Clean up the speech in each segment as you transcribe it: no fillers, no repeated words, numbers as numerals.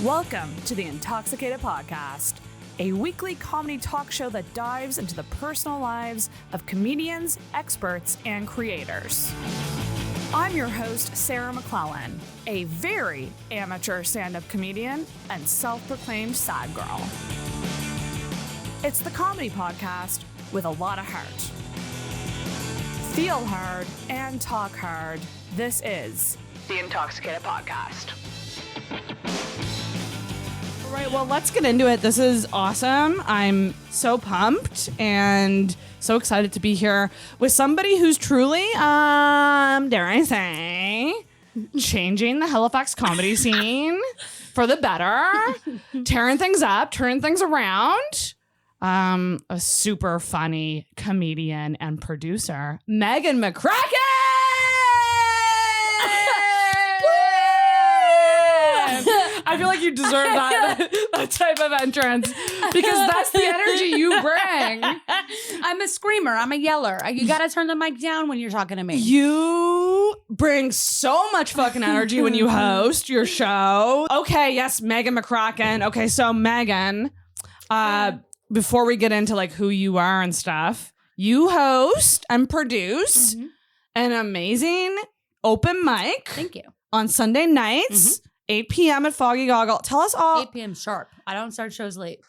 Welcome to the Intoxicated Podcast, a weekly comedy talk show that dives into the personal lives of comedians, experts, and creators. I'm your host, Sarah McClellan, a very amateur stand-up comedian and self-proclaimed sad girl. It's the comedy podcast with a lot of heart. Feel hard and talk hard. This is the Intoxicated Podcast. All right, well, let's get into it. This is awesome. I'm so pumped and so excited to be here with somebody who's truly, dare I say, changing the Halifax comedy scene for the better, tearing things up, turning things around. A super funny comedian and producer, MEGAN MCCRACKEN! I feel like you deserve that type of entrance because that's the energy you bring. I'm a screamer. I'm a yeller. You got to turn the mic down when you're talking to me. You bring so much fucking energy when you host your show. Okay, yes, MEGAN MCCRACKEN. Okay, so MEGAN, before we get into like who you are and stuff, you host and produce an amazing open mic. Thank you. On Sunday nights. 8 p.m. at Foggy Goggle. Tell us all. 8 p.m. sharp. I don't start shows late.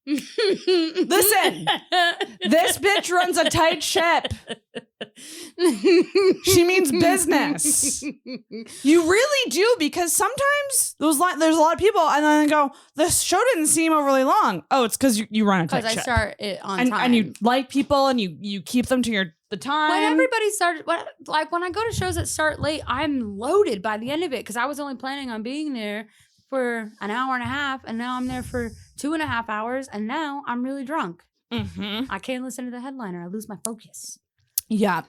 Listen, this bitch runs a tight ship. She means business. You really do, because sometimes there's a lot of people and then they go, this show didn't seem overly long. Oh, it's because you run a tight ship. Because I start it on time. And you like people and you keep them to the time. When everybody started, when I go to shows that start late, I'm loaded by the end of it because I was only planning on being there for an hour and a half, and now I'm there for 2.5 hours, and now I'm really drunk. I can't listen to the headliner. I lose my focus. Yeah.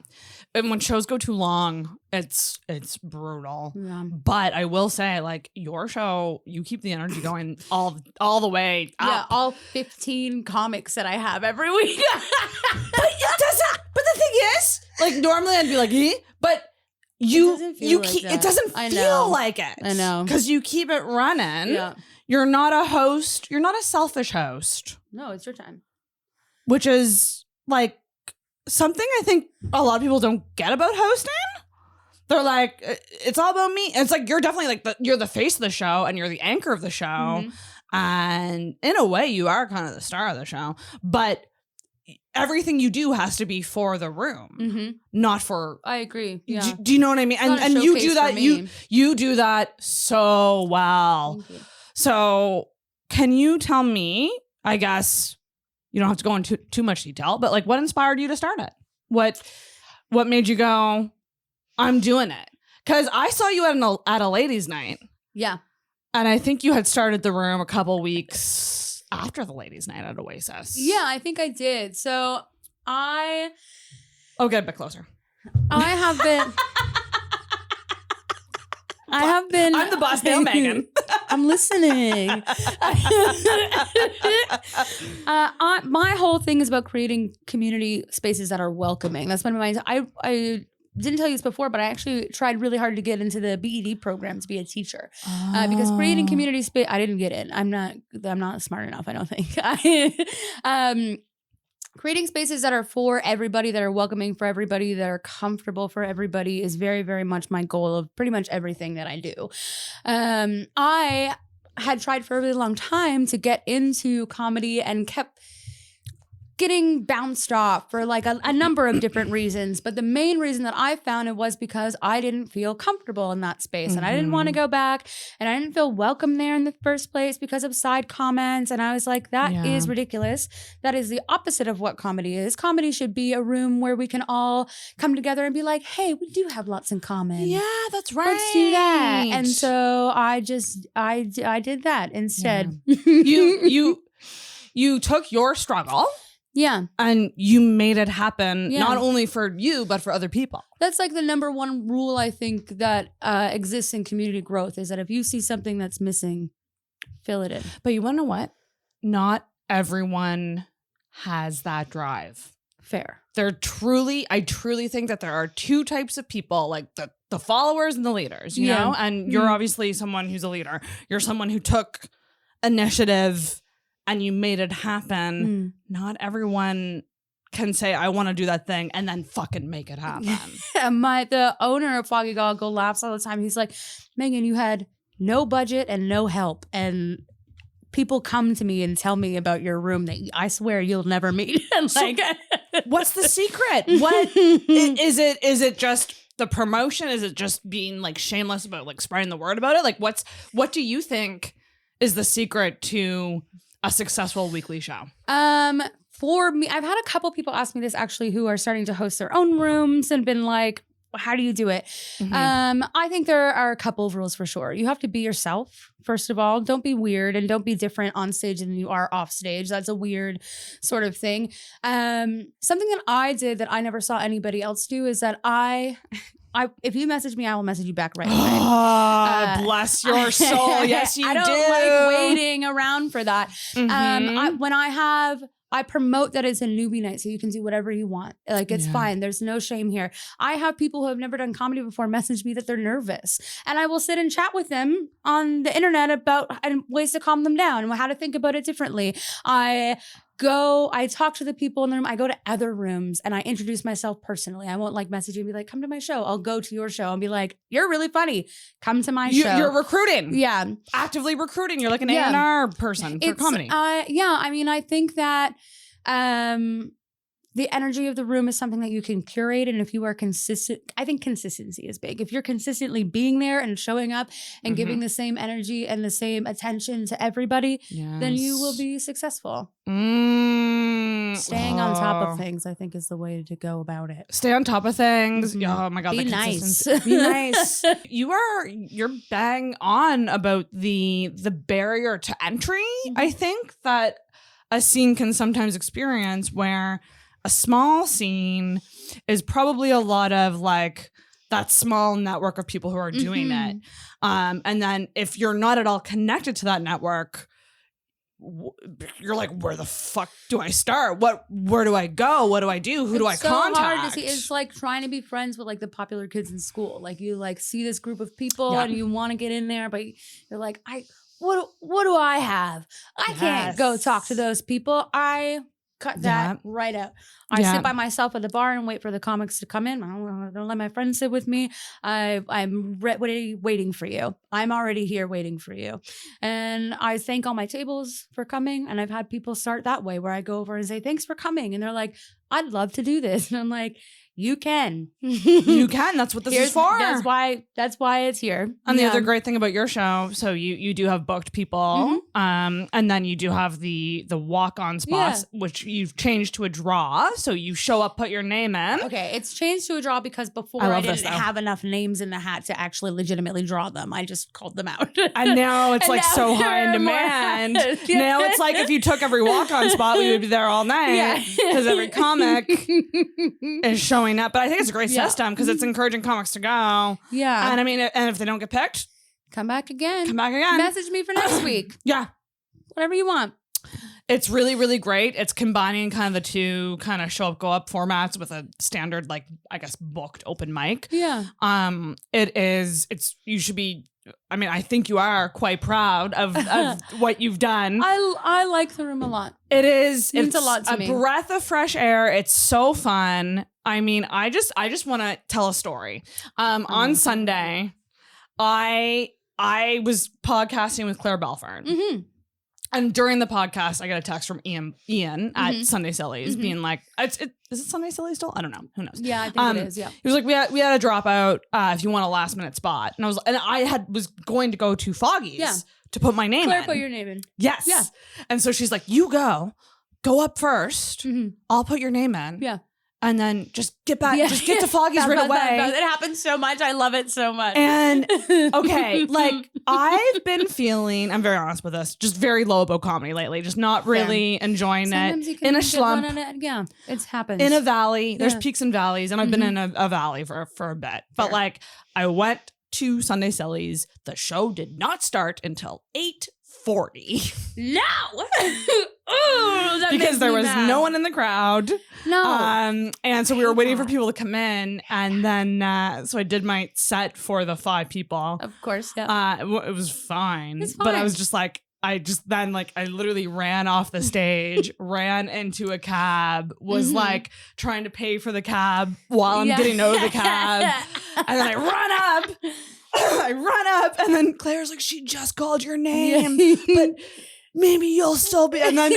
And when shows go too long, it's brutal. Yeah. But I will say, like, your show, you keep the energy going all the way up. Yeah, all 15 comics that I have every week. But the thing is, like, normally I'd be like, but it doesn't feel like it. I know. Because you keep it running. Yeah. You're not a host. You're not a selfish host. No, it's your time. Which is, like, something I think a lot of people don't get about hosting. They're like, it's all about me. And it's like, you're definitely like, you're the face of the show and you're the anchor of the show. And in a way, you are kind of the star of the show. But everything you do has to be for the room, not for. I agree. Yeah. Do you know what I mean? And you do that. You do that so well. Thank you. So can you tell me? I guess you don't have to go into too much detail, but like, what inspired you to start it? What made you go, I'm doing it? Because I saw you at a ladies' night. Yeah. And I think you had started the room a couple weeks after the ladies' night at Oasis. Yeah, I think I did. So Oh, get a bit closer. I have been. I'm the boss now, MEGAN. I'm listening. My whole thing is about creating community spaces that are welcoming. That's been I didn't tell you this before, but I actually tried really hard to get into the BED program to be a teacher because creating community space. I didn't get in. I'm not smart enough. I don't think. Creating spaces that are for everybody, that are welcoming for everybody, that are comfortable for everybody is very, very much my goal of pretty much everything that I do. I had tried for a really long time to get into comedy and kept getting bounced off for like a number of different reasons. But the main reason that I found it was because I didn't feel comfortable in that space. And I didn't want to go back. And I didn't feel welcome there in the first place because of side comments. And I was like, that is ridiculous. That is the opposite of what comedy is. Comedy should be a room where we can all come together and be like, hey, we do have lots in common. Yeah, that's right. Let's do that. And so I did that instead. Yeah. You took your struggle. Yeah. And you made it happen, not only for you, but for other people. That's like the number one rule, I think, that exists in community growth is that if you see something that's missing, fill it in. But you want to know what? Not everyone has that drive. Fair. I truly think that there are two types of people, like the followers and the leaders, you know? And you're obviously someone who's a leader. You're someone who took initiative and you made it happen. Not everyone can say, I want to do that thing and then fucking make it happen. The owner of Foggy Goggle laughs all the time. He's like, Megan, you had no budget and no help. And people come to me and tell me about your room that I swear you'll never meet. Like, what's the secret? What is it? Is it just the promotion? Is it just being like shameless about like spreading the word about it? Like what do you think is the secret to a successful weekly show? For me, I've had a couple people ask me this actually who are starting to host their own rooms and been like, how do you do it? I think there are a couple of rules for sure. You have to be yourself, first of all. Don't be weird and don't be different on stage than you are off stage. That's a weird sort of thing. Something that I did that I never saw anybody else do is that if you message me, I will message you back right away. Bless your soul. Yes, you do. I don't like waiting around for that. I promote that it's a newbie night, so you can do whatever you want. Like, it's fine. There's no shame here. I have people who have never done comedy before message me that they're nervous. And I will sit and chat with them on the internet about ways to calm them down and how to think about it differently. I talk to the people in the room. I go to other rooms and I introduce myself personally. I won't like message you and be like, come to my show. I'll go to your show and be like, you're really funny. Come to my show. You're recruiting. Yeah. Actively recruiting. You're like an A&R person for comedy. I mean, I think that the energy of the room is something that you can curate. And if you are consistent, I think consistency is big. If you're consistently being there and showing up and giving the same energy and the same attention to everybody, then you will be successful. Staying on top of things, I think, is the way to go about it. Stay on top of things. Oh my God. Be nice. Be nice. You're bang on about the barrier to entry. I think that a scene can sometimes experience where a small scene is probably a lot of like that small network of people who are doing it. And then if you're not at all connected to that network, you're like, where the fuck do I start? Where do I go? What do I do? Who do I contact? Hard to see. It's like trying to be friends with like the popular kids in school. Like you like see this group of people and you want to get in there, but you're like, what do I have? I can't go talk to those people. I cut that right out. I sit by myself at the bar and wait for the comics to come in. I don't let my friends sit with me. I'm waiting for you. I'm already here waiting for you. And I thank all my tables for coming. And I've had people start that way where I go over and say, thanks for coming. And they're like, I'd love to do this. And I'm like, you can. You can. That's what this is for. That's why it's here. And the other great thing about your show, so you do have booked people, and then you do have the walk-on spots, which you've changed to a draw. So you show up, put your name in. Okay, it's changed to a draw because before I didn't have enough names in the hat to actually legitimately draw them. I just called them out. I know it's like so high in demand. Now it's like if you took every walk-on spot, we would be there all night because every comic is showing up. But I think it's a great system because it's encouraging comics to go. Yeah. And I mean, and if they don't get picked, come back again. Message me for next week. Whatever you want. It's really, really great. It's combining kind of the two kind of show up, go up formats with a standard, like, I guess, booked open mic. Yeah. You should be, I mean, I think you are quite proud of what you've done. I like the room a lot. It is. It means a lot to me. A breath of fresh air. It's so fun. I mean, I just want to tell a story. On Sunday, I was podcasting with Claire Belford. And during the podcast, I got a text from Ian at Sunday Sillies being like, is it Sunday Sillies still? I don't know. Who knows? Yeah, I think it is. Yeah. He was like, we had a dropout if you want a last minute spot. And I was going to go to Foggy's to put my name in. Claire put your name in. Yes. Yeah. And so she's like, you go up first. I'll put your name in. Yeah. And then just get back, just get to Foggy's right away. It happens so much. I love it so much. And okay, like I've been feeling, I'm very honest with this, just very low about comedy lately. Just not really enjoying Sometimes it. In a slump. It's happened. In a valley. There's peaks and valleys. And I've been in a valley for a bit. But like I went to Sunday Sillies. The show did not start until 40. No. Ooh, because there was no one in the crowd. No. And so we were waiting for people to come in. And then, so I did my set for the 5 people. Of course, yeah. It was fine. It's But I fine. was just like, I literally ran off the stage, ran into a cab, was like trying to pay for the cab while I'm getting out of the cab. And then I run up and then Claire's like, she just called your name, but maybe you'll still be. And then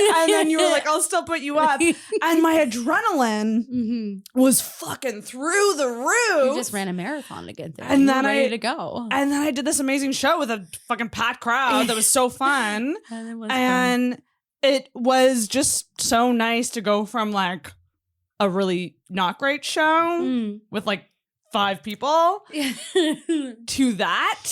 you were like, I'll still put you up. And my adrenaline was fucking through the roof. You just ran a marathon to get there. And then ready to go. And then I did this amazing show with a fucking packed crowd that was so fun. And it was just so nice to go from like a really not great show with like 5 people to that,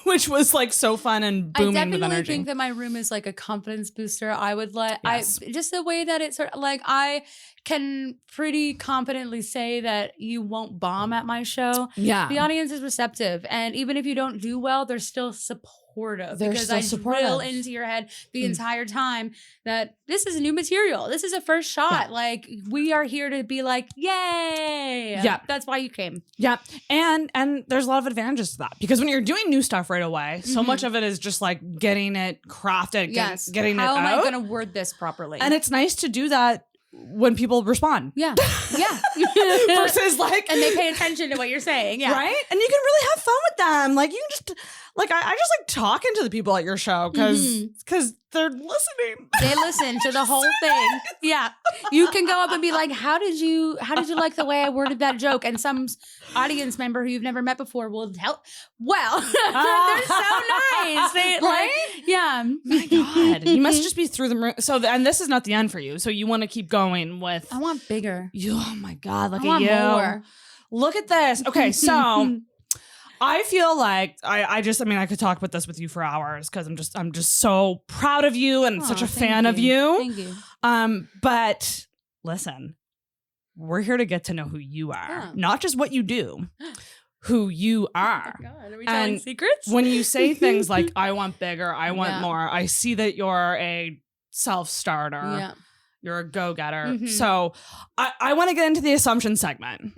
which was like so fun and booming with energy. I definitely think that my room is like a confidence booster. I would just the way that it's sort of like I can pretty confidently say that you won't bomb at my show. Yeah. The audience is receptive. And even if you don't do well, they're still supportive. Because I drill into your head the entire time that this is new material. This is a first shot. Yeah. Like we are here to be like, yay. Yeah. That's why you came. Yeah. And there's a lot of advantages to that because when you're doing new stuff right away, so much of it is just like getting it crafted, getting How it out. am I going to word this properly? And it's nice to do that when people respond. Yeah. Yeah. Versus like. And they pay attention to what you're saying. Yeah. Right? And you can really have fun with them. Like you can just. Like, I just like talking to the people at your show because they're listening. They listen to the whole thing. Yeah. You can go up and be like, how did you like the way I worded that joke? And some audience member who you've never met before will tell, well, they're so nice. Right? Yeah. My God. You must just be through the room. So, and this is not the end for you. So you want to keep going with. I want bigger. Oh my God. Look I want at you. More. Look at this. Okay. So. I feel like I could talk about this with you for hours because I'm just so proud of you and such a fan of you. Thank you. But listen, we're here to get to know who you are, not just what you do, who you are. Oh my God, are we telling secrets? When you say things like I want bigger, I want more, I see that you're a self-starter. Yeah. You're a go-getter. So I want to get into the assumption segment.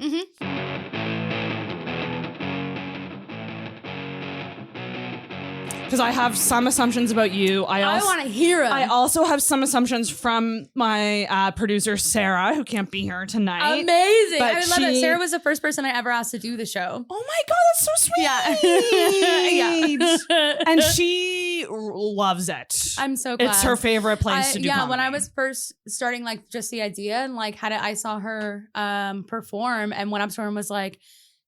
Because I have some assumptions about you. I want to hear them. I also have some assumptions from my producer, Sarah, who can't be here tonight. Amazing. But I love it. Sarah was the first person I ever asked to do the show. Oh my God, that's so sweet. Yeah. And she loves it. I'm so glad. It's her favorite place to do comedy. When I was first starting, like, just the idea and, like, I saw her perform and went up to her and was like,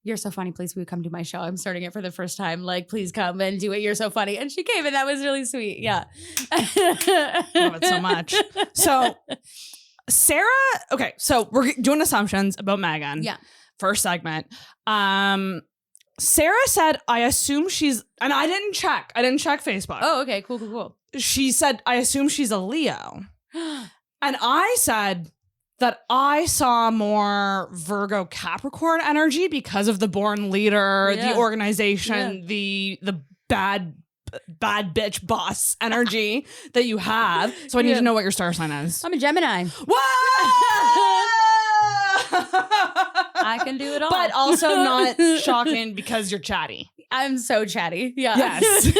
you're so funny. Please, will you come do my show? I'm starting it for the first time. Like, please come and do it. You're so funny. And she came and that was really sweet. Yeah. Love it so much. So Sarah, okay. So we're doing assumptions about Megan. Yeah. First segment. Sarah said, I assume she's, and I didn't check Facebook. Oh, okay. Cool. She said, I assume she's a Leo. And I said, that I saw more Virgo Capricorn energy because of the born leader, the organization, the bad bitch boss energy that you have. So I need to know what your star sign is. I'm a Gemini. Whoa! I can do it all. But also not shocking because you're chatty. I'm so chatty. Yeah. Yes.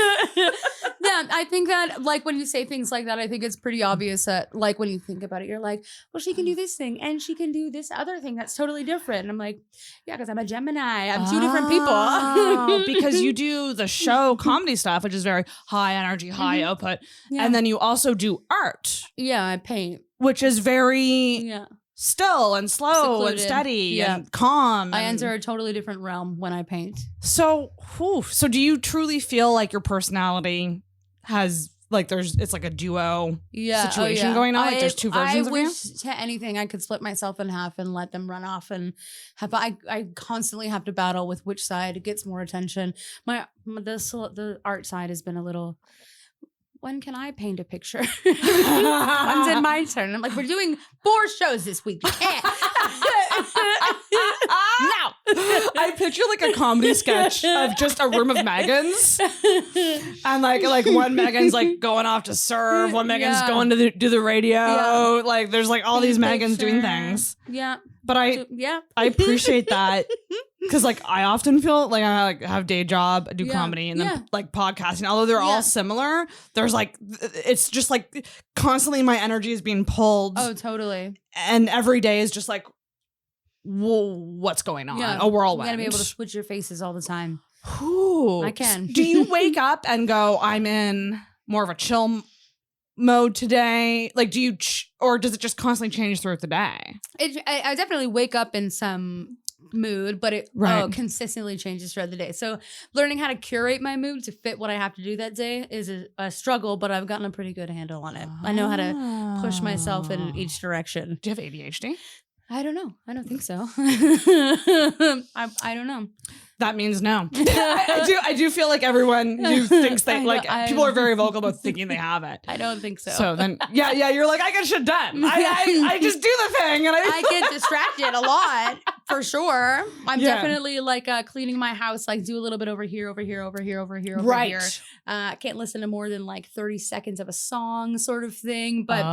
Yeah, I think that, like, when you say things like that, I think it's pretty obvious that, like, when you think about it, you're like, well, she can do this thing and she can do this other thing that's totally different. And I'm like, yeah, because I'm a Gemini. I'm two different people. Because you do the show comedy stuff, which is very high energy, high output. Yeah. And then you also do art. Yeah, I paint. Which is very still and slow secluded. And steady and calm. I enter a totally different realm when I paint. So do you truly feel like your personality has, like, it's like a duo situation going on? Like there's two versions of you? I wish to anything I could split myself in half and let them run off and have, I constantly have to battle with which side gets more attention. The art side has been a little, when can I paint a picture? When's it my turn? I'm like, we're doing 4 shows this week. You can't. No. I picture like a comedy sketch of just a room of Megans, and like one Megan's like going off to serve, one Megan's going to do the radio. Like there's like all these Megans doing things. Yeah. But I appreciate that because like I often feel like I like have day job, I do comedy, and then like podcasting. Although they're all similar, there's like it's just like constantly my energy is being pulled. Oh, totally. And every day is just like, whoa, what's going on? A whirlwind. You gotta be able to switch your faces all the time. Ooh. I can. Do you wake up and go, I'm in more of a chill mode today? Like, do you, or does it just constantly change throughout the day? I definitely wake up in some mood, but it consistently changes throughout the day. So learning how to curate my mood to fit what I have to do that day is a struggle, but I've gotten a pretty good handle on it. I know how to push myself in each direction. Do you have ADHD? I don't know. I don't think so. I don't know. That means no. I do feel like everyone who thinks they people are very vocal about thinking they have it. I don't think so. So then, you're like, I get shit done. I just do the thing, and I get distracted a lot for sure. I'm definitely like cleaning my house, like do a little bit over here. Can't listen to more than like 30 seconds of a song, sort of thing. But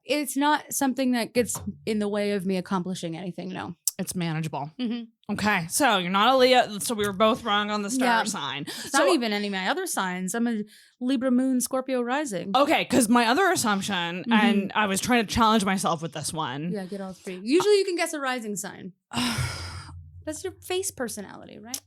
it's not something that gets in the way of me accomplishing anything. No. It's manageable. Mm-hmm. Okay. So you're not a Leo. So we were both wrong on the star sign. It's not even any of my other signs. I'm a Libra moon, Scorpio rising. Okay. Because my other assumption, and I was trying to challenge myself with this one. Yeah, get all three. Usually you can guess a rising sign. That's your face personality, right?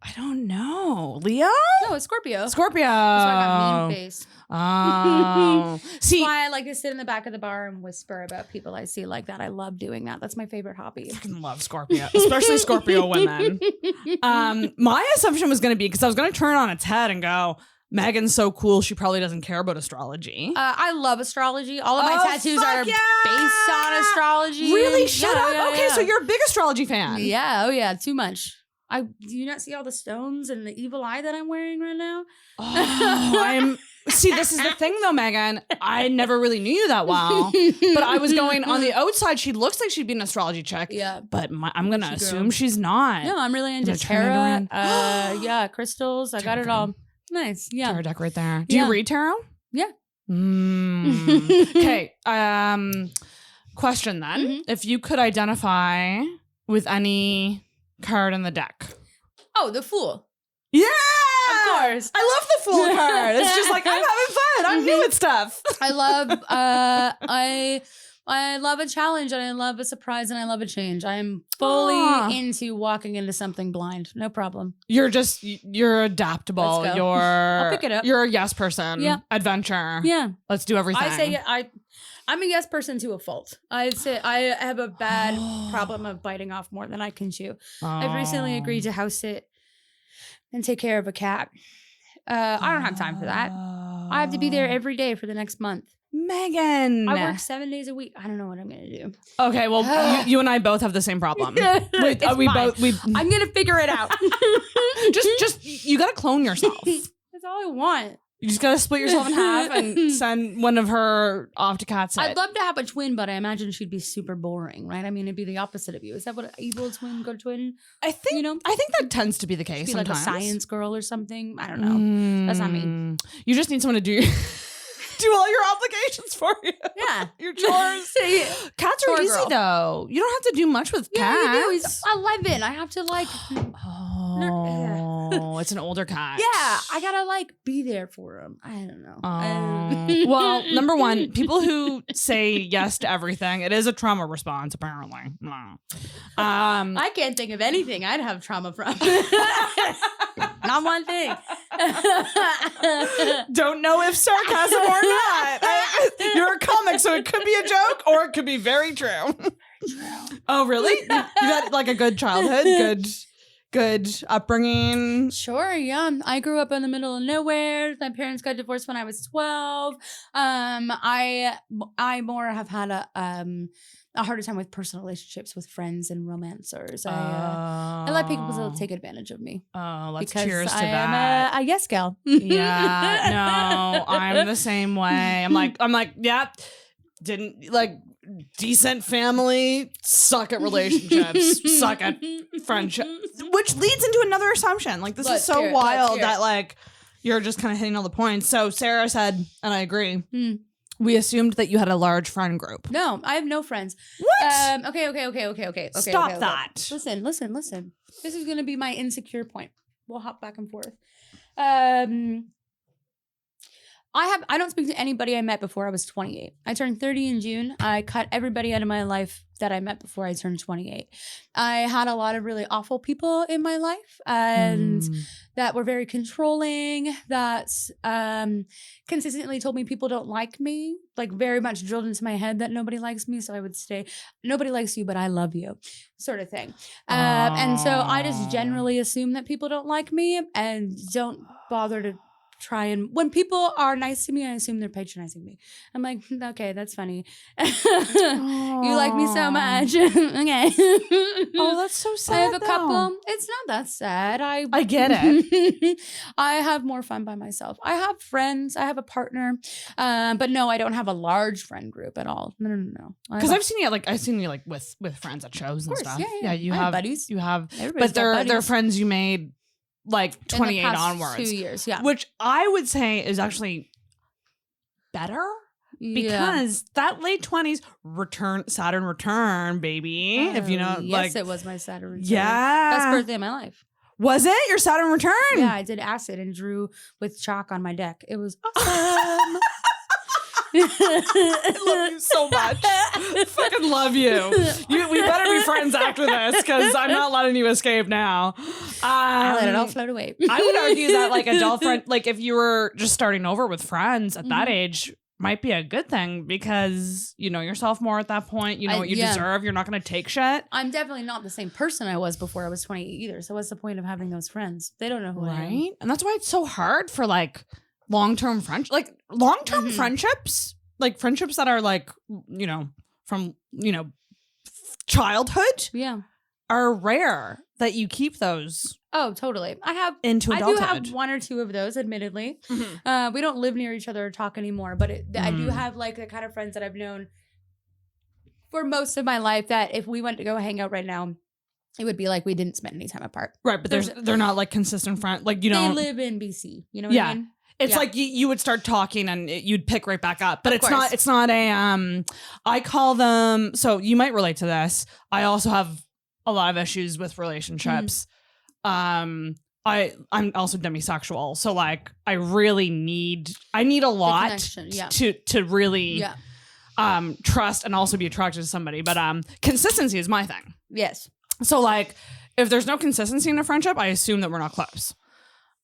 I don't know. Leo? No, it's Scorpio. Scorpio. That's why I got mean face. Oh. See, that's why I like to sit in the back of the bar and whisper about people I see like that. I love doing that. That's my favorite hobby. I fucking love Scorpio, especially Scorpio women. My assumption was going to be, because I was going to turn it on its head and go, Megan's so cool, she probably doesn't care about astrology. I love astrology. All of my tattoos are based on astrology. Really? Shut up. Okay, so you're a big astrology fan. Yeah. Oh, yeah. Too much. Do you not see all the stones and the evil eye that I'm wearing right now? Oh, see, this is the thing though, Megan. I never really knew you that well, but I was going on the outside. She looks like she'd be an astrology chick. Yeah. But I'm going to assume she's not. No, I'm really into tarot. Crystals. I got it all. Nice. Yeah. Tarot deck right there. Do you read tarot? Yeah. Okay. Question then. Mm-hmm. If you could identify with any card in the deck. Oh, the Fool. Yeah. Of course. I love the Fool card. It's just like, I'm having fun. I'm new at stuff. I love a challenge, and I love a surprise, and I love a change. I am fully into walking into something blind. No problem. You're adaptable. I'll pick it up. You're a yes person. Yeah. Adventure. Yeah. Let's do everything. I say I'm a yes person to a fault. I'd say I have a bad problem of biting off more than I can chew. I've recently agreed to house sit and take care of a cat. I don't have time for that. I have to be there every day for the next month. Megan, I work 7 days a week. I don't know what I'm gonna do. Okay, well, you and I both have the same problem. I'm gonna figure it out. just you gotta clone yourself. That's all I want. You just gotta split yourself in half and send one of her off to cat sit. I'd love to have a twin, but I imagine she'd be super boring, right? I mean, it'd be the opposite of you. Is that what an evil twin got a twin? I think that tends to be the case. Be sometimes. Like a science girl or something. I don't know. That's not me. You just need someone to do all your obligations for you. Yeah. Your chores. Cats are easy though. You don't have to do much with cats. Yeah, you do. He's 11. I have to it's an older cat. Yeah, I gotta be there for him. I don't know. Well, number one, people who say yes to everything, it is a trauma response, apparently. I can't think of anything I'd have trauma from. Not one thing. Don't know if sarcasm or not. You're a comic, so it could be a joke or it could be very true. Oh, really? You had a good childhood? Good upbringing? Sure, yeah. I grew up in the middle of nowhere. My parents got divorced when I was 12. I more have had a harder time with personal relationships with friends and romancers. I let people take advantage of me. Oh, let's because cheers to I that. am a yes gal. Yeah, no, I'm the same way. I'm like, yeah, didn't decent family, suck at relationships, suck at friendship, which leads into another assumption. Like, this is so wild that, like, you're just kind of hitting all the points. So Sarah said, and I agree, we assumed that you had a large friend group. No, I have no friends. What? Okay. Stop that. Listen. This is going to be my insecure point. We'll hop back and forth. I don't speak to anybody I met before I was 28. I turned 30 in June. I cut everybody out of my life that I met before I turned 28. I had a lot of really awful people in my life and that were very controlling, that consistently told me people don't like me, like very much drilled into my head that nobody likes me. So I would stay, nobody likes you, but I love you, sort of thing. And so I just generally assume that people don't like me and don't bother to try and when people are nice to me, I assume they're patronizing me. I'm like, okay, that's funny. You like me so much. Okay. Oh, that's so sad. I have a couple. It's not that sad. I get it. I have more fun by myself. I have friends. I have a partner. But no, I don't have a large friend group at all. No. Because I've seen you like with friends at shows and stuff. Yeah. You I have buddies. You have, Everybody's but they're friends you made like 28 in the past onwards. 2 years, yeah. Which I would say is actually better because that late 20s Saturn Return, baby. If you know, yes, it was my Saturn Return. Yeah. Best birthday of my life. Was it your Saturn Return? Yeah, I did acid and drew with chalk on my deck. It was awesome. I love you so much. I fucking love you. We better be friends after this because I'm not letting you escape now. I let it all float away. I would argue that like adult friend, like if you were just starting over with friends at that age, might be a good thing because you know yourself more at that point. You know what you deserve. You're not going to take shit. I'm definitely not the same person I was before I was 28 either. So what's the point of having those friends? They don't know who I am. And that's why it's so hard for like long-term friendships, like long-term friendships, like friendships that are like, you know, from, you know, childhood are rare that you keep those. Oh, totally. I into adulthood. do have one or two of those, admittedly. We don't live near each other or talk anymore, but I do have like the kind of friends that I've known for most of my life that if we went to go hang out right now, it would be like we didn't spend any time apart. Right, but they're not like consistent friends. Like, you know. They live in BC. You know what I mean? It's like you would start talking and you'd pick right back up, but it's not a, I call them, so you might relate to this. I also have a lot of issues with relationships. I'm also demisexual. So like, I need a lot to really, trust and also be attracted to somebody. But, consistency is my thing. Yes. So like, if there's no consistency in a friendship, I assume that we're not close.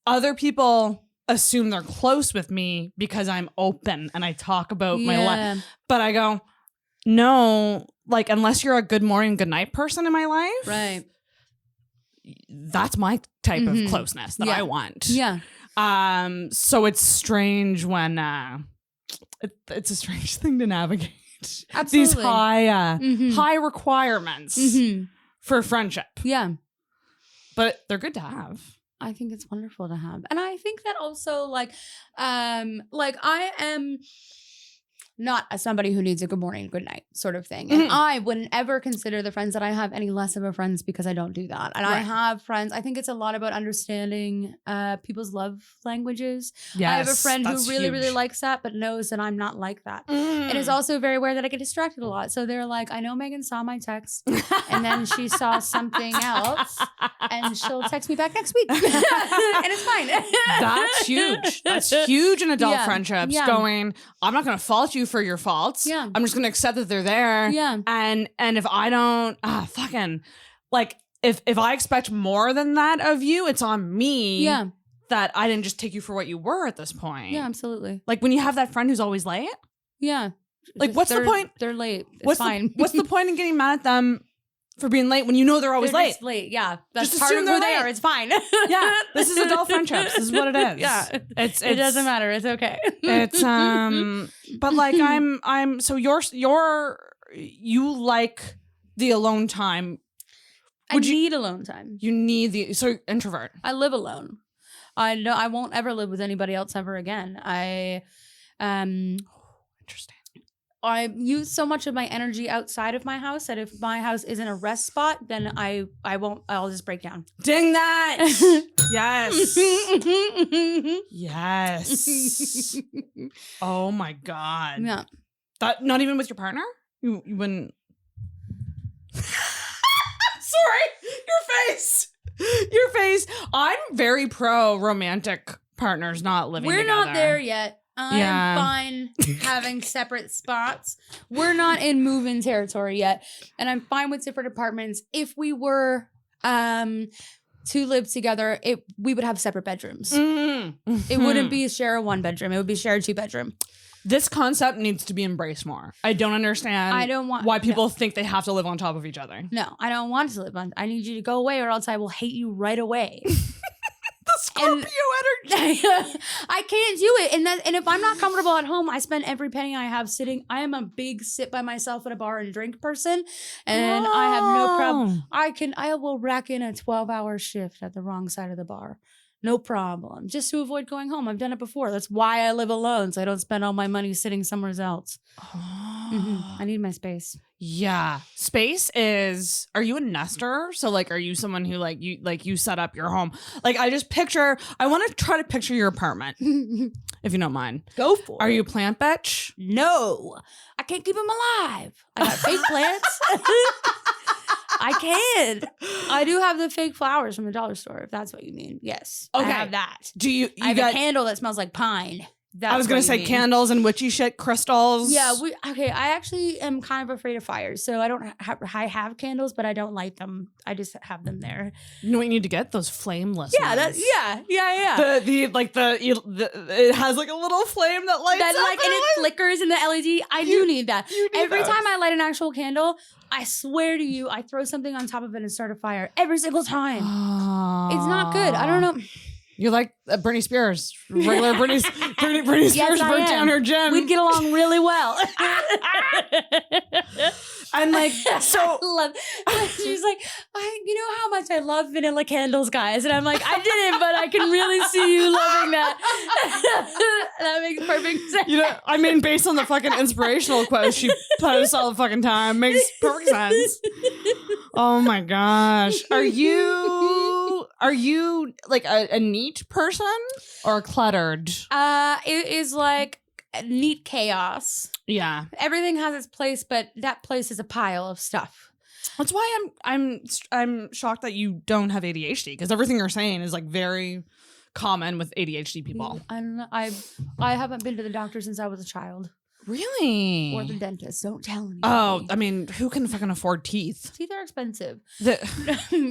Other people assume they're close with me because I'm open and I talk about my life. But I go, no, like unless you're a good morning, good night person in my life, right? That's my type of closeness that I want. Yeah. So it's strange when it's a strange thing to navigate. Absolutely. These high requirements for friendship. Yeah. But they're good to have. I think it's wonderful to have. And I think that also like I am not somebody who needs a good morning, good night sort of thing. And I wouldn't ever consider the friends that I have any less of a friends because I don't do that. And I have friends. I think it's a lot about understanding people's love languges. Yes, I have a friend who really, really likes that, but knows that I'm not like that. And is also very aware that I get distracted a lot. So they're like, I know Megan saw my text and then she saw something else and she'll text me back next week. And it's fine. That's huge. That's huge in adult friendships going, I'm not going to fault you for your faults. Yeah. I'm just going to accept that they're there. Yeah. And if I don't, fucking, like, if I expect more than that of you, it's on me. Yeah. That I didn't just take you for what you were at this point. Yeah, absolutely. Like when you have that friend who's always late. Yeah. Like, what's the point? They're late. It's fine. What's the point in getting mad at them for being late when you know they're always late? Just late. Yeah. That's part of who they are. It's fine. Yeah. This is adult friendships. This is what it is. Yeah. It doesn't matter. It's okay. It's but like I'm so you like the alone time. I need alone time. You need so introvert. I live alone. I know I won't ever live with anybody else ever again. Interesting. I use so much of my energy outside of my house that if my house isn't a rest spot, then I won't. I'll just break down. Ding that! Yes. Yes. Oh my God. Yeah. That not even with your partner? You wouldn't. Sorry, your face. I'm very pro romantic partners not living We're together. not there yet. I'm fine having separate spots. We're not in move-in territory yet, and I'm fine with different apartments. If we were to live together, we would have separate bedrooms. Mm-hmm. It wouldn't be share a 1-bedroom. It would be share a 2-bedroom. This concept needs to be embraced more. I don't understand. I don't want why people think they have to live on top of each other. No, I don't want to live on. I need you to go away, or else I will hate you right away. The Scorpio energy. I can't do it. And if I'm not comfortable at home, I spend every penny I have sitting. I am a big sit by myself at a bar and drink person. And I have no problem. I will rack in a 12-hour shift at the wrong side of the bar. No problem. Just to avoid going home. I've done it before. That's why I live alone, so I don't spend all my money sitting somewhere else. I need my space. Yeah. Space is, are you a nester? So like, are you someone who you set up your home? Like I want to try to picture your apartment, if you don't mind. Go for it. Are you a plant bitch? No. I can't keep them alive. I got fake plants. I can. I do have the fake flowers from the dollar store, if that's what you mean. Yes. Okay. I have that. Do you I have a candle that smells like pine. I was going to say candles and witchy shit, crystals. Yeah. I actually am kind of afraid of fires. So I don't I have candles, but I don't light them. I just have them there. You know what you need to get? Those flameless Yeah. ones. Yeah. It has like a little flame that lights up. And it flickers in the LED. I do need that. Every time I light an actual candle, I swear to you, I throw something on top of it and start a fire every single time. It's not good. I don't know. You're like Britney Spears, regular Britney Spears Yes, burnt down her gym. We'd get along really well. And like, so she's like, you know how much I love vanilla candles, guys. And I'm like, I didn't, but I can really see you loving that. That makes perfect sense. You know, I mean, based on the fucking inspirational quotes she posts all the fucking time, makes perfect sense. Oh my gosh. Are you like a neat person or cluttered? It is like neat chaos. Yeah. Everything has its place, but that place is a pile of stuff. That's why I'm shocked that you don't have ADHD, because everything you're saying is like very common with ADHD people. I haven't been to the doctor since I was a child. Really? Or the dentist. Don't tell anybody. Oh, I mean, who can fucking afford teeth? Teeth are expensive.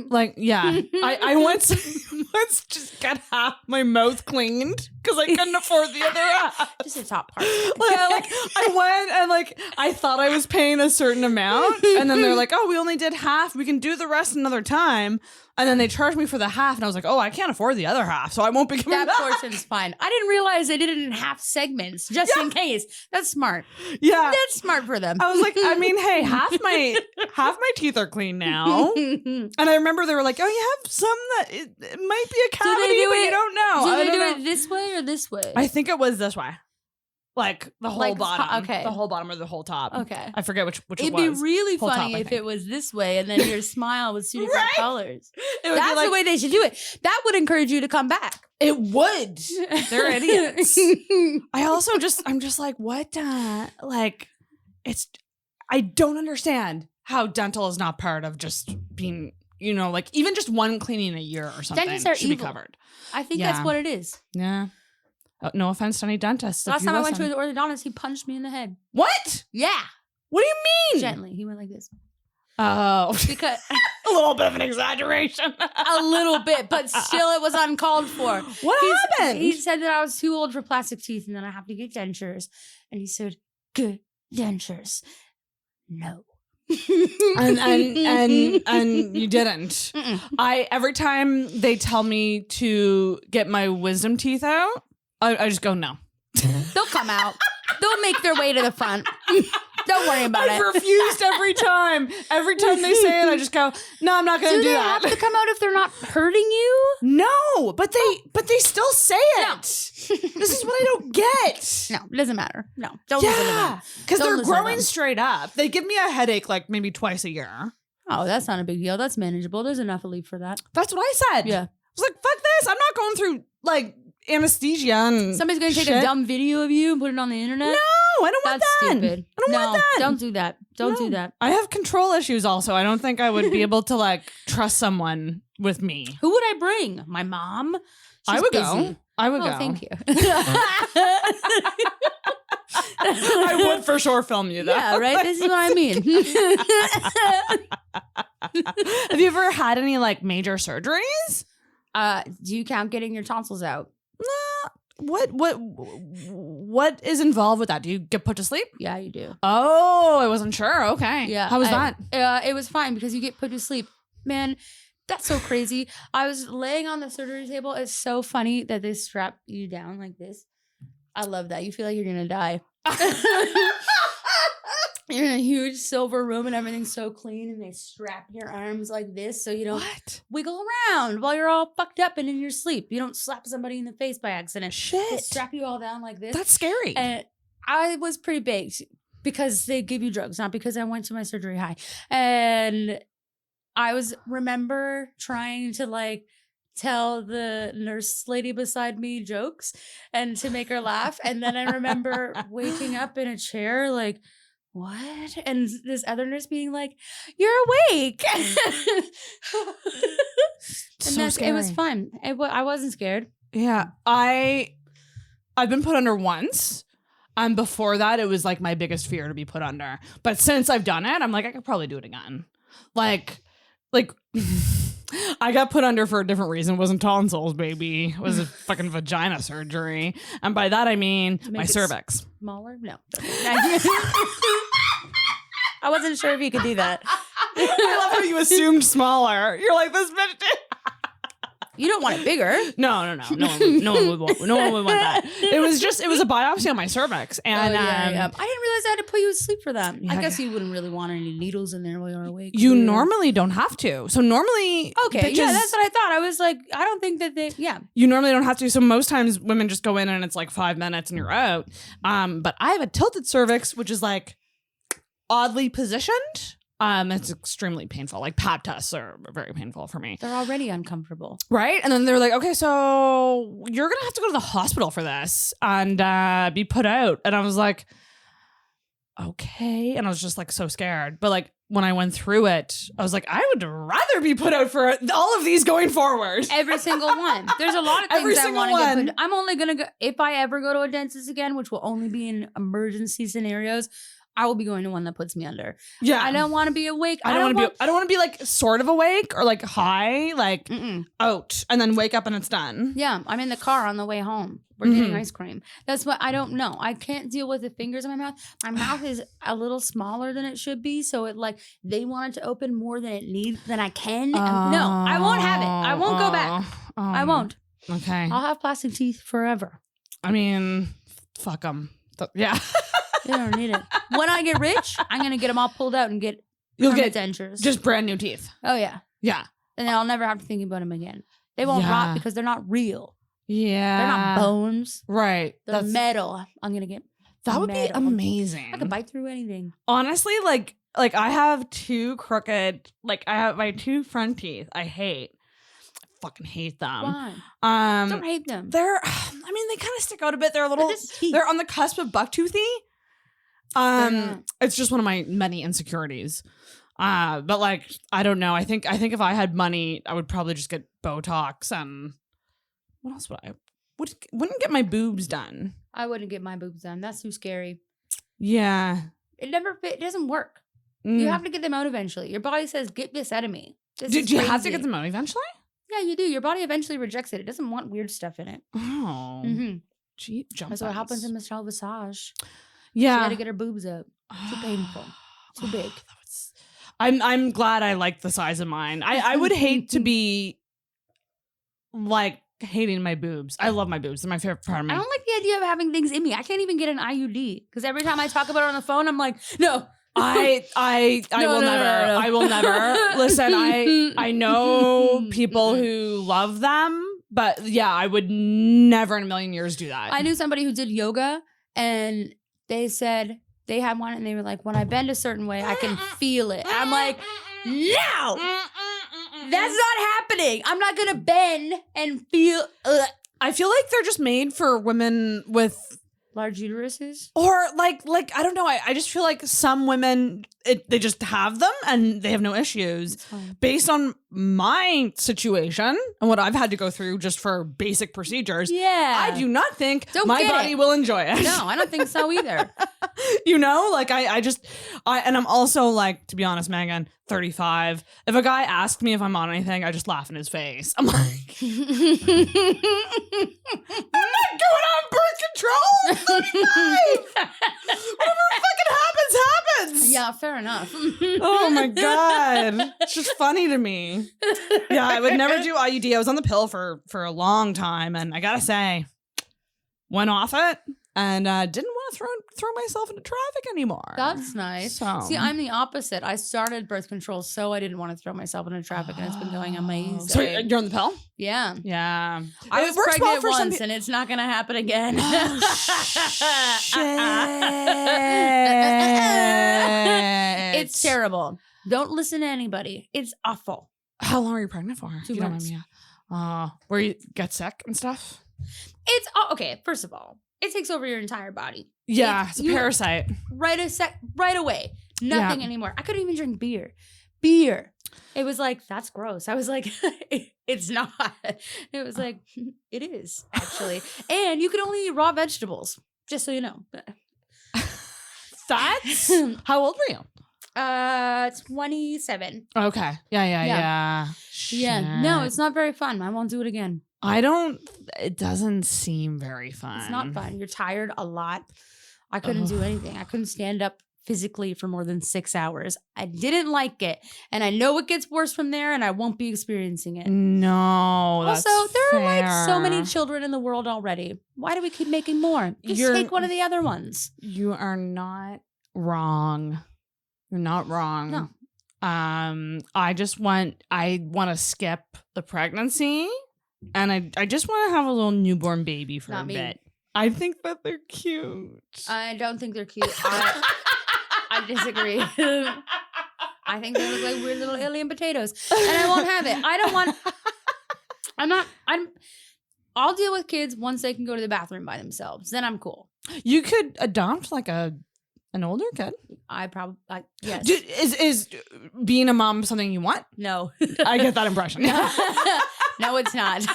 Like, yeah. I once just got half my mouth cleaned because I couldn't afford the other half. Just the top part. I went and I thought I was paying a certain amount, and then they're like, "Oh, we only did half. We can do the rest another time." And then they charged me for the half, and I was like, "Oh, I can't afford the other half, so I won't be coming that back." portion's fine. I didn't realize they did it in half segments, just in case. That's smart. Yeah, that's smart for them. I was like, I mean, hey, half my teeth are clean now, and I remember they were like, "Oh, you have some that it might be a cavity, but you don't know." Do they do it this way or this way? I think it was this way. Like the whole bottom. Okay. The whole bottom or the whole top. Okay. I forget which It'd it was. It'd be really whole funny top, if it was this way and then your smile was two different Right? colors. That's the way they should do it. That would encourage you to come back. It would. They're idiots. I'm just like, what? I don't understand how dental is not part of just being, like even just one cleaning a year or something. Dentists are should evil. be covered. I think that's what it is. Yeah. No offense to any dentists. Last time I went to an orthodontist, he punched me in the head. What? Yeah. What do you mean? Gently. He went like this. Oh. Because a little bit of an exaggeration. A little bit, but still it was uncalled for. What happened? He said that I was too old for plastic teeth and then I have to get dentures. And he said, good dentures. No. and you didn't. Every time they tell me to get my wisdom teeth out, I just go no. They'll come out. They'll make their way to the front. Don't worry about I've it. refused every time. Every time they say it, I just go, no, I'm not going to do they that. have to come out if they're not hurting you? No, but they still say it. This is what I don't get. No, it doesn't matter. No, don't listen to them. Because Don't they're listen to growing them. straight up. They give me a headache like maybe twice a year. Oh, that's not a big deal. That's manageable. There's enough relief for that. That's what I said. Yeah. I was like, fuck this. I'm not going through like anesthesia and Somebody's going to take shit. a dumb video of you and put it on the internet? No, I don't want That's that. stupid. I don't want that. Don't do that. Don't do that. I have control issues also. I don't think I would be able to like trust someone with me. Who would I bring? My mom? I She's would busy. go. I would Oh, go. thank you. I would for sure film you though. Yeah, right? This is what I mean. Have you ever had any like major surgeries? Do you count getting your tonsils out? What is involved with that? Do you get put to sleep? Yeah, you do. Oh, I wasn't sure. Okay. Yeah. How was that? It was fine because you get put to sleep. Man, that's so crazy. I was laying on the surgery table. It's so funny that they strap you down like this. I love that. You feel like you're going to die. You're in a huge silver room and everything's so clean and they strap your arms like this so you don't wiggle around while you're all fucked up and in your sleep. You don't slap somebody in the face by accident. Shit. They strap you all down like this. That's scary. And I was pretty baked because they give you drugs, not because I went to my surgery high. And I remember trying to like tell the nurse lady beside me jokes and to make her laugh. And then I remember waking up in a chair like, what? And this other nurse being like, you're awake. It was fun. I wasn't scared. Yeah. I've been put under once. Before that, it was like my biggest fear to be put under. But since I've done it, I'm like, I could probably do it again. Like I got put under for a different reason. It wasn't tonsils, baby. It was a fucking vagina surgery. And by that, I mean my cervix. Smaller? No. I wasn't sure if you could do that. I love how you assumed smaller. You're like, this bitch did. You don't want it bigger. No. No one would want that. It was a biopsy on my cervix. And I didn't realize I had to put you to sleep for that. Yeah, I guess you wouldn't really want any needles in there while you're awake. you normally don't have to. So normally, Okay, yeah, that's what I thought. I was like, I don't think that you normally don't have to. So most times women just go in and it's like 5 minutes and you're out. But I have a tilted cervix, which is like oddly positioned. It's extremely painful. Like pap tests are very painful for me. They're already uncomfortable. Right? And then they're like, okay, so you're going to have to go to the hospital for this and be put out. And I was like, okay. And I was just like so scared. But like when I went through it, I was like, I would rather be put out for all of these going forward. Every single one. There's a lot of things I want to get put. I'm only going to go, if I ever go to a dentist again, which will only be in emergency scenarios, I will be going to one that puts me under. Yeah. I don't want to be awake. I don't want to be like sort of awake or like high, like out and then wake up and it's done. Yeah. I'm in the car on the way home. We're getting ice cream. That's what I don't know. I can't deal with the fingers in my mouth. My mouth is a little smaller than it should be. So it like they want it to open more than I can. No, I won't have it. I won't go back. I won't. Okay. I'll have plastic teeth forever. I mean, fuck them. Yeah. They don't need it. When I get rich, I'm going to get them all pulled out and get You'll get dentures. Just brand new teeth. Oh, yeah. Yeah. And then I'll never have to think about them again. They won't rot because they're not real. Yeah. They're not bones. Right. They're metal. I'm going to get That would metal. be amazing. I could bite through anything. Honestly, like I have two crooked, like I have my two front teeth. I fucking hate them. Why? Don't hate them. They kind of stick out a bit. They're a little, they're on the cusp of bucktoothy. It's just one of my many insecurities. But like, I don't know. I think if I had money, I would probably just get Botox and what else would I? Wouldn't get my boobs done. I wouldn't get my boobs done. That's too scary. Yeah. It doesn't work. You have to get them out eventually. Your body says, get this out of me. Do you have to get them out eventually? Yeah, you do. Your body eventually rejects it. It doesn't want weird stuff in it. Oh. Mm-hmm. Gee, that's what happens in Michelle Visage. Yeah. She had to get her boobs up. Too painful. Too big. I'm glad I like the size of mine. I would hate to be like hating my boobs. I love my boobs. They're my favorite part of me. I don't like the idea of having things in me. I can't even get an IUD because every time I talk about it on the phone, I'm like, no. I will never. No. I will never. Listen, I know people who love them, but yeah, I would never in a million years do that. I knew somebody who did yoga and they said they had one and they were like, when I bend a certain way, I can feel it. I'm like, no, that's not happening. I'm not going to bend and feel. I feel like they're just made for women with large uteruses? Or like I don't know. I just feel like some women, they just have them and they have no issues. Based on my situation and what I've had to go through just for basic procedures, I do not think my body will enjoy it. No, I don't think so either. You know, like and I'm also like, to be honest, Megan, 35. If a guy asked me if I'm on anything, I just laugh in his face. I'm like, I'm not going on birth control. I'm 35. Whatever fucking happens. Yeah, fair enough. Oh my God. It's just funny to me. Yeah, I would never do IUD. I was on the pill for a long time, and I gotta say, went off it and didn't want to throw myself into traffic anymore. That's nice. So. See, I'm the opposite. I started birth control so I didn't want to throw myself into traffic, and it's been going amazing. So you're on the pill? Yeah. Yeah. I was pregnant once, and it's not going to happen again. Shit. It's terrible. Don't listen to anybody. It's awful. How long were you pregnant for? 2 months. Where you get sick and stuff? It's okay. First of all, it takes over your entire body. Yeah, it's a parasite. Right away. Nothing anymore. I couldn't even drink beer. It was like, that's gross. I was like, it's not. It was like, it is, actually. And you can only eat raw vegetables, just so you know. That's how old were you? 27. Okay. Yeah. Yeah. No, it's not very fun. I won't do it again. It doesn't seem very fun. It's not fun. You're tired a lot. I couldn't do anything. I couldn't stand up physically for more than 6 hours. I didn't like it. And I know it gets worse from there and I won't be experiencing it. No, that's also, there are like so fair. many children in the world already. Why do we keep making more? Just take one of the other ones. You are not wrong. You're not wrong. No. I want to skip the pregnancy and I just want to have a little newborn baby for a bit. I think that they're cute. I don't think they're cute. I disagree. I think they look like weird little alien potatoes. And I won't have it. I'll deal with kids once they can go to the bathroom by themselves. Then I'm cool. You could adopt like an older kid. Yes. Is being a mom something you want? No. I get that impression. No, it's not.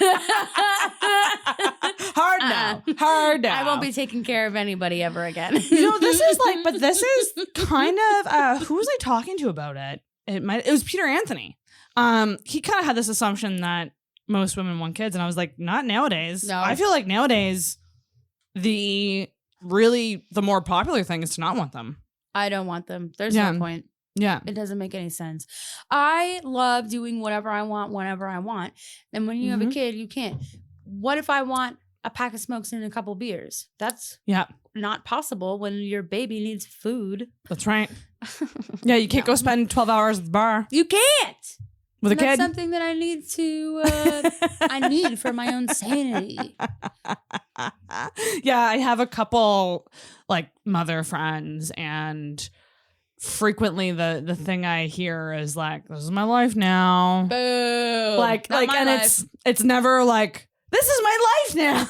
Hard no. I won't be taking care of anybody ever again. This is kind of who was I talking to about it? It was Peter Anthony. He kind of had this assumption that most women want kids, and I was like, not nowadays. No. I feel like nowadays the more popular thing is to not want them. I don't want them. There's no point. Yeah. It doesn't make any sense. I love doing whatever I want, whenever I want. And when you have a kid, you can't. What if I want a pack of smokes and a couple beers? That's not possible when your baby needs food. That's right. Yeah, you can't go spend 12 hours at the bar. You can't. With a kid? That's something that I need to, I need for my own sanity. Yeah, I have a couple like mother friends, and frequently the thing I hear is like, this is my life now. Boo. Like and life. It's never like, this is my life now.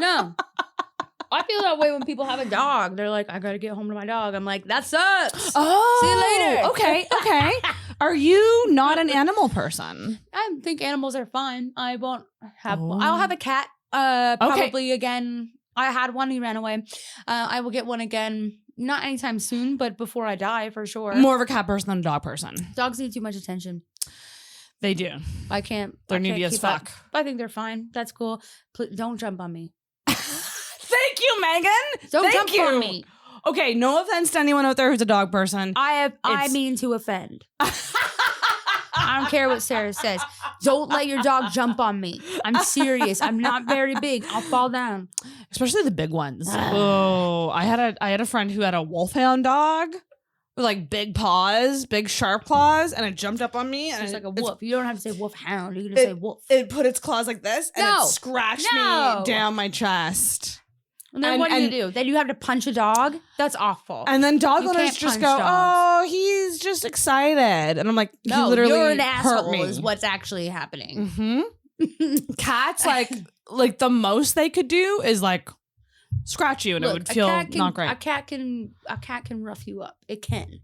No. I feel that way when people have a dog. They're like, I gotta get home to my dog. I'm like, that sucks. Oh, see you later. Okay. Are you not an animal person? I think animals are fun. I won't have. I'll have a cat. Probably again. I had one. He ran away. I will get one again. Not anytime soon, but before I die, for sure. More of a cat person than a dog person. Dogs need too much attention. They do. I can't. They're needy as fuck. I think they're fine. That's cool. Please, don't jump on me. Thank you, Megan. Don't jump on me. Okay, no offense to anyone out there who's a dog person. I mean to offend. I don't care what Sarah says. Don't let your dog jump on me. I'm serious. I'm not very big. I'll fall down. Especially the big ones. Oh, I had a friend who had a wolfhound dog with like big paws, big sharp claws, and it jumped up on me. And it's like a wolf. You don't have to say wolfhound. You can just say wolf. It put its claws like this, and it scratched me down my chest. And then what do you do? Then you have to punch a dog? That's awful. And then dog owners just go, oh, he's just excited. And I'm like, he literally you're an hurt asshole me. is what's actually happening. Mm-hmm. Cats, like the most they could do is like scratch you, and it would feel not great. A cat can rough you up. It can,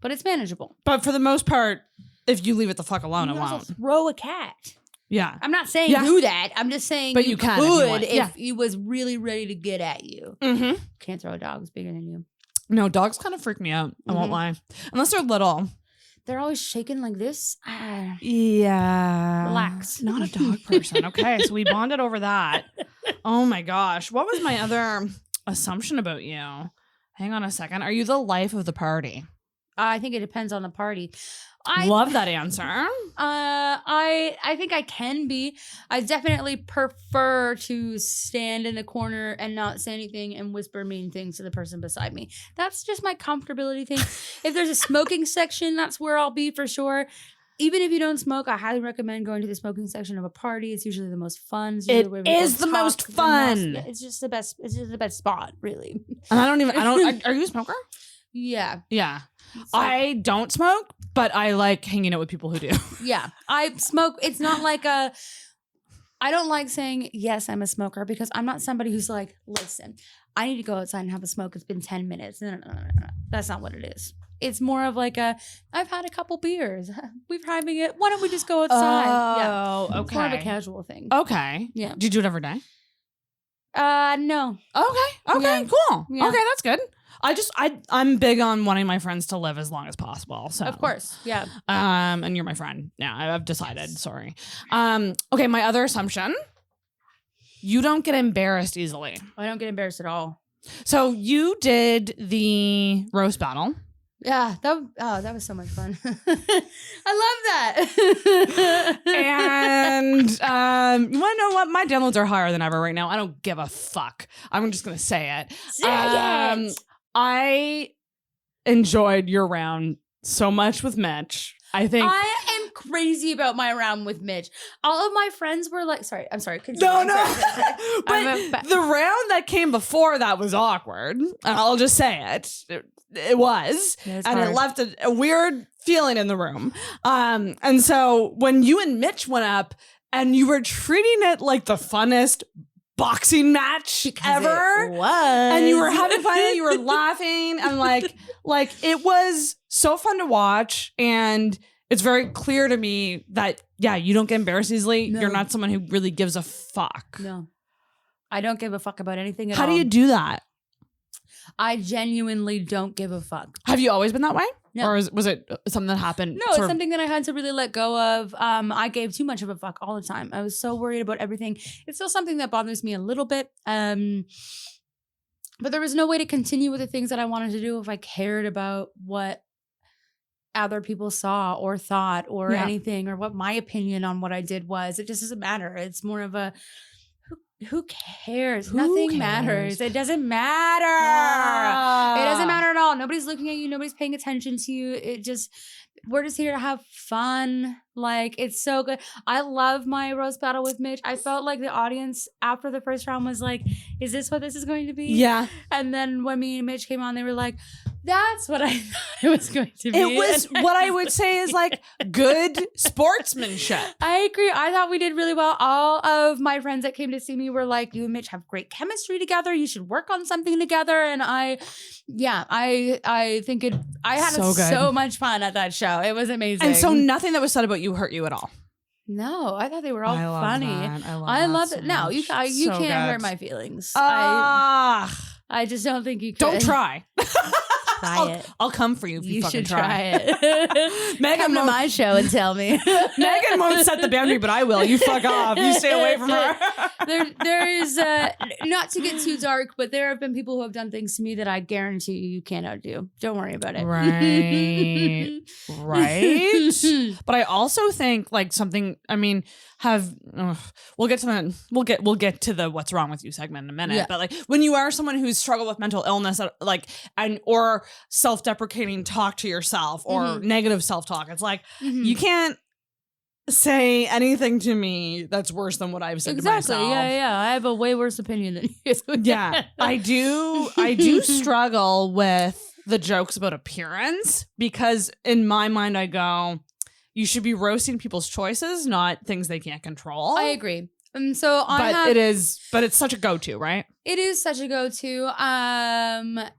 but it's manageable. But for the most part, if you leave it the fuck alone, it won't. Throw a cat. Yeah, I'm not saying do that. I'm just saying, but you could if he was really ready to get at you. Mm-hmm. Can't throw a dog who's bigger than you. No, dogs kind of freak me out. I won't lie, unless they're little. They're always shaking like this. Yeah. Relax. Not a dog person. Okay, so we bonded over that. Oh my gosh. What was my other assumption about you? Hang on a second. Are you the life of the party? I think it depends on the party. I love that answer. I think I can be. I definitely prefer to stand in the corner and not say anything and whisper mean things to the person beside me. That's just my comfortability thing. If there's a smoking section, that's where I'll be for sure. Even if you don't smoke, I highly recommend going to the smoking section of a party. It's usually the most fun. It is the most fun. It's just the best. It's just the best spot, really. And are you a smoker? Yeah. Yeah. I don't smoke, but I like hanging out with people who do. Yeah. I smoke. It's not like I don't like saying, yes, I'm a smoker, because I'm not somebody who's like, listen, I need to go outside and have a smoke. It's been 10 minutes. No. That's not what it is. It's more of like I've had a couple beers. We're having it. Why don't we just go outside? Oh, okay. It's more of a casual thing. Okay. Yeah. Did you do it every day? No. Okay. Yeah. Cool. Yeah. Okay, that's good. I'm big on wanting my friends to live as long as possible. So of course, yeah. And you're my friend. Yeah, I've decided. Sorry. Okay, my other assumption: you don't get embarrassed easily. I don't get embarrassed at all. So you did the roast battle. Yeah, that was so much fun. I love that. And you want to know what? My downloads are higher than ever right now. I don't give a fuck. I'm just gonna say it. Say it. I enjoyed your round so much with Mitch. I think I am crazy about my round with Mitch. All of my friends were like, I'm sorry. No. But the round that came before that was awkward. I'll just say it. It was. Yeah, and hard. It left a weird feeling in the room. And so when you and Mitch went up and you were treating it like the funnest boxing match ever. It was. And you were having fun and you were laughing and like it was so fun to watch. And it's very clear to me that, yeah, you don't get embarrassed easily. No. You're not someone who really gives a fuck. No, I don't give a fuck about anything at all. How do you do that? I genuinely don't give a fuck. Have you always been that way? No. Or was it something that happened? No, it's something that I had to really let go of. I gave too much of a fuck all the time. I was so worried about everything. It's still something that bothers me a little bit. But there was no way to continue with the things that I wanted to do if I cared about what other people saw or thought or anything, or what my opinion on what I did was. It just doesn't matter. It's more of a... Who cares? Nothing matters. It doesn't matter. It doesn't matter at all. Nobody's looking at you. Nobody's paying attention to you. We're just here to have fun. Like, it's so good. I love my roast battle with Mitch. I felt like the audience after the first round was like, is this what this is going to be? Yeah. And then when me and Mitch came on, they were like, that's what I thought it was going to be. It was what I would say is like good sportsmanship. I agree. I thought we did really well. All of my friends that came to see me were like, you and Mitch have great chemistry together. You should work on something together. And I think I had so much fun at that show. It was amazing. And so nothing that was said about you hurt you at all. No, I thought they were all funny. I love it. So no, you so can't good. hurt my feelings. I just don't think you could. Don't try. try it. I'll come for you if you fucking should try it. Megan Come to won't- my show and tell me. Megan won't set the boundary, but I will. You fuck off. You stay away from her. There is not to get too dark, but there have been people who have done things to me that I guarantee you can't outdo. Don't worry about it. Right. Right. But I also think like something, I mean, we'll get to the what's wrong with you segment in a minute. Yeah. But like when you are someone who's struggled with mental illness, or self-deprecating talk to yourself or negative self-talk, it's like you can't say anything to me that's worse than what I've said to myself. Yeah. I have a way worse opinion than you. Yeah, I do struggle with the jokes about appearance because in my mind I go, you should be roasting people's choices, not things they can't control. I agree. So but it's such a go-to, right? It is such a go-to.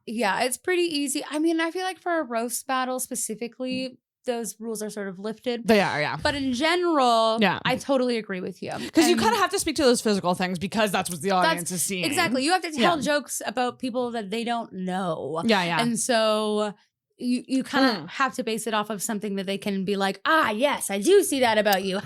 Yeah, it's pretty easy. I mean, I feel like for a roast battle specifically, those rules are sort of lifted. They are, yeah. But in general, yeah. I totally agree with you. Because you kind of have to speak to those physical things because that's what the audience is seeing. Exactly. You have to tell jokes about people that they don't know. Yeah. And so you kind of have to base it off of something that they can be like, yes, I do see that about you.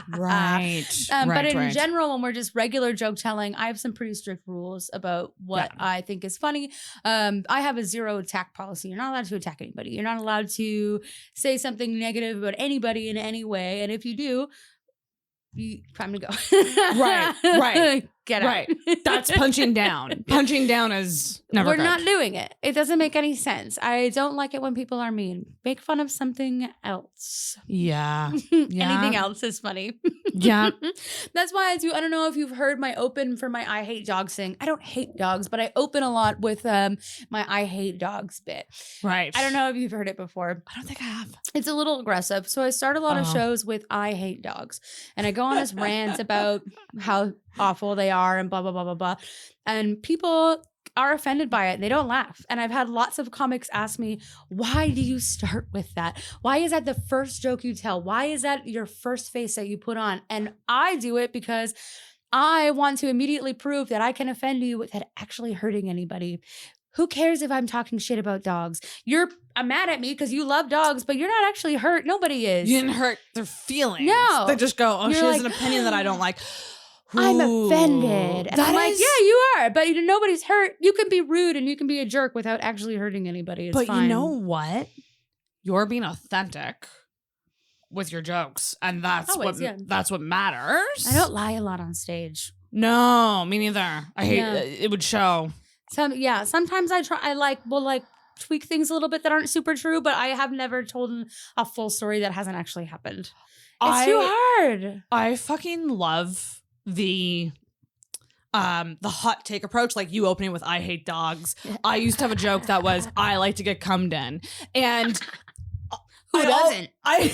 Right. But in general, when we're just regular joke telling, I have some pretty strict rules about what I think is funny. I have a 0 attack policy. You're not allowed to attack anybody. You're not allowed to say something negative about anybody in any way. And if you do, time to go. Right. Get out. Right. That's punching down. Punching down is never We're good. not doing it. It doesn't make any sense. I don't like it when people are mean. Make fun of something else. Yeah. Anything else is funny. Yeah. That's why I don't know if you've heard my open for my I hate dogs thing. I don't hate dogs, but I open a lot with my I hate dogs bit. Right. I don't know if you've heard it before. I don't think I have. It's a little aggressive. So I start a lot of shows with I hate dogs. And I go on this rant about how awful they are and blah, blah, blah, blah, blah. And people are offended by it. They don't laugh. And I've had lots of comics ask me, why do you start with that? Why is that the first joke you tell? Why is that your first face that you put on? And I do it because I want to immediately prove that I can offend you without actually hurting anybody. Who cares if I'm talking shit about dogs? You're mad at me because you love dogs, but you're not actually hurt. Nobody is. You didn't hurt their feelings. No. They just go, she has an opinion that I don't like. I'm offended. And I'm like, yeah, you are. But nobody's hurt. You can be rude and you can be a jerk without actually hurting anybody. It's fine. You know what? You're being authentic with your jokes. And that's what matters. I don't lie a lot on stage. No, me neither. I hate it would show. Sometimes I will tweak things a little bit that aren't super true, but I have never told a full story that hasn't actually happened. It's too hard. I fucking love the hot take approach, like you opening with I hate dogs. I used to have a joke that was I like to get cummed in. And who doesn't? I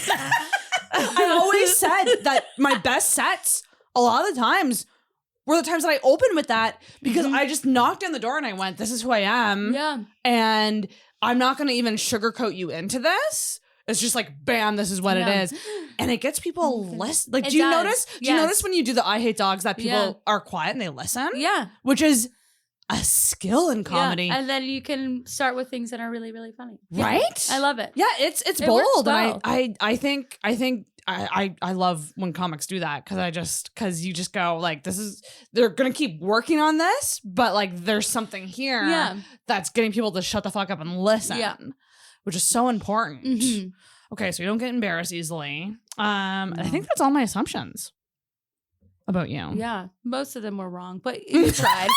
always said that my best sets a lot of the times were the times that I opened with that because I just knocked on the door and I went, this is who I am. Yeah. And I'm not going to even sugarcoat you into this. It's just like, bam, this is what it is. And it gets people listen. Like, do you notice when you do the I hate dogs that people are quiet and they listen? Yeah. Which is a skill in comedy. Yeah. And then you can start with things that are really, really funny. Right? Yeah. I love it. Yeah, it's bold. Well. And I think I love when comics do that because you just go like, they're going to keep working on this, but like there's something here that's getting people to shut the fuck up and listen. Yeah. Which is so important. Mm-hmm. Okay, so you don't get embarrassed easily. I think that's all my assumptions about you. Yeah, most of them were wrong, but you tried.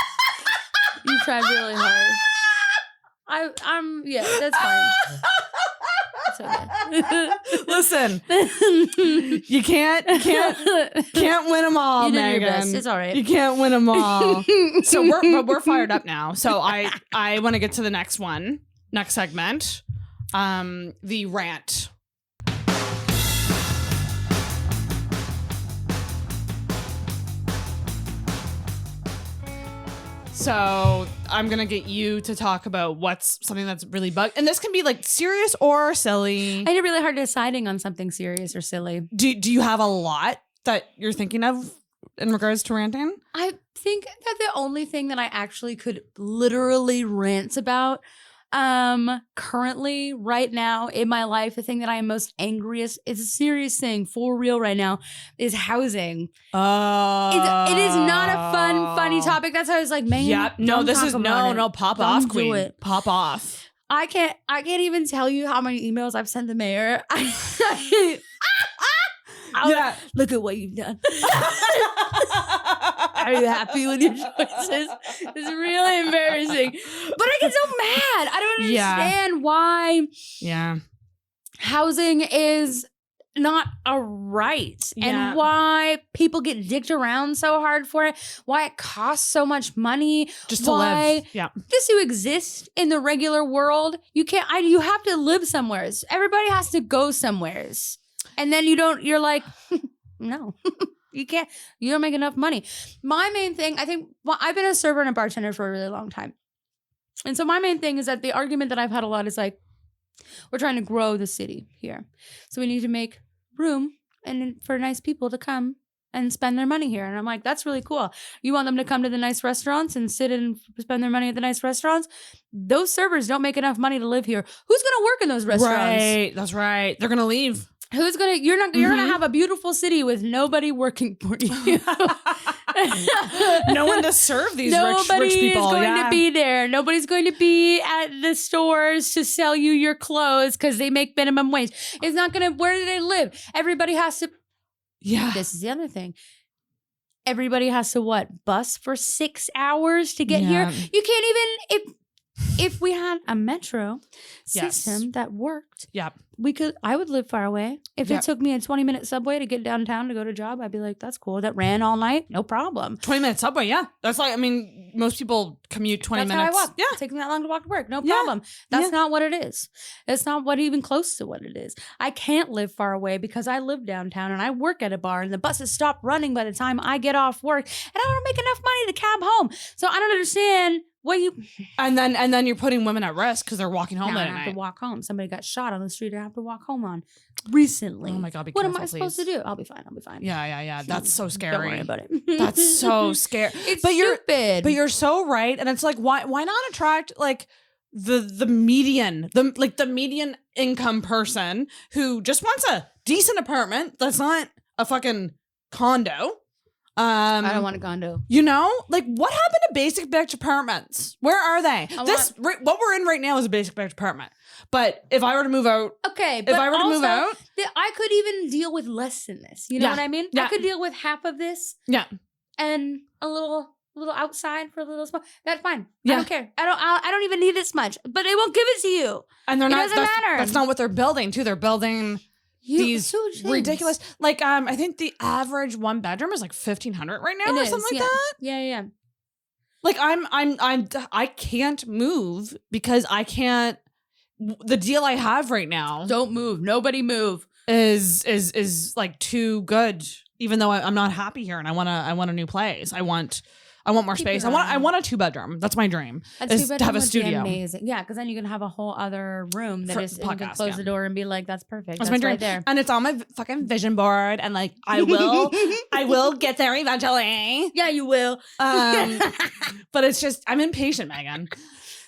You tried really hard. That's fine. It's okay. Listen, you can't win them all, you did Megan. Your best. It's all right. You can't win them all. So we're fired up now. So I want to get to the next segment. The rant. So I'm going to get you to talk about what's something that's really bugged. And this can be like serious or silly. I had really hard deciding on something serious or silly. Do you have a lot that you're thinking of in regards to ranting? I think that the only thing that I actually could literally rant about Currently, right now in my life, the thing that I am most angriest, it's a serious thing for real right now, is housing. It is not a fun, funny topic. That's how I was like, man. Yep. No, this is pop off, queen. It. Pop off. I can't even tell you how many emails I've sent the mayor. Yeah. Look at what you've done. Are you happy with your choices? It's really embarrassing. But I get so mad. I don't understand why housing is not a right and why people get dicked around so hard for it, why it costs so much money just to live. Yeah. Just to exist in the regular world. You have to live somewheres. Everybody has to go somewheres. And then you're like, no, you can't, you don't make enough money. My main thing, I've been a server and a bartender for a really long time. And so my main thing is that the argument that I've had a lot is like, we're trying to grow the city here. So we need to make room and for nice people to come and spend their money here. And I'm like, that's really cool. You want them to come to the nice restaurants and sit and spend their money at the nice restaurants? Those servers don't make enough money to live here. Who's going to work in those restaurants? Right. That's right. They're going to leave. You're gonna have a beautiful city with nobody working for you. No one to serve these rich people. Nobody is going to be there. Nobody's going to be at the stores to sell you your clothes because they make minimum wage. It's not gonna. Where do they live? Everybody has to. Yeah. This is the other thing. Everybody has to bus for 6 hours to get here. You can't even if we had a metro system that worked. Yeah. I would live far away. If it took me a 20-minute subway to get downtown to go to a job, I'd be like, that's cool. That ran all night, no problem. 20-minute subway, yeah. That's like, most people commute 20 minutes. That's how I walk. Yeah. It takes me that long to walk to work, no problem. That's not what it is. It's not even close to what it is. I can't live far away because I live downtown and I work at a bar and the buses stop running by the time I get off work and I don't make enough money to cab home. So I don't understand and then you're putting women at risk because they're walking home at night. I have to walk home. Somebody got shot on the street. I have to walk home on recently. Oh my God! What am I supposed to do? I'll be fine. Yeah. That's so scary. Don't worry about it. That's so scary. It's stupid. But you're so right, and it's like why not attract like the median income person who just wants a decent apartment that's not a fucking condo. I don't want a condo. What happened to basic bitch apartments? Where are they? What we're in right now is a basic bitch apartment. But if I were to move out, I could even deal with less than this. You know what I mean? Yeah. I could deal with half of this. Yeah. And a little outside for a little small. That's fine. Yeah. I don't care. I don't even need this much. But they won't give it to you. And it doesn't matter. That's not what they're building too. They're building these ridiculous, I think the average one bedroom is like 1,500 right now or something like that. Yeah. Like I can't move because I can't. The deal I have right now, don't move. Nobody move. Is like too good. Even though I'm not happy here and I want a new place. I want more space. I want a 2-bedroom. That's my dream. Is to have a studio. Amazing. Yeah, because then you can have a whole other room that is you can close the door and be like, that's perfect. That's my dream. Right there. And it's on my fucking vision board. And like I will get there eventually. Yeah, you will. But it's just I'm impatient, Megan.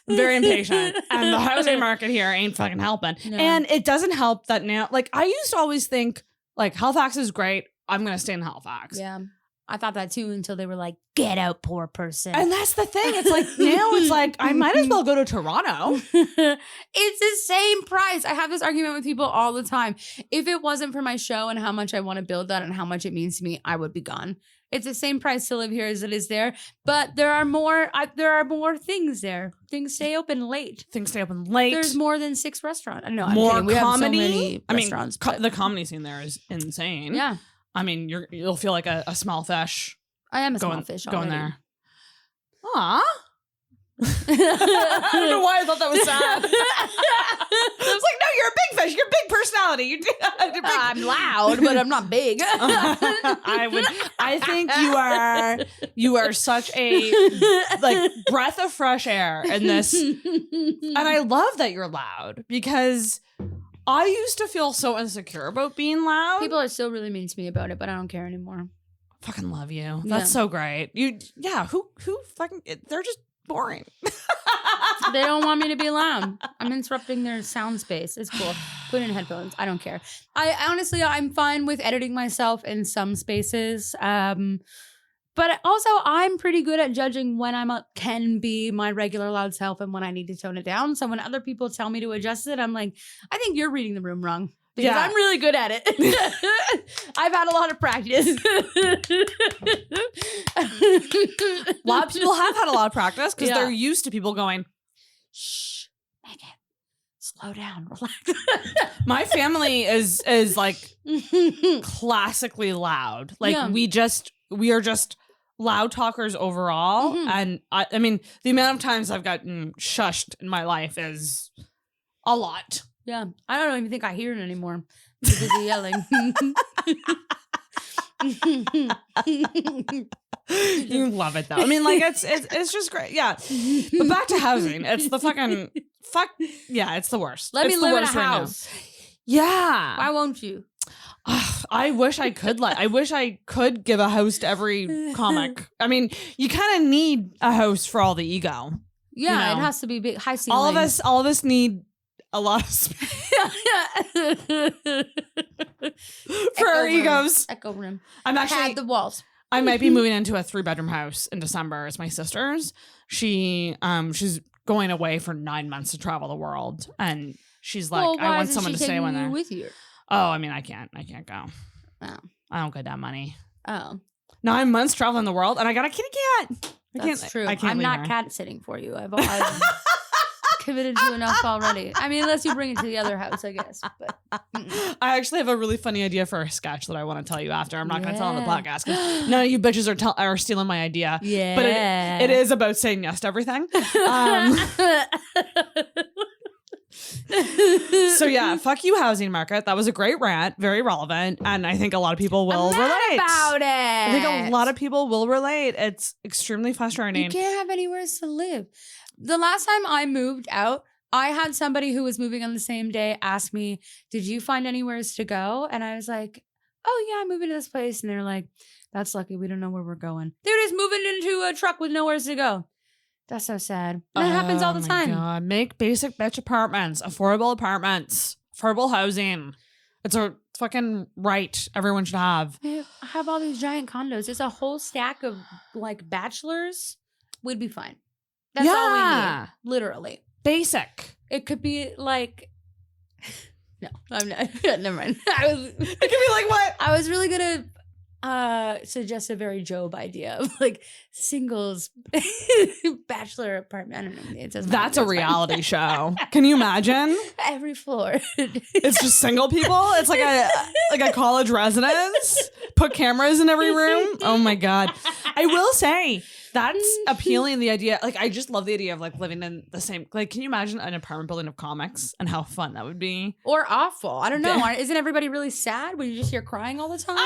I'm very impatient. And the housing market here ain't fucking helping. No. And it doesn't help that now. Like I used to always think like Halifax is great. I'm gonna stay in Halifax. Yeah. I thought that too until they were like, get out, poor person. And that's the thing. It's like, now it's like, I might as well go to Toronto. It's the same price. I have this argument with people all the time. If it wasn't for my show and how much I want to build that and how much it means to me, I would be gone. It's the same price to live here as it is there. But there are more things there. Things stay open late. There's more than 6 restaurants. No, more I'm kidding. comedy. We have so many restaurants. The comedy scene there is insane. Yeah. I mean, you'll feel like a small fish. I am a small fish already. Going there. Aw. I don't know why I thought that was sad. I was like, no, you're a big fish. You're a big personality. You're big. I'm loud, but I'm not big. I think you are such a like breath of fresh air in this. And I love that you're loud because I used to feel so insecure about being loud. People are still really mean to me about it, but I don't care anymore. Fucking love you. That's so great. Who fucking, they're just boring. They don't want me to be loud. I'm interrupting their sound space. It's cool. Put in headphones. I don't care. I'm fine with editing myself in some spaces. But also, I'm pretty good at judging when can be my regular loud self and when I need to tone it down. So when other people tell me to adjust it, I'm like, I think you're reading the room wrong. Because I'm really good at it. I've had a lot of practice. A lot of people have had a lot of practice because they're used to people going, shh, Megan, slow down, relax. My family is like classically loud. Like we are just loud talkers overall. Mm-hmm. And I mean, the amount of times I've gotten shushed in my life is a lot. Yeah, I don't even think I hear it anymore. I'm busy yelling. You love it though. I mean, like it's just great. Yeah. But back to housing. It's the yeah, it's the worst. Let me live in a house. Yeah. Why won't you? I wish I could I wish I could give a house to every comic. I mean, you kind of need a house for all the ego. Yeah, you know? It has to be big, high ceiling. All of us need a lot of space for our egos. Echo room. I'm actually Pad the walls. I might be moving into a 3-bedroom house in December. It's my sister's. She's going away for 9 months to travel the world, and she's like, well, I want someone to stay when they're with you. Oh, I mean, I can't go. Oh. I don't get that money. Oh. 9 months traveling the world, and I got a kitty cat. That's true. I can't I'm leave not her. cat sitting for you. I've committed to enough already. I mean, unless you bring it to the other house, I guess. But I actually have a really funny idea for a sketch that I want to tell you after. I'm not going to tell on the podcast because none of you bitches are stealing my idea. Yeah. But it is about saying yes to everything. So yeah, fuck you, housing market. That was a great rant, very relevant, and I think a lot of people will relate about it. I think a lot of people will relate. It's extremely frustrating. You can't have anywhere to live. The last time I moved out, I had somebody who was moving on the same day ask me, "Did you find anywhere to go?" And I was like, "Oh yeah, I'm moving to this place." And they're like, "That's lucky. We don't know where we're going." They're just moving into a truck with nowhere to go. That's so sad. That happens all the time. God. Make basic bitch apartments, affordable apartments, affordable housing. It's a fucking right everyone should have. I have all these giant condos. It's a whole stack of like bachelors. We'd be fine. That's all we need. Literally. Basic. It could be like no, I'm not. Never mind. It could be like what? I was really gonna suggest a very Job idea of like singles bachelor apartment. I don't know. It doesn't That's a reality show. Can you imagine? Every floor. It's just single people. It's like a college residence. Put cameras in every room. Oh my God. I will say that's appealing. The idea, like, I just love the idea of like living in the same, like, can you imagine an apartment building of comics and how fun that would be? Or awful. I don't know. Isn't everybody really sad when you just hear crying all the time?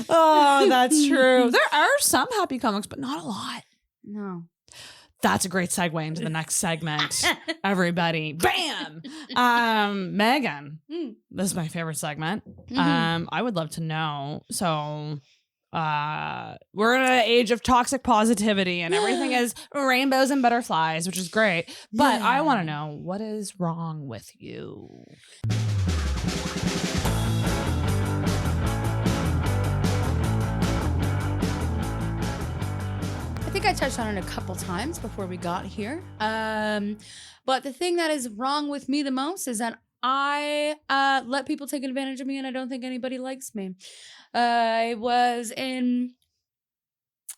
Oh, that's true. There are some happy comics, but not a lot. No. That's a great segue into the next segment. Everybody. Bam! Megan. This is my favorite segment. I would love to know. So we're in an age of toxic positivity and everything is rainbows and butterflies, which is great. But I want to know, what is wrong with you? I think I touched on it a couple times before we got here. But the thing that is wrong with me the most is that I let people take advantage of me and I don't think anybody likes me. I was in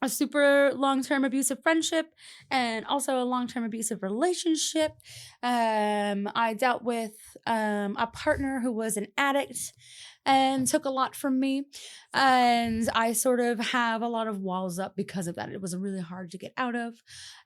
a super long-term abusive friendship and also a long-term abusive relationship. I dealt with a partner who was an addict and took a lot from me. And I sort of have a lot of walls up because of that. It was really hard to get out of.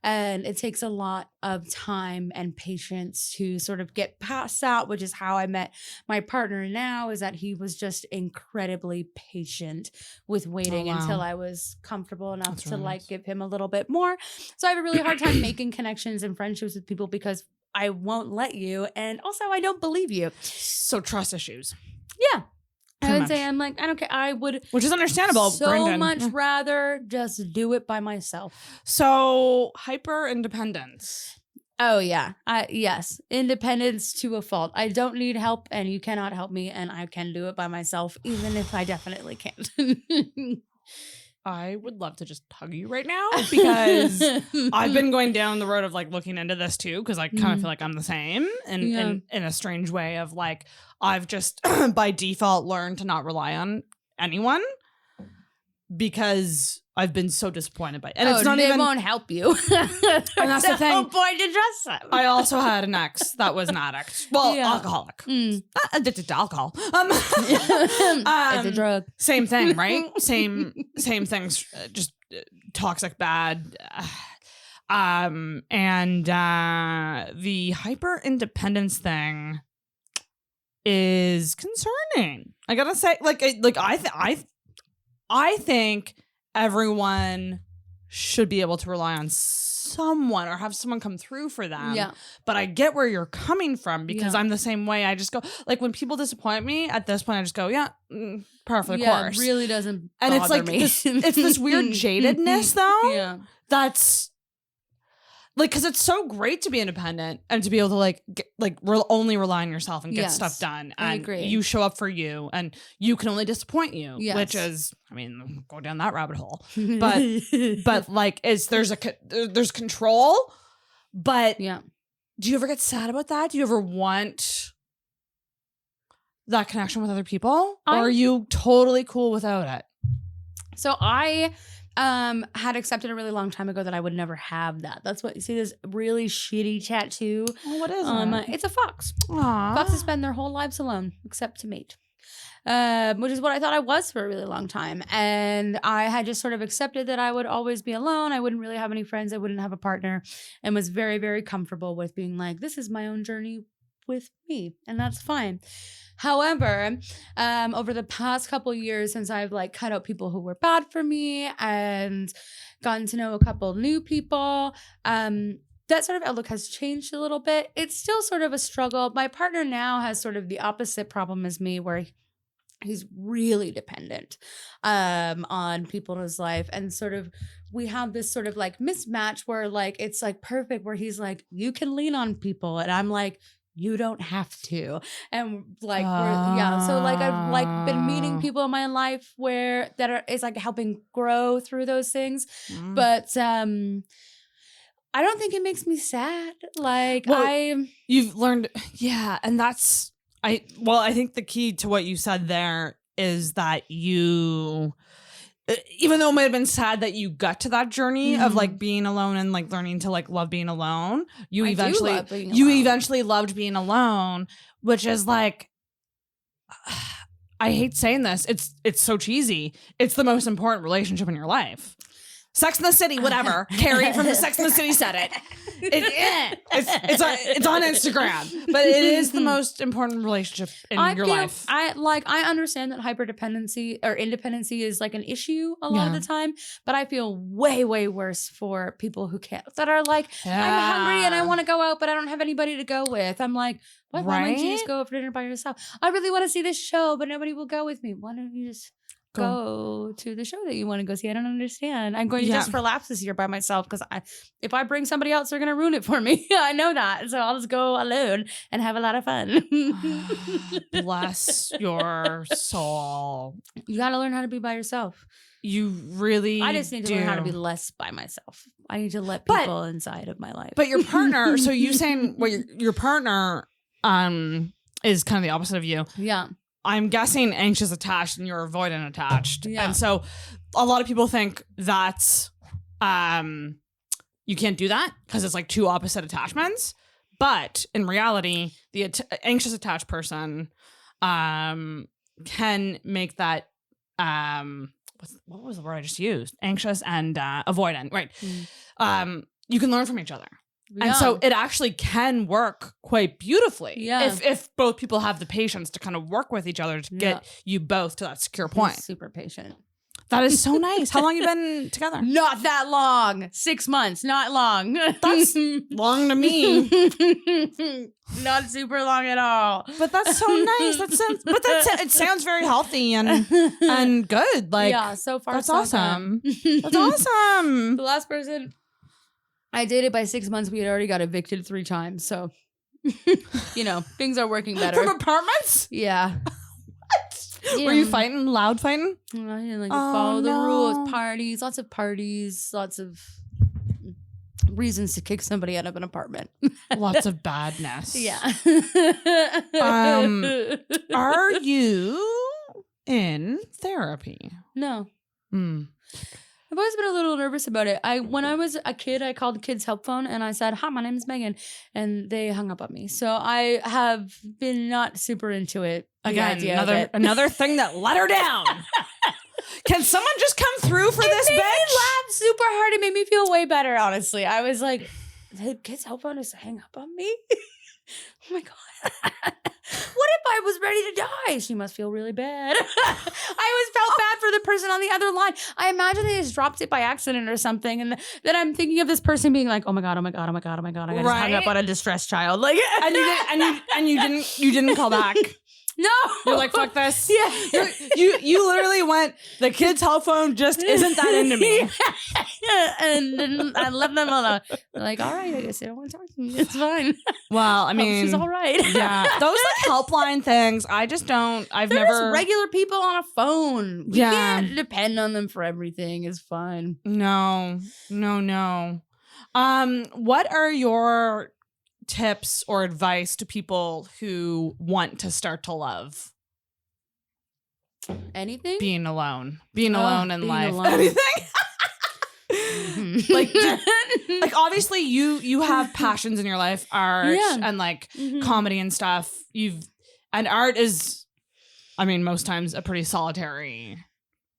And it takes a lot of time and patience to sort of get past that, which is how I met my partner now, is that he was just incredibly patient with waiting until I was comfortable enough to like give him a little bit more. So I have a really hard time making connections and friendships with people because I won't let you. And also I don't believe you. So trust issues. Yeah. I would say I'm like, I don't care. I would, which is understandable. so Brendan. much rather just do it by myself. So hyper independence. Oh yeah. Yes. Independence to a fault. I don't need help and you cannot help me and I can do it by myself, even if I definitely can't. I would love to just hug you right now because I've been going down the road of like looking into this too because I kind of feel like I'm the same in a strange way of like I've just by default learned to not rely on anyone because I've been so disappointed by it. And it's not they even won't help you. And that's the thing. whole point to dress them. I also had an ex that was an addict. Well, Yeah. alcoholic. Addicted to alcohol. It's a drug. Same thing, right? Same things. Just toxic, bad. And the hyper independence thing is concerning. I gotta say, I think everyone should be able to rely on someone or have someone come through for them. Yeah. But I get where you're coming from because Yeah. I'm the same way. I just go, like, when people disappoint me, at this point, I just go, yeah, par for the course. It really doesn't And it's bother like, me. it's this weird jadedness, though. Yeah. That's like, because it's so great to be independent and to be able to only rely on yourself and get Yes, stuff done. I And agree. you show up for you and you can only disappoint you, Yes. which is, I mean, go down that rabbit hole. But like, there's control. But yeah. do you ever get sad about that? Do you ever want that connection with other people? Or are you totally cool without it? So I had accepted a really long time ago that I would never have that. That's what you see, this really shitty tattoo. Oh, what is it? It's a fox. Aww. Foxes spend their whole lives alone, except to mate. Which is what I thought I was for a really long time. And I had just sort of accepted that I would always be alone. I wouldn't really have any friends. I wouldn't have a partner, and was very, very comfortable with being like, this is my own journey with me. And that's fine. However, over the past couple years, since I've like cut out people who were bad for me and gotten to know a couple new people, that sort of outlook has changed a little bit. It's still sort of a struggle. My partner now has sort of the opposite problem as me, where he's really dependent on people in his life. And sort of we have this sort of like mismatch where like it's like perfect, where he's like, you can lean on people. And I'm like, you don't have to. And like, so like I've like been meeting people in my life where it's like helping grow through those things. But I don't think it makes me sad. Like you've learned. Yeah. And that's, I think the key to what you said there is that you, even though it might have been sad that you got to that journey of like being alone and like learning to like love being alone, you eventually loved being alone, which is like, I hate saying this. It's so cheesy. It's the most important relationship in your life. Sex in the City, whatever. Carrie from the Sex in the City said it. It's on Instagram, but it is the most important relationship in your life. I understand that hyperdependency or independency is like an issue a lot of the time, but I feel way, way worse for people who can't, that are like, I'm hungry and I want to go out, but I don't have anybody to go with. I'm like, why don't you just go out for dinner by yourself? I really want to see this show, but nobody will go with me. Why don't you just go to the show that you want to go see? I don't understand. I'm going just for laughs this year by myself because if I bring somebody else, they're going to ruin it for me. I know that. So I'll just go alone and have a lot of fun. Bless your soul. You got to learn how to be by yourself. You really I just need to learn how to be less by myself. I need to let people inside of my life. But your partner, so you saying your partner is kind of the opposite of you. Yeah. I'm guessing anxious attached and you're avoidant attached. Yeah. And so a lot of people think that's, you can't do that because it's like two opposite attachments. But in reality, the anxious attached person can make that, what was the word I just used? Anxious and avoidant, right? You can learn from each other. Yeah. And so it actually can work quite beautifully if both people have the patience to kind of work with each other to get you both to that secure point. He's super patient. That is so nice. How long you been together? Not that long. 6 months. Not long. That's long to me. Not super long at all. But that's so nice. It sounds very healthy and good. Like, yeah, so far that's so awesome. good. That's awesome. The last person I dated by 6 months, we had already got evicted 3 times. So, things are working better. From apartments? Yeah. Were you fighting? Loud fighting? I didn't follow the rules. Parties, lots of reasons to kick somebody out of an apartment. Lots of badness. Yeah. Are you in therapy? No. I've always been a little nervous about it. When I was a kid, I called the kids' help phone and I said, "Hi, my name is Megan," and they hung up on me. So I have been not super into it. Again, another thing that let her down. Can someone just come through for this bitch? It made me laugh super hard. It made me feel way better, honestly. I was like, the kids' help phone is to hang up on me? Oh my God. What if I was ready to die? She must feel really bad. I always felt bad for the person on the other line. I imagine they just dropped it by accident or something. And then I'm thinking of this person being like, oh my God. I just hung up on a distressed child. Like, and you didn't call back. No. You're like, fuck this. Yeah. You literally went, the kid's cell phone just isn't that into me. And I left them alone. They're like, all right, I guess they don't want to talk to me. It's fine. Well, I mean. She's all right. Yeah. Those helpline things, I just don't, They're just regular people on a phone. We can't depend on them for everything. It's fine. No. What are your tips or advice to people who want to start to love anything? Being alone in life. Alone. Anything? like obviously you have passions in your life, art and comedy and stuff. And art is, I mean, most times a pretty solitary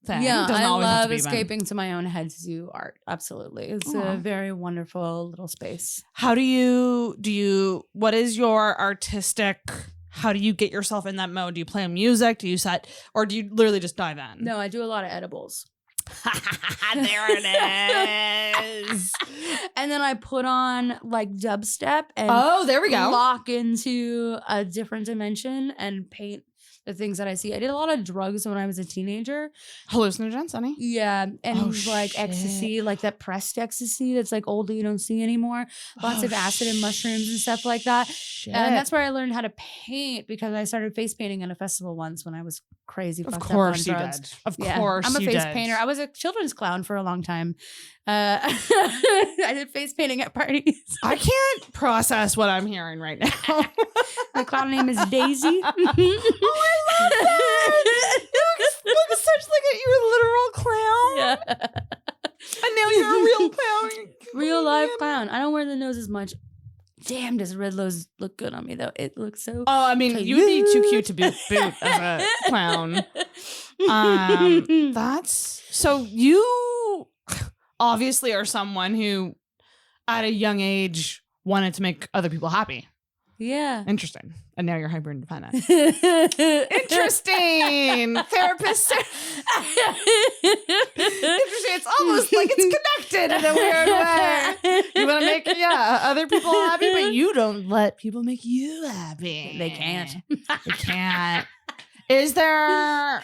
thing. Yeah, I love escaping to my own head to do art. Absolutely. It's a very wonderful little space. How do you, what is your artistic, how do you get yourself in that mode? Do you play music? Do you set, or do you literally just dive in? No, I do a lot of edibles. There it is. And then I put on like dubstep and there we go. Lock into a different dimension and paint the things that I see. I did a lot of drugs when I was a teenager. Hallucinogens, honey? Yeah. And ecstasy, like that pressed ecstasy that's like old that you don't see anymore. Lots of acid and mushrooms and stuff like that. Shit. And that's where I learned how to paint because I started face painting at a festival once when I was crazy. Of course you did. Of course I'm a you face did. painter. I was a children's clown for a long time. I did face painting at parties. I can't process what I'm hearing right now. My clown name is Daisy. Oh, I love that. Look essentially at you, a literal clown. Yeah. And now you're a real clown. Real live clown. I don't wear the nose as much. Damn, does red nose look good on me though? It looks so. Oh, I mean, cute. you would be too cute to boot as a clown. That's so you obviously are someone who at a young age wanted to make other people happy. Yeah. Interesting. And now you're hyper independent. Interesting. Therapist. Interesting. It's almost like it's connected in a weird way. You want to make other people happy, but you don't let people make you happy. They can't. They can't. Is there,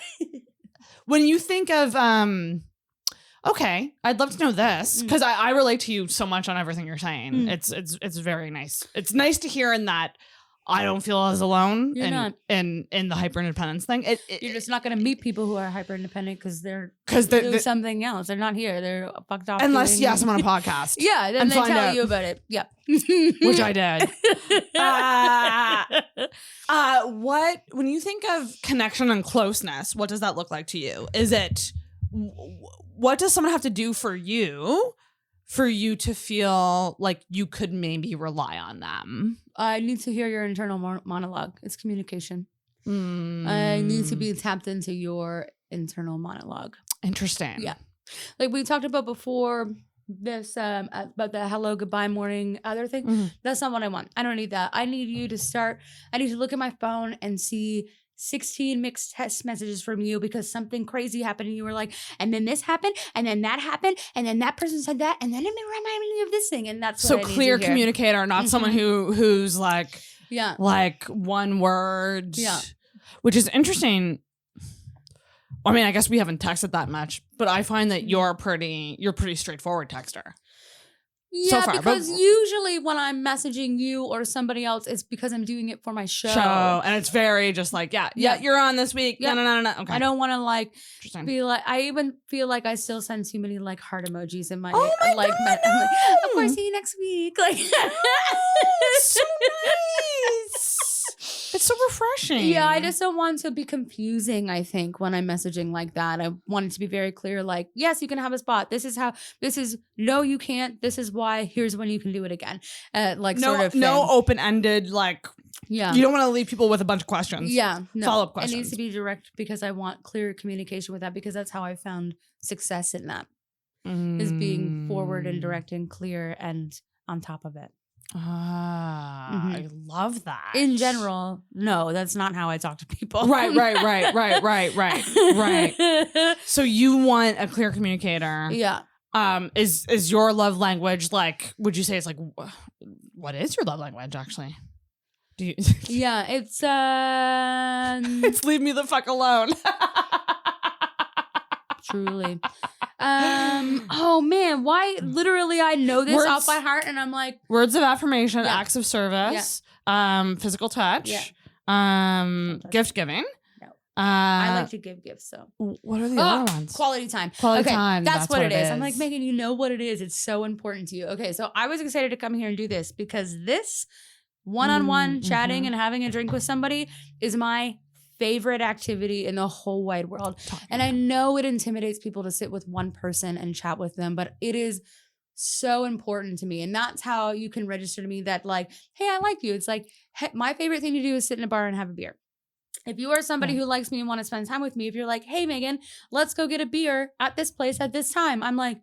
when you think of okay, I'd love to know this because I relate to you so much on everything you're saying. It's very nice. It's nice to hear in that I don't feel as alone in the hyper independence thing. You're just not going to meet people who are hyper independent because they're doing something else. They're not here. They're fucked off. Unless I'm on a podcast. Yeah, then they tell you about it. Yeah, which I did. What when you think of connection and closeness, what does that look like to you? Is it what does someone have to do for you to feel like you could maybe rely on them? I need to hear your internal monologue. It's communication. I need to be tapped into your internal monologue. Interesting. Yeah. Like we talked about before this, about the hello, goodbye, morning, other thing. That's not what I want. I don't need that. I need you to I need to look at my phone and see 16 mixed text messages from you because something crazy happened and you were like, and then this happened and then that happened and then that person said that and then it reminded me of this thing, and that's so what I need clear to hear. communicator, not someone who's like one word. Yeah. Which is interesting. I mean, I guess we haven't texted that much, but I find that you're pretty straightforward texter. Yeah, so far, because usually when I'm messaging you or somebody else, it's because I'm doing it for my show. And it's very just like, you're on this week. Yeah. No. Okay. I don't want to like be like, I even feel like I still send too many like heart emojis in my, God, I'm like, of course, see you next week. Like, so nice. It's so refreshing. Yeah, I just don't want to be confusing, I think, when I'm messaging like that. I want it to be very clear, like, yes, you can have a spot. No, you can't. This is why. Here's when you can do it again. No open-ended, like, yeah. You don't want to leave people with a bunch of questions. Yeah. No. Follow-up questions. It needs to be direct because I want clear communication with that, because that's how I found success in that, is being forward and direct and clear and on top of it. I love that. In general, no, that's not how I talk to people. Right. So you want a clear communicator. Yeah. Is your love language, like, would you say it's like, what is your love language actually? Do you? Yeah, it's it's leave me the fuck alone. Truly. Oh man, why literally I know this off by heart and I'm like, words of affirmation, acts of service, physical touch, gift giving. No. I like to give gifts, so. What are the other ones? Quality time. Quality time. That's what it is. I'm like, Megan, you know what it is. It's so important to you. Okay, so I was excited to come here and do this because this one-on-one chatting and having a drink with somebody is my favorite activity in the whole wide world. And I know it intimidates people to sit with one person and chat with them, but it is so important to me. And that's how you can register to me that, like, hey, I like you. It's like, hey, my favorite thing to do is sit in a bar and have a beer. If you are somebody who likes me and want to spend time with me, if you're like, hey, Megan, let's go get a beer at this place at this time, I'm like,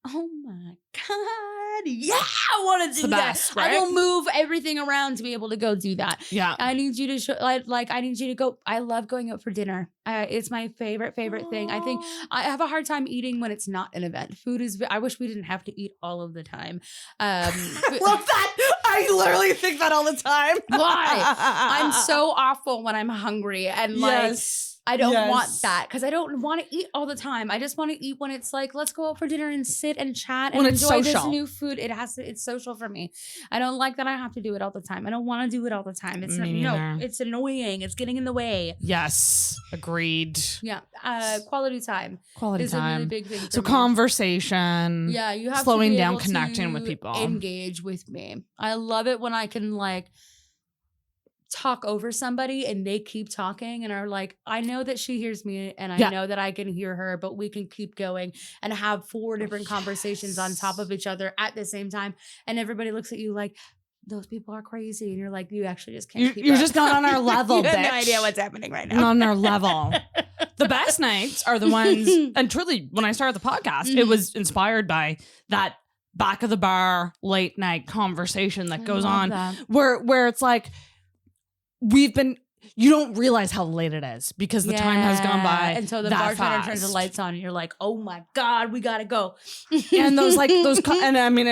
oh my God, yeah, I want to do that. Best, right? I will move everything around to be able to go do that. Yeah. I need you to show, like, I need you to go. I love going out for dinner. It's my favorite thing. I think I have a hard time eating when it's not an event. Food is, I wish we didn't have to eat all of the time. Love that. I literally think that all the time. Why? I'm so awful when I'm hungry and like, I don't want that because I don't want to eat all the time. I just want to eat when it's like, let's go out for dinner and sit and chat and enjoy this new food. It's social for me. I don't like that I have to do it all the time. I don't want to do it all the time. It's it's annoying. It's getting in the way. Yes. Agreed. Yeah. Quality time. Is a really big thing. So conversation. Yeah. You have slowing to be down, able connecting to with people. Engage with me. I love it when I can like talk over somebody and they keep talking and are like, I know that she hears me and I know that I can hear her, but we can keep going and have 4 different conversations on top of each other at the same time. And everybody looks at you like, those people are crazy. And you're like, you actually just can't keep You're up. just not on our level, bitch. You have no idea what's happening right now. Not on our level. The best nights are the ones, and truly, when I started the podcast, it was inspired by that back of the bar, late night conversation that goes on where it's like, you don't realize how late it is because the time has gone by. And so the bartender turns the lights on and you're like, oh my God, we gotta go. And and I mean,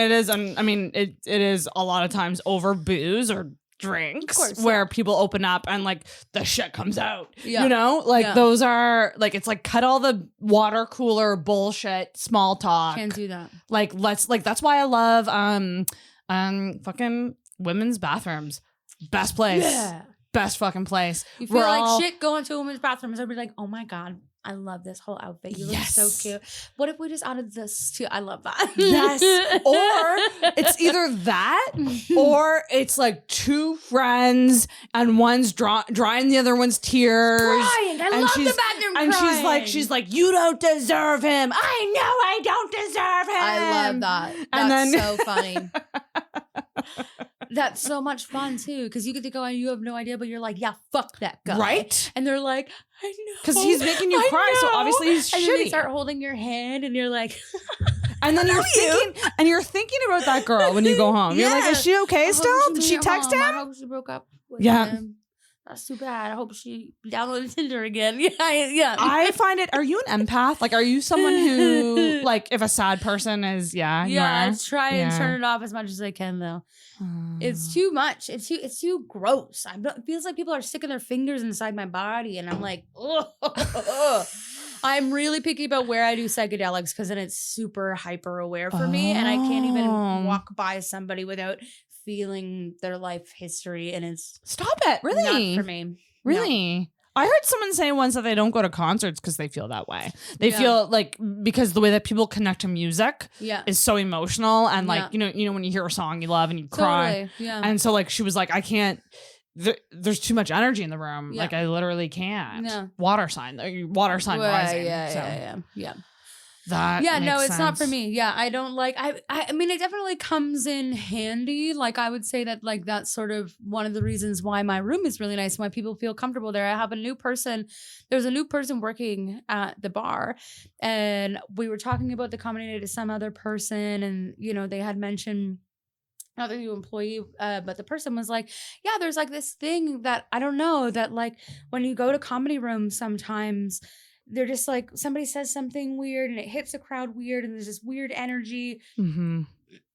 it is a lot of times over booze or drinks where people open up and like the shit comes out, you know, like those are like, it's like cut all the water cooler bullshit, small talk. Can't do that. Like, that's why I love, fucking women's bathrooms. Best place. Yeah. Best fucking place. You feel like shit going to a women's bathroom. Everybody's like, oh my God, I love this whole outfit. You look so cute. What if we just added this too? I love that. Yes. Or it's either that or it's like 2 friends and one's drying the other one's tears. Crying. I love the bathroom and crying. she's like, you don't deserve him. I know I don't deserve him. I love that. That's so funny. That's so much fun too, because you get to go and you have no idea, but you're like, yeah, fuck that guy, right? And they're like, I know, because he's making you cry, so obviously he's shitty. And then they start holding your hand, and you're like, and then you're thinking about that girl when you go home. You're like, is she okay still? Did she text him? I hope she broke up with him. That's too bad. I hope she downloaded Tinder again. Yeah. I find it. Are you an empath? Like, are you someone who, like, if a sad person is, Yeah, I try and turn it off as much as I can, though. It's too much. It's too gross. It feels like people are sticking their fingers inside my body, and I'm like, ugh. I'm really picky about where I do psychedelics because then it's super hyper aware for me, and I can't even walk by somebody without feeling their life history, and it's stop it. Really, not for me. Really. No. I heard someone say once that they don't go to concerts because they feel that way. They feel like because the way that people connect to music is so emotional, and like you know when you hear a song you love and you cry, and so like she was like, I can't. There's too much energy in the room. Like I literally can't. Yeah. Water sign rising. Yeah. That makes it's sense. not for me. Yeah, I don't like. I mean, it definitely comes in handy. Like I would say that like that's sort of one of the reasons why my room is really nice, why people feel comfortable there. I have a new person. There's a new person working at the bar, and we were talking about the comedy to some other person, and they had mentioned. Not the new employee, but the person was like, yeah, there's like this thing that I don't know that like when you go to comedy rooms sometimes they're just like somebody says something weird and it hits the crowd weird and there's this weird energy. Mm-hmm.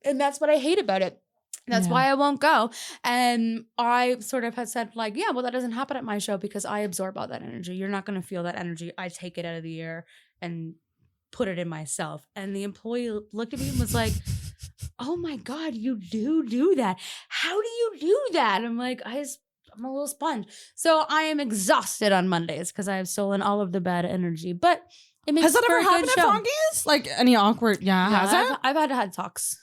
And that's what I hate about it. That's why I won't go. And I sort of had said like, yeah, well, that doesn't happen at my show because I absorb all that energy. You're not going to feel that energy. I take it out of the air and put it in myself. And the employee looked at me and was like, oh my God, you do that. How do you do that? I'm like, I'm a little sponge. So I am exhausted on Mondays because I have stolen all of the bad energy. But it makes has that ever happened at Foggy's? Like any awkward? Has it? I've had talks.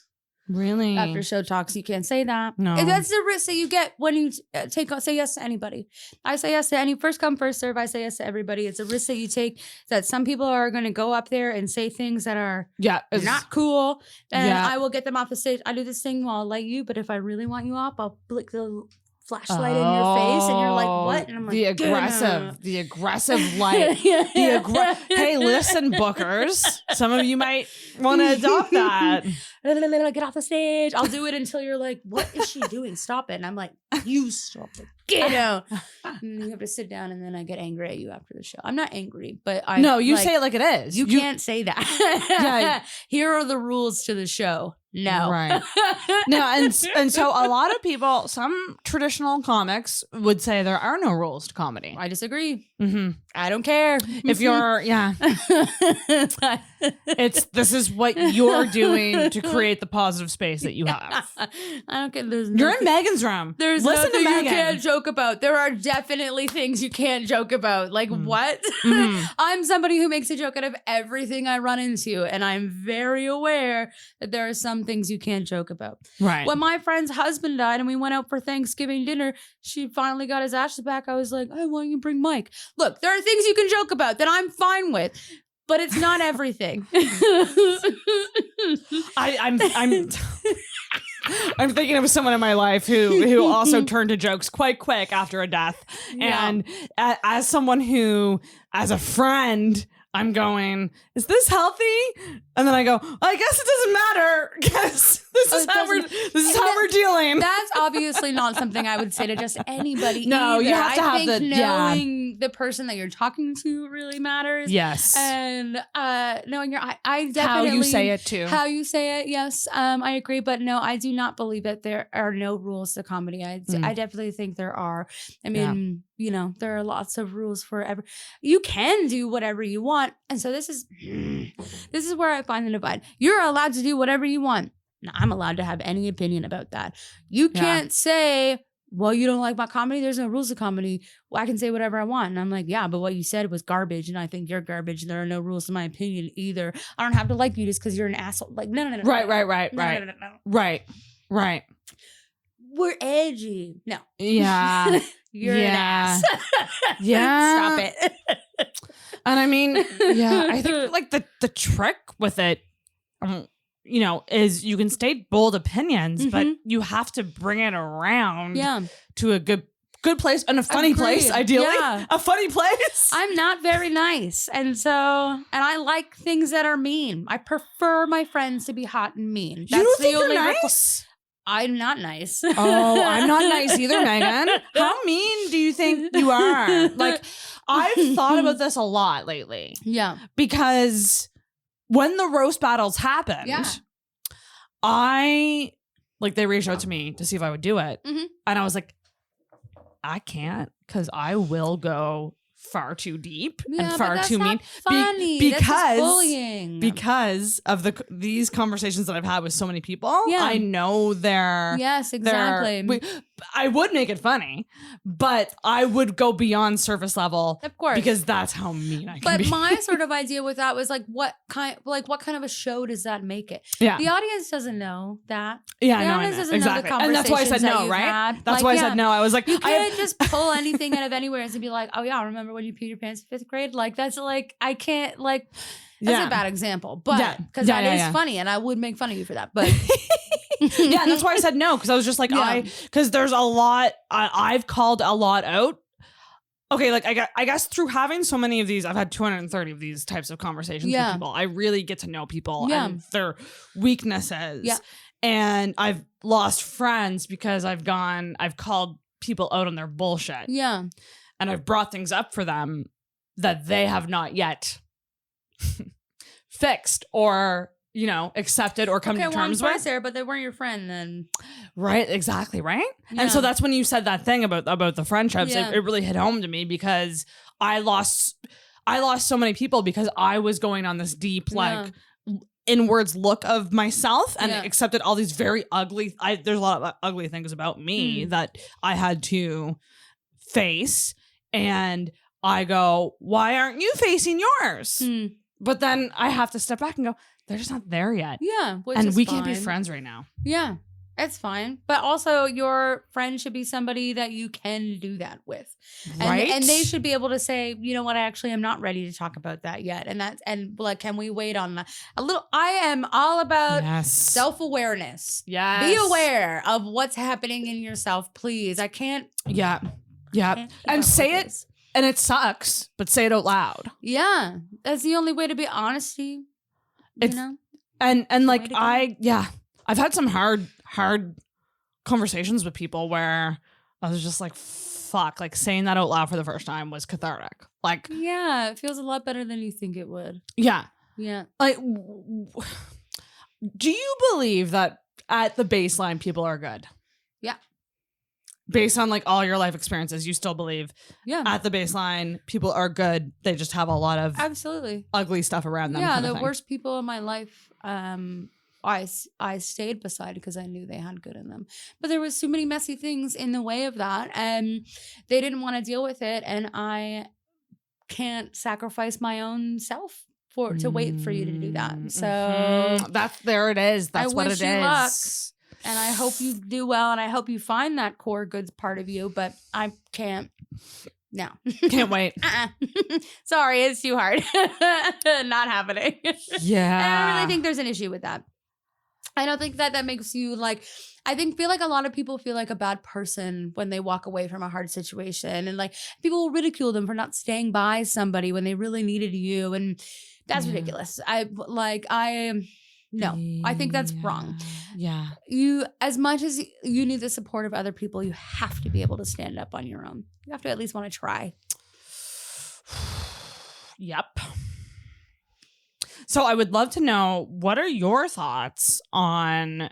Really? After show talks, you can't say that. No. And that's the risk that you get when you say yes to anybody. I say yes to any first come, first serve. I say yes to everybody. It's a risk that you take that some people are going to go up there and say things that are not cool. And I will get them off the stage. I do this thing while I'll light you, but if I really want you off, I'll flick the flashlight in your face and you're like, what? And I'm like, the aggressive light. Hey, listen, bookers. Some of you might want to adopt that. Get off the stage. I'll do it until you're like, what is she doing? Stop it. And I'm like, you stop it. Get out. And you have to sit down and then I get angry at you after the show. I'm not angry, but you say it like it is. You can't say that. Here are the rules to the show. No. Right. No, and so a lot of people, some traditional comics would say there are no rules to comedy. I disagree. Mm-hmm. I don't care. If you're, this is what you're doing to create the positive space that you have. I don't care. You're in Megan's room. There's nothing you can't joke about. There are definitely things you can't joke about. Like what? Mm-hmm. I'm somebody who makes a joke out of everything I run into. And I'm very aware that there are some things you can't joke about. Right. When my friend's husband died and we went out for Thanksgiving dinner, she finally got his ashes back. I was like, why don't you bring Mike? Look, there are things you can joke about that I'm fine with, but it's not everything. I'm thinking of someone in my life who also turned to jokes quite quick after a death. Yeah. And as someone who, as a friend, I'm going, is this healthy? And then I go, I guess it doesn't matter because this is how we're dealing. That's obviously not something I would say to just anybody. No, either. you have to I think knowing the person that you're talking to really matters. Yes. And knowing I definitely how you say it too. How you say it, yes. I agree, but no, I do not believe that there are no rules to comedy. I definitely think there are. I mean, there are lots of rules for you can do whatever you want. And so this is where I find the divide. You're allowed to do whatever you want. Now, I'm allowed to have any opinion about that. You can't say, well, you don't like my comedy. There's no rules to comedy. Well, I can say whatever I want. And I'm like, yeah, but what you said was garbage. And I think you're garbage. And there are no rules to my opinion either. I don't have to like you just because you're an asshole. Like, no. Right. Right. We're edgy. No. Yeah. You're an ass. Yeah. Stop it. And I mean, I think like the trick with it, is you can state bold opinions, but you have to bring it around to a good place and a funny place, ideally. Yeah. A funny place. I'm not very nice. And I like things that are mean. I prefer my friends to be hot and mean. That's you don't think you're nice? I'm not nice. Oh, I'm not nice either, Megan. How mean do you think you are? Like, I've thought about this a lot lately. Yeah. Because when the roast battles happened, they reached out to me to see if I would do it. Mm-hmm. And I was like, I can't, because I will go far too deep and far too mean. Funny. Because that's bullying. Because of these conversations that I've had with so many people, I know they're exactly. I would make it funny, but I would go beyond surface level, of course, because that's how mean I can be. But my sort of idea with that was like, what kind of a show does that make it? Yeah, the audience doesn't know that. Yeah, the audience doesn't know the and that's why I said no, right? That's why I said no. I was like, you can't just pull anything out of anywhere and be like, oh yeah, remember when you peed your pants in 5th grade? Like that's like I can't like. That's a bad example, but because that is funny, and I would make fun of you for that, but. Yeah, that's why I said no, because I was just like, because there's a lot, I've called a lot out. Okay, like I guess through having so many of these, I've had 230 of these types of conversations with people. I really get to know people and their weaknesses. Yeah. And I've lost friends because I've called people out on their bullshit. Yeah. And I've brought things up for them that they have not yet fixed or accepted or come to terms with. There, but they weren't your friend then. Right, exactly, right? Yeah. And so that's when you said that thing about the friendships. Yeah. It really hit home to me, because I lost so many people because I was going on this deep inwards look of myself and accepted all these very ugly. There's a lot of ugly things about me that I had to face, and I go, why aren't you facing yours? But then I have to step back and go, they're just not there yet. Yeah. And we can't be friends right now. Yeah. It's fine. But also your friend should be somebody that you can do that with. Right. And they should be able to say, you know what, I actually am not ready to talk about that yet. And like, can we wait on that a little? I am all about self-awareness. Yes. Be aware of what's happening in yourself, please. I can't. Yeah. Yeah. And say it. And it sucks, but say it out loud. Yeah. That's the only way to be honesty. And like I've had some hard conversations with people where I was just like, fuck, like saying that out loud for the first time was cathartic. Like, yeah, it feels a lot better than you think it would. Yeah. Yeah. Like, do you believe that at the baseline people are good? Yeah. Based on like all your life experiences, you still believe at the baseline people are good. They just have a lot of ugly stuff around them. Yeah, the worst people in my life, I stayed beside because I knew they had good in them. But there was so many messy things in the way of that, and they didn't want to deal with it. And I can't sacrifice my own self to wait for you to do that. So there it is. That's what it is. Luck. And I hope you do well, and I hope you find that core goods part of you, but I can't. No. Can't wait. Sorry, it's too hard. Not happening. Yeah. And I really think there's an issue with that. I don't think that makes you like, feel like a lot of people feel like a bad person when they walk away from a hard situation, and like people will ridicule them for not staying by somebody when they really needed you. And that's ridiculous. No, I think that's wrong. Yeah. You, as much as you need the support of other people, you have to be able to stand up on your own. You have to at least want to try. Yep. So I would love to know, what are your thoughts on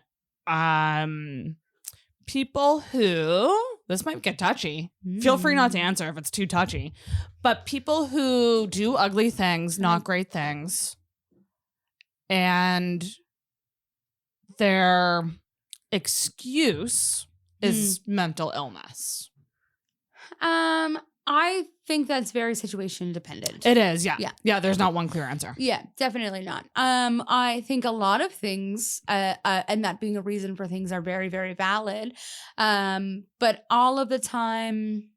people who, this might get touchy. Feel free not to answer if it's too touchy. But people who do ugly things, not great things, and their excuse is mental illness. I think that's very situation dependent. It is, yeah. Yeah, there's not one clear answer. Yeah, definitely not. I think a lot of things, and that being a reason for things, are very, very valid. But all of the time,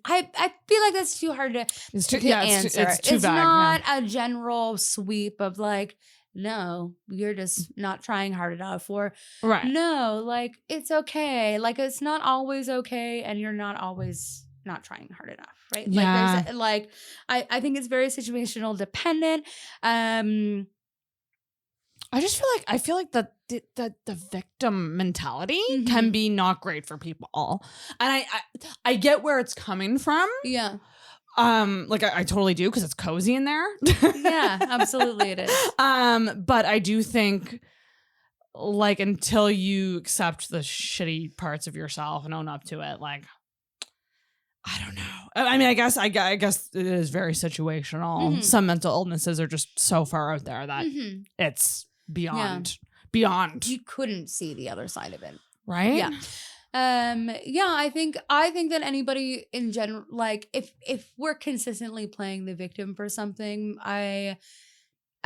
I feel like that's too hard to answer. It's too vague. It's not a general sweep of like, no, you're just not trying hard enough, or no, like it's okay. Like it's not always okay, and you're not always not trying hard enough, right? Yeah. I think it's very situational dependent. I feel like that the victim mentality can be not great for people. And I get where it's coming from. Yeah. Like I totally do, because it's cozy in there. Yeah, absolutely it is. But I do think, like, until you accept the shitty parts of yourself and own up to it, like, I don't know. I mean, I guess it is very situational. Some mental illnesses are just so far out there that it's beyond. You couldn't see the other side of it. Right? Yeah. I think that anybody in general, like if we're consistently playing the victim for something, I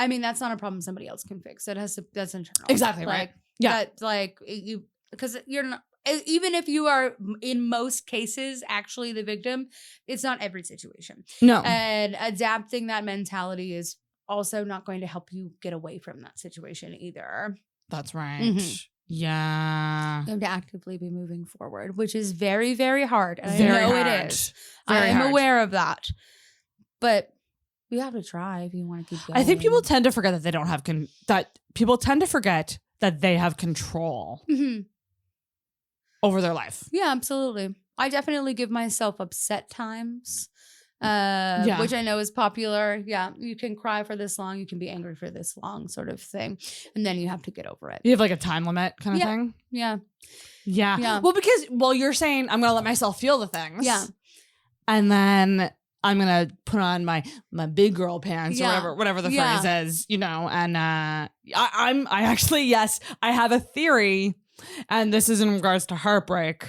mean, that's not a problem somebody else can fix. That's internal. Exactly. Like, right. Yeah. That, like, you, because you're not, even if you are in most cases actually the victim, it's not every situation. No. And adapting that mentality is also not going to help you get away from that situation either. That's right. Yeah. You have to actively be moving forward, which is very, very hard. And Very I know hard. it is. Very I am hard. aware of that. But you have to try if you want to keep going. I think people tend to forget that they don't have people tend to forget that they have control over their life. Yeah, absolutely. I definitely give myself upset times, which I know is popular. Yeah, you can cry for this long, you can be angry for this long, sort of thing, and then you have to get over it. You have like a time limit kind of thing. Yeah. Well, because you're saying I'm gonna let myself feel the things. Yeah. And then I'm gonna put on my big girl pants or whatever the phrase is, and I actually, yes, I have a theory, and this is in regards to heartbreak.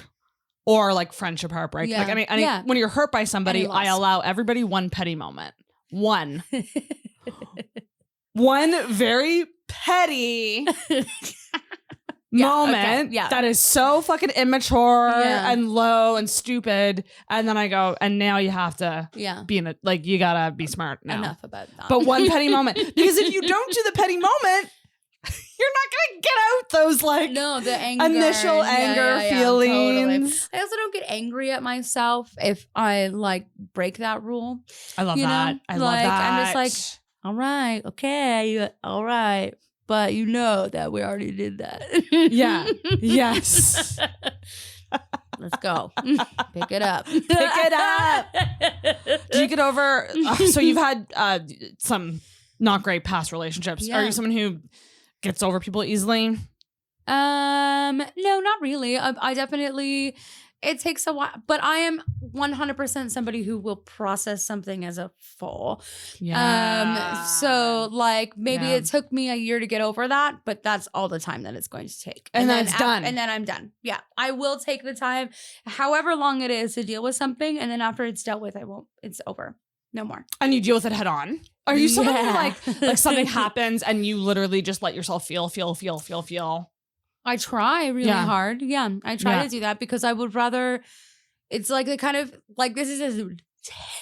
Or like friendship heartbreak. Yeah. Like, I mean, when you're hurt by somebody, I allow everybody one petty moment. One very petty moment that is so fucking immature and low and stupid. And then I go, and now you have to be you gotta be smart now. Enough about that. But one petty moment. Because if you don't do the petty moment, you're not gonna get out those the anger, initial anger feelings. Totally. I also don't get angry at myself if I break that rule. I love that. I love that. I'm just like, all right, okay, all right, but you know that we already did that. Yeah. Yes. Let's go. Pick it up. Pick it up. Do you get over? So you've had some not great past relationships. Yeah. Are you someone who gets over people easily? No, not really. I definitely, it takes a while, but I am 100% somebody who will process something as a full. Yeah. So maybe it took me a year to get over that, but that's all the time that it's going to take. And then it's done. And then I'm done. Yeah. I will take the time, however long it is, to deal with something. And then after it's dealt with, it's over. No more. And you deal with it head on? Are you someone who like something happens and you literally just let yourself feel? I try really hard. Yeah. I try to do that because I would rather, it's like the kind of, this is a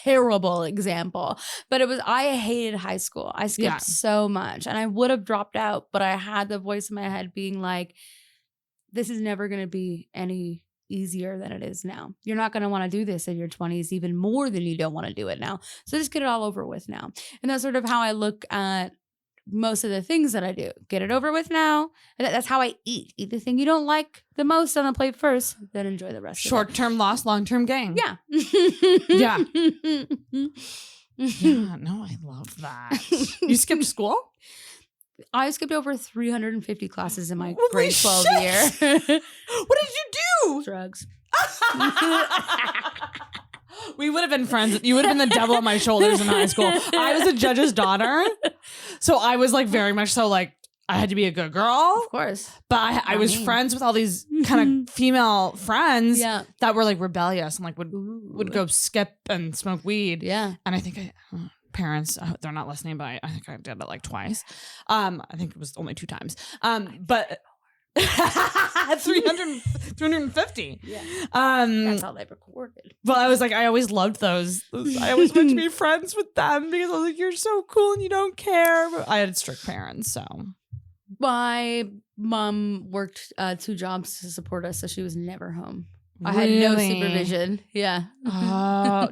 terrible example, but I hated high school. I skipped so much and I would have dropped out, but I had the voice in my head being like, this is never going to be any easier than it is now. You're not going to want to do this in your 20s even more than you don't want to do it now. So just get it all over with now. And that's sort of how I look at most of the things that I do. Get it over with now. And that's how I eat. Eat the thing you don't like the most on the plate first, then enjoy the rest. Short-term loss, long-term gain. Yeah. Yeah. Yeah. No, I love that. You skipped school? I skipped over 350 classes in my Holy grade 12 shit. year. What did you do? Drugs. We would have been friends. You would have been the devil on my shoulders in high school. I was a judge's daughter. So I was very much so I had to be a good girl. Of course. But I was friends with all these kind of female friends that were rebellious and would go skip and smoke weed. Yeah. And I think parents, they're not listening, but I think I did it twise. I think it was only 2 times. But 350. Yeah. That's how they recorded. But I was I always loved those. I always wanted to be friends with them because I was you're so cool and you don't care. But I had strict parents, so. My mom worked 2 jobs to support us, so she was never home. Really? I had no supervision. Yeah.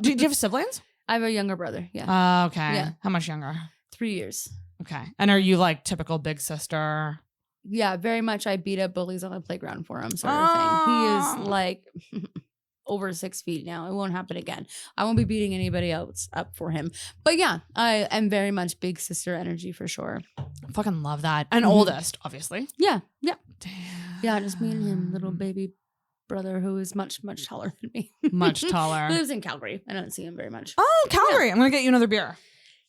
Do you have siblings? I have a younger brother. Yeah. Okay. Yeah. How much younger? 3 years. Okay. And are you typical big sister? Yeah, very much. I beat up bullies on the playground for him, sort of thing. He is like over 6 feet now. It won't happen again. I won't be beating anybody else up for him. But yeah, I am very much big sister energy for sure. Fucking love that. And oldest, obviously. Yeah, yeah. Damn. Yeah, just me and him, little baby brother who is much, much taller than me. Much He taller. lives in Calgary. I don't see him very much. Oh, Calgary. I'm going to get you another beer.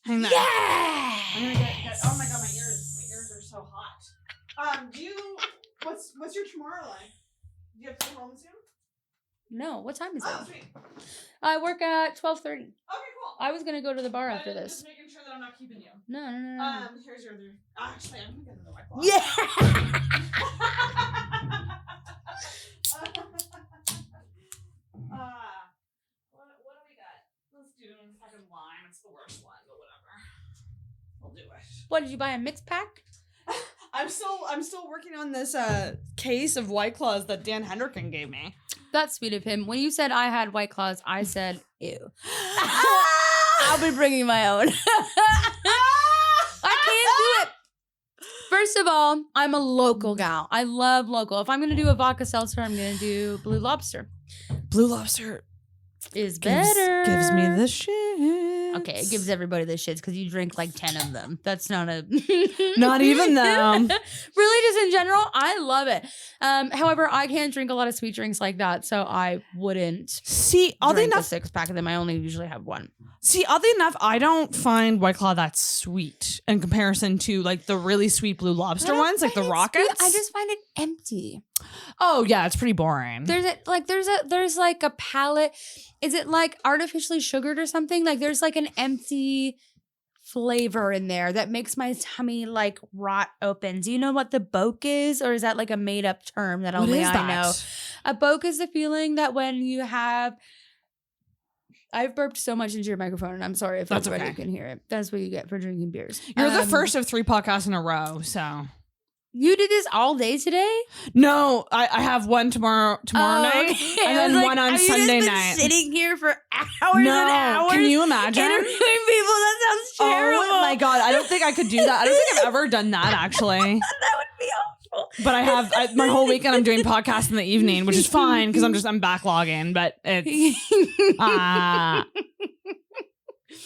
Hang there. Yeah! I'm going to get oh my God, my ears are so hot. What's your tomorrow like? Do you have to go home soon? No, what time is Oh, it? sweet. I work at 12:30. Okay, cool. I was going to go to the bar after this. Just making sure that I'm not keeping you. No. Here's your other. Actually, I'm gonna get another white claw. What do we got? Let's do fucking lime. It's the worst one, but whatever. We'll do it. What, did you buy a mixed pack? I'm still working on this case of White Claws that Dan Hendricken gave me. That's sweet of him. When you said I had White Claws, I said, ew. I'll be bringing my own. I can't do it. First of all, I'm a local gal. I love local. If I'm going to do a vodka seltzer, I'm going to do Blue Lobster. Blue Lobster Is better. gives me the shit. Okay, it gives everybody the shits because you drink like 10 of them. That's not a... Not even them. Really, just in general, I love it. However, I can't drink a lot of sweet drinks like that, so I wouldn't See, oddly drink a enough, 6-pack of them. I only usually have one. I don't find White Claw that sweet in comparison to like the really sweet Blue Lobster ones, like the rockets. I just find it empty. Oh yeah, it's pretty boring. There's like a palate. Is it like artificially sugared or something? Like there's like an empty flavor in there that makes my tummy like rot open. Do you know what the boke is, or is that like a made up term that only I know? A boke is the feeling that when you have. I've burped so much into your microphone, and I'm sorry if everybody can hear it. That's what you get for drinking beers. You're the first of 3 podcasts in a row, so. You did this all day today? No, I have one tomorrow night, okay. and then one on Sunday night. Sitting here for hours and hours. Can you imagine? Interviewing people, that sounds terrible. Oh my God, I don't think I could do that. I don't think I've ever done that actually. That would be awful. But I have my whole weekend. I'm doing podcasts in the evening, which is fine because I'm backlogging. But it's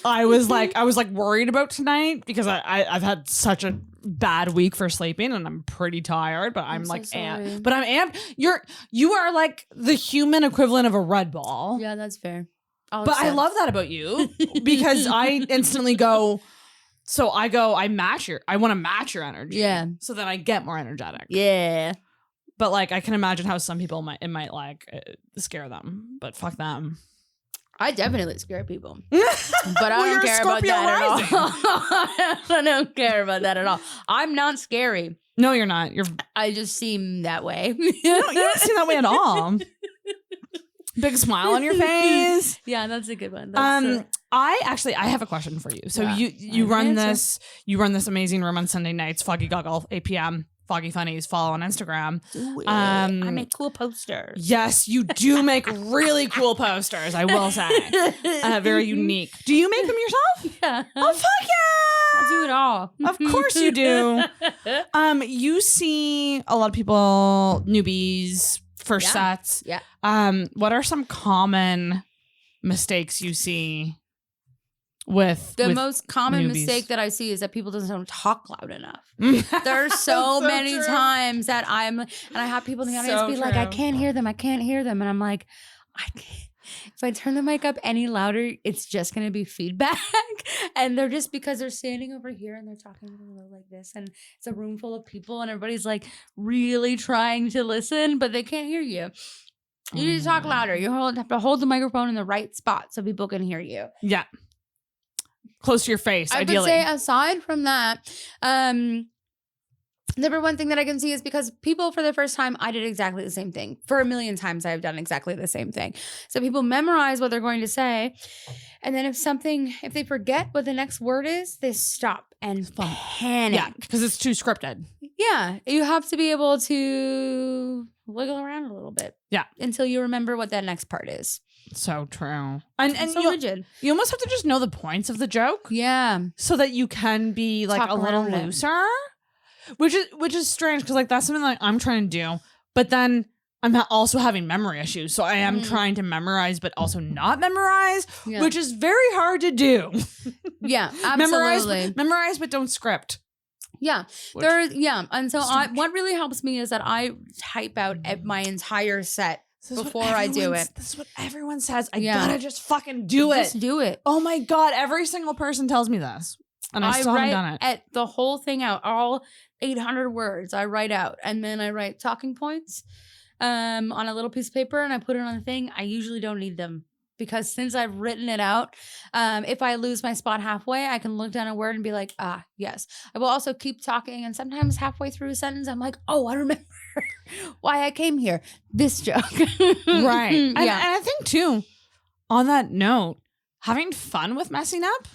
I was like worried about tonight because I've had such a bad week for sleeping and I'm pretty tired. But I'm like amped. But I'm amped. You are like the human equivalent of a Red Bull. Yeah, that's fair. I love that about you because I instantly go. So I want to match your energy. Yeah. So that I get more energetic. Yeah. But like, I can imagine how some people might like scare them, but fuck them. I definitely scare people, but I don't care about that at all. I don't care about that at all. I'm not scary. No, you're not. I just seem that way. You don't seem that way at all. Big smile on your face. Yeah, that's a good one. I have a question for you. So you run this amazing room on Sunday nights, Foggy Goggle, 8 p.m. Foggy Funnies. Follow on Instagram. I make cool posters. Yes, you do make really cool posters. I will say, very unique. Do you make them yourself? Yeah. Oh fuck yeah! I do it all. Of course you do. You see a lot of people, newbies, first sets. Yeah. What are some common mistakes you see with the most common newbies? Mistake that I see is that people don't talk loud enough. There are so many times that I have people in the audience be like, I can't hear them. And I'm like, I can't. If I turn the mic up any louder, it's just going to be feedback. And they're just because they're standing over here and they're talking like this. And it's a room full of people and everybody's like really trying to listen, but they can't hear you. You need to talk louder. You have to hold the microphone in the right spot so people can hear you. Yeah. Close to your face, I ideally. would say aside from that, number one thing that I can see is because people for the first time, I did exactly the same thing. For a million times, I've done exactly the same thing. So people memorize what they're going to say. And then if they forget what the next word is, they stop and panic. Yeah, because it's too scripted. Yeah, you have to be able to wiggle around a little bit. Yeah. Until you remember what that next part is. So true. And so rigid. You almost have to just know the points of the joke. Yeah. So that you can be like Talk a little around it. looser. which is strange because like that's something like I'm trying to do, but then I'm also having memory issues, so I am trying to memorize, but also not memorize, which is very hard to do. Yeah, absolutely. memorize, but don't script. Yeah, and so what really helps me is that I type out my entire set before I do it. This is what everyone says. I gotta just fucking do it. Just do it. Oh my God, every single person tells me this. And I still haven't done it. The whole thing out, all 800 words I write out. And then I write talking points on a little piece of paper and I put it on the thing. I usually don't need them because since I've written it out, if I lose my spot halfway, I can look down a word and be like, yes. I will also keep talking. And sometimes halfway through a sentence, I'm like, oh, I remember why I came here. This joke. Right. And I think too, on that note, having fun with messing up.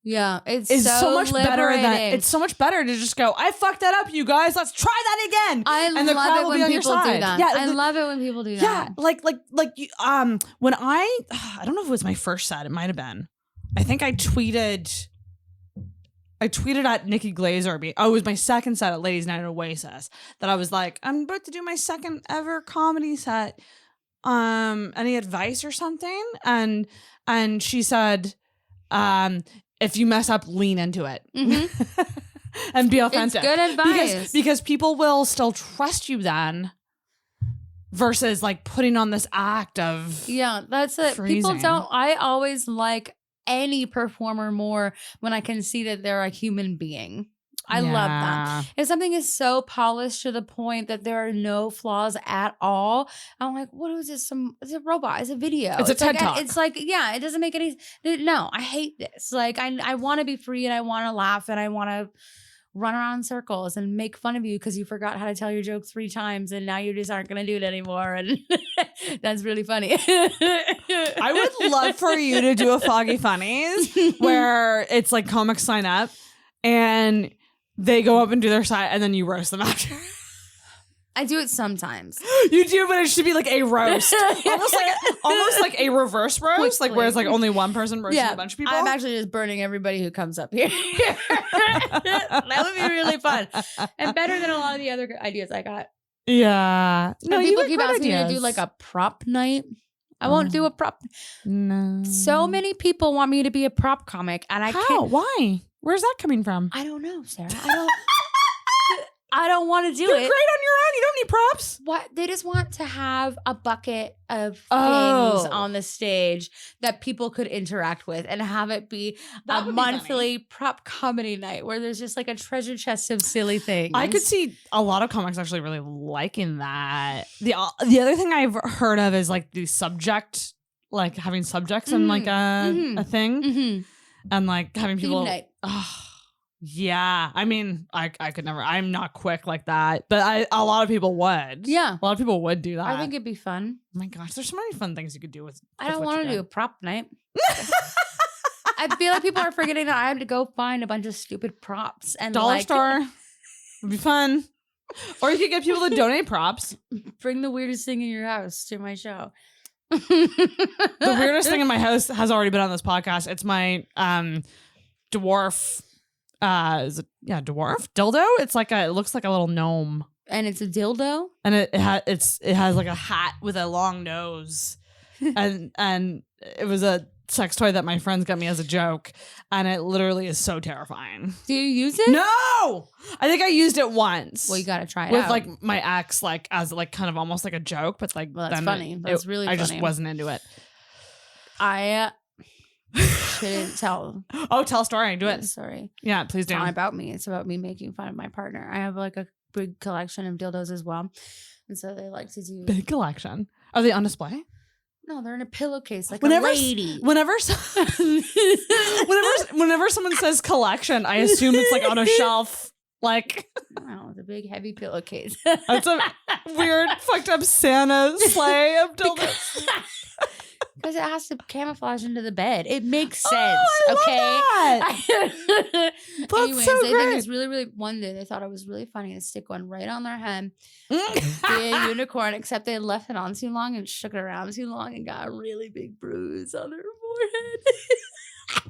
Yeah, it's so much better than it's so much better to just go, I fucked that up, you guys. Let's try that again. I love it when people do that. Yeah, I love it when people do that. Yeah, like when I don't know if it was my first set, it might have been. I think I tweeted at Nikki Glazer. It was my second set at Ladies Night at Oasis that I was like, I'm about to do my second ever comedy set. Any advice or something? And she said, if you mess up, lean into it and be authentic. It's good advice. Because people will still trust you then versus like putting on this act of that's it. freezing. I always like any performer more when I can see that they're a human being. I love that. If something is so polished to the point that there are no flaws at all, I'm like, what is this? It's a robot. It's a video. It's a TED Talk. It's like, it doesn't make any. No, I hate this. Like, I want to be free and I want to laugh and I want to run around in circles and make fun of you because you forgot how to tell your joke 3 times and now you just aren't going to do it anymore. And that's really funny. I would love for you to do a Foggy Funnies where it's like comics sign up and they go up and do their side, and then you roast them after. I do it sometimes. You do, but it should be like a roast, almost like a reverse roast, like where it's like only one person roasting a bunch of people. I'm actually just burning everybody who comes up here. That would be really fun and better than a lot of the other ideas I got. Yeah, no, people keep asking me to do like a prop night. I won't do a prop. No, so many people want me to be a prop comic, and I can't. Why? Where's that coming from? I don't know, Sarah. I don't want to do You're it. great on your own. You don't need props. What? They just want to have a bucket of things on the stage that people could interact with and have it be a monthly prop comedy night where there's just like a treasure chest of silly things. I could see a lot of comics actually really liking that. The other thing I've heard of is like the subject, like having subjects in like a thing. And like having people, yeah. I mean, I could never. I'm not quick like that, but a lot of people would. Yeah, a lot of people would do that. I think it'd be fun. Oh my gosh, there's so many fun things you could do with. I don't want to do a prop night. I feel like people are forgetting that I have to go find a bunch of stupid props and Dollar store would be fun. Or you could get people to donate props. Bring the weirdest thing in your house to my show. The weirdest thing in my house has already been on this podcast. It's my dwarf dwarf dildo. It's like it looks like a little gnome. And it's a dildo? And it has like a hat with a long nose. and it was a sex toy that my friends got me as a joke, and it literally is so terrifying. Do you use it? No! I think I used it once. Well, you gotta try it with out. like my ex, like as like kind of almost like a joke, but like that's funny. That's really funny. I just wasn't into it. I shouldn't tell. Oh, tell a story. Do it. Sorry. Yeah, please do. It's not about me. It's about me making fun of my partner. I have like a big collection of dildos as well, and so they like to do big collection. Are they on display? No, they're in a pillowcase like a lady. Whenever someone says collection, I assume it's like on a shelf. Like, no, it's a big heavy pillowcase. That's a weird fucked up Santa sleigh of dildos. Because it has to camouflage into the bed. It makes sense. I okay. Love that. That's Anyways, so they great. think it's really one day they thought it was really funny to stick one right on their head. Be a unicorn, except they left it on too long and shook it around too long and got a really big bruise on their forehead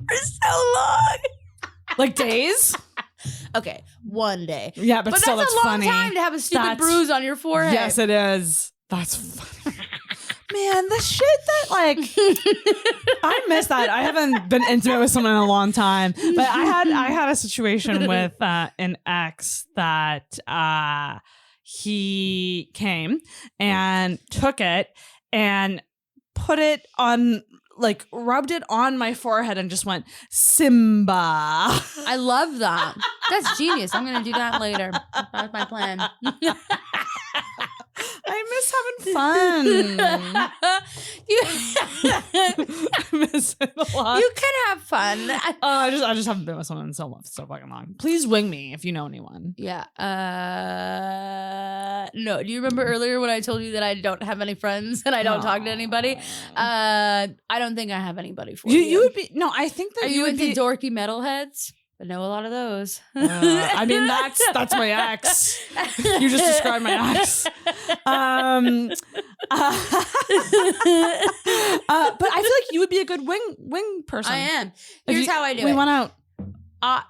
for so long. Like days? Okay. one day. Yeah, but still, that's a long funny. time to have a stupid bruise on your forehead. Yes, it is. That's funny. Man, the shit that like I miss that. I haven't been intimate with someone in a long time, but I had a situation with an ex that he came and took it and put it on, like rubbed it on my forehead and just went, Simba. I love that. That's genius. I'm gonna do that later. That's my plan. I miss having fun. I miss it a lot. You can have fun. I just haven't been with someone in so fucking long. Please wing me if you know anyone. Yeah. No. Do you remember earlier when I told you that I don't have any friends and I don't talk to anybody? I don't think I have anybody for you. You would be I think that Are you would into be dorky metalheads? I know a lot of those. I mean, that's my ex. You just described my ex. But I feel like you would be a good wing person. I am. Here's how I do it. We went out. I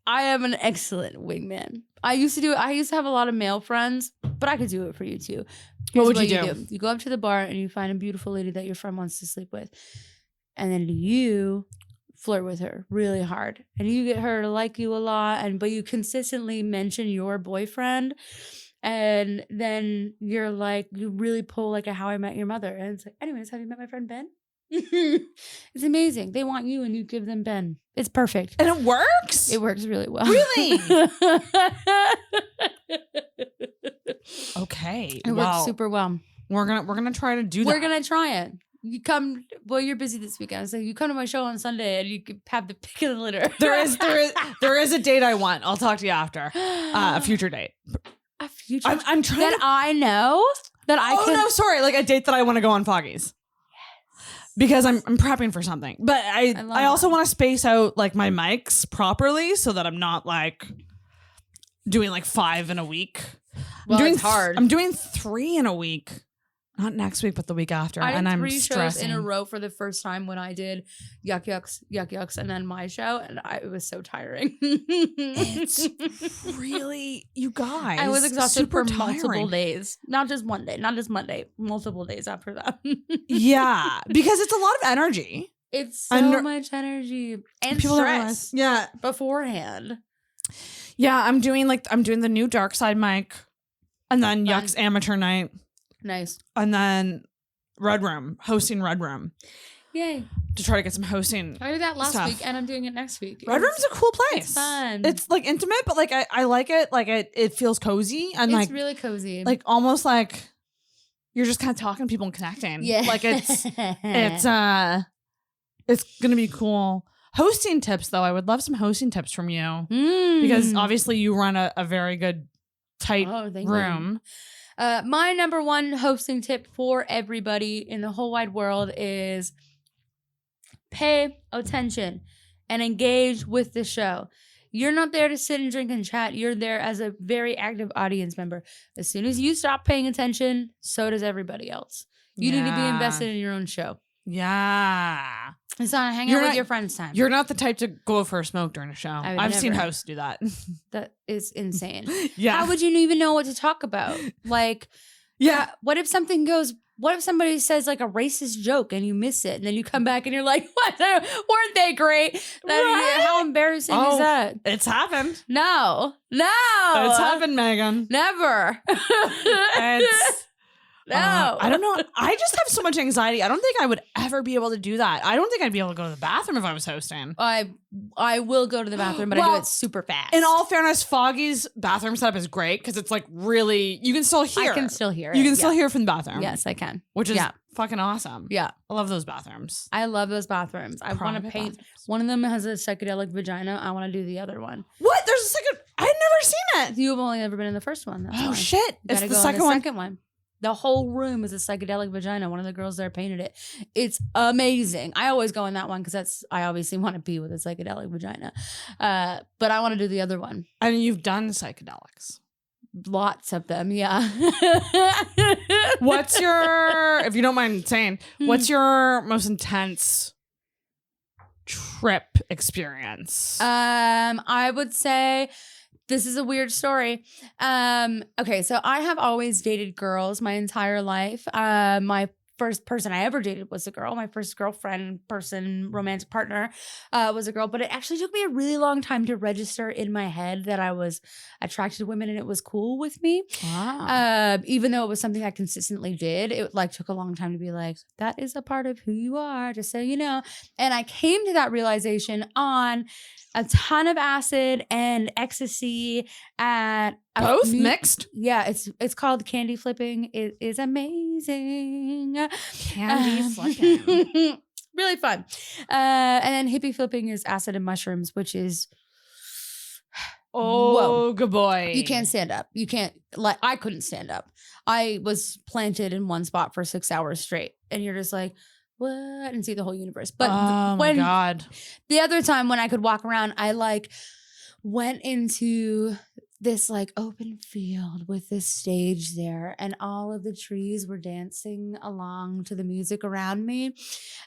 am an excellent wingman. I used to have a lot of male friends, but I could do it for you too. What would you do? You go up to the bar and you find a beautiful lady that your friend wants to sleep with. And then you flirt with her really hard. And you get her to like you a lot. But you consistently mention your boyfriend. And then you're like, you really pull like a How I Met Your Mother. And it's like, anyways, have you met my friend Ben? It's amazing. They want you and you give them Ben. It's perfect. And it works? It works really well. Really? Okay. It works super well. We're gonna try to do that. We're gonna try it. You come. Well, you're busy this weekend, so you come to my show on Sunday, and you can have the pick of the litter. there is a date I want. I'll talk to you after. A future date. A future. I'm trying that I know that I. Oh can... no, sorry. Like a date that I want to go on Foggies. Because I'm prepping for something. But I also want to space out like my mics properly so that I'm not like doing like 5 in a week. Well, it's hard. I'm doing 3 in a week. Not next week, but the week after. And I'm 3 stressing. shows in a row for the first time when I did Yuck Yucks, and then my show, and it was so tiring. It's really, you guys. I was exhausted for multiple tiring. days. Not just one day, not just Monday, multiple days after that. Yeah, because it's a lot of energy. It's so much energy and people stress. Yeah. Beforehand. Yeah, I'm doing the new Dark Side mic, and then Yuck's amateur night. Nice. And then hosting Red Room. Yay. To try to get some hosting. I did that last stuff. week and I'm doing it next week. Red Room's a cool place. It's fun. It's like intimate, but like I like it. Like it feels cozy and it's like really cozy. Like almost like you're just kind of talking to people and connecting. Yeah. Like it's gonna be cool. Hosting tips though, I would love some hosting tips from you. Because obviously you run a very good tight room. My number one hosting tip for everybody in the whole wide world is pay attention and engage with the show. You're not there to sit and drink and chat. You're there as a very active audience member. As soon as you stop paying attention, so does everybody else. You need to be invested in your own show. Yeah. It's not hang out with your friends time. You're not the type to go for a smoke during a show. I've seen hosts do that. That is insane. Yeah. How would you even know what to talk about? Like, yeah. What if somebody says like a racist joke and you miss it and then you come back and you're like, what? Weren't they great? How embarrassing is that? It's happened. No. It's happened, Megan. Never. No. I don't know. I just have so much anxiety. I don't think I would ever be able to do that. I don't think I'd be able to go to the bathroom if I was hosting. I will go to the bathroom, but I do it super fast. In all fairness, Foggy's bathroom setup is great because it's like really, you can still hear. I can still hear it. You can still hear from the bathroom. Yes, I can. Which is fucking awesome. Yeah. I love those bathrooms. I love those bathrooms. I want to paint. One of them has a psychedelic vagina. I want to do the other one. What? There's a second? I've never seen it. You've only ever been in the first one. That's why. Shit. It's the second one. The whole room is a psychedelic vagina. One of the girls there painted it. It's amazing. I always go in that one because I obviously want to be with a psychedelic vagina. But I want to do the other one. And you've done psychedelics. Lots of them, yeah. What's your, if you don't mind saying, what's your most intense trip experience? I would say This is a weird story. Okay, so I have always dated girls my entire life. My first person I ever dated was a girl. My first girlfriend, romantic partner was a girl. But it actually took me a really long time to register in my head that I was attracted to women and it was cool with me. Wow. Even though it was something I consistently did, it like took a long time to be like, that is a part of who you are, just so you know. And I came to that realization on a ton of acid and ecstasy at Both mixed? Yeah, it's called candy flipping. It is amazing. Candy flipping. Really fun. And then hippie flipping is acid and mushrooms, which is Oh, good boy. you can't stand up. You can't, like, I couldn't stand up. I was planted in one spot for 6 hours straight. And you're just like, what? And see the whole universe. But oh my God. The other time when I could walk around, I like went into this like open field with this stage there, and all of the trees were dancing along to the music around me.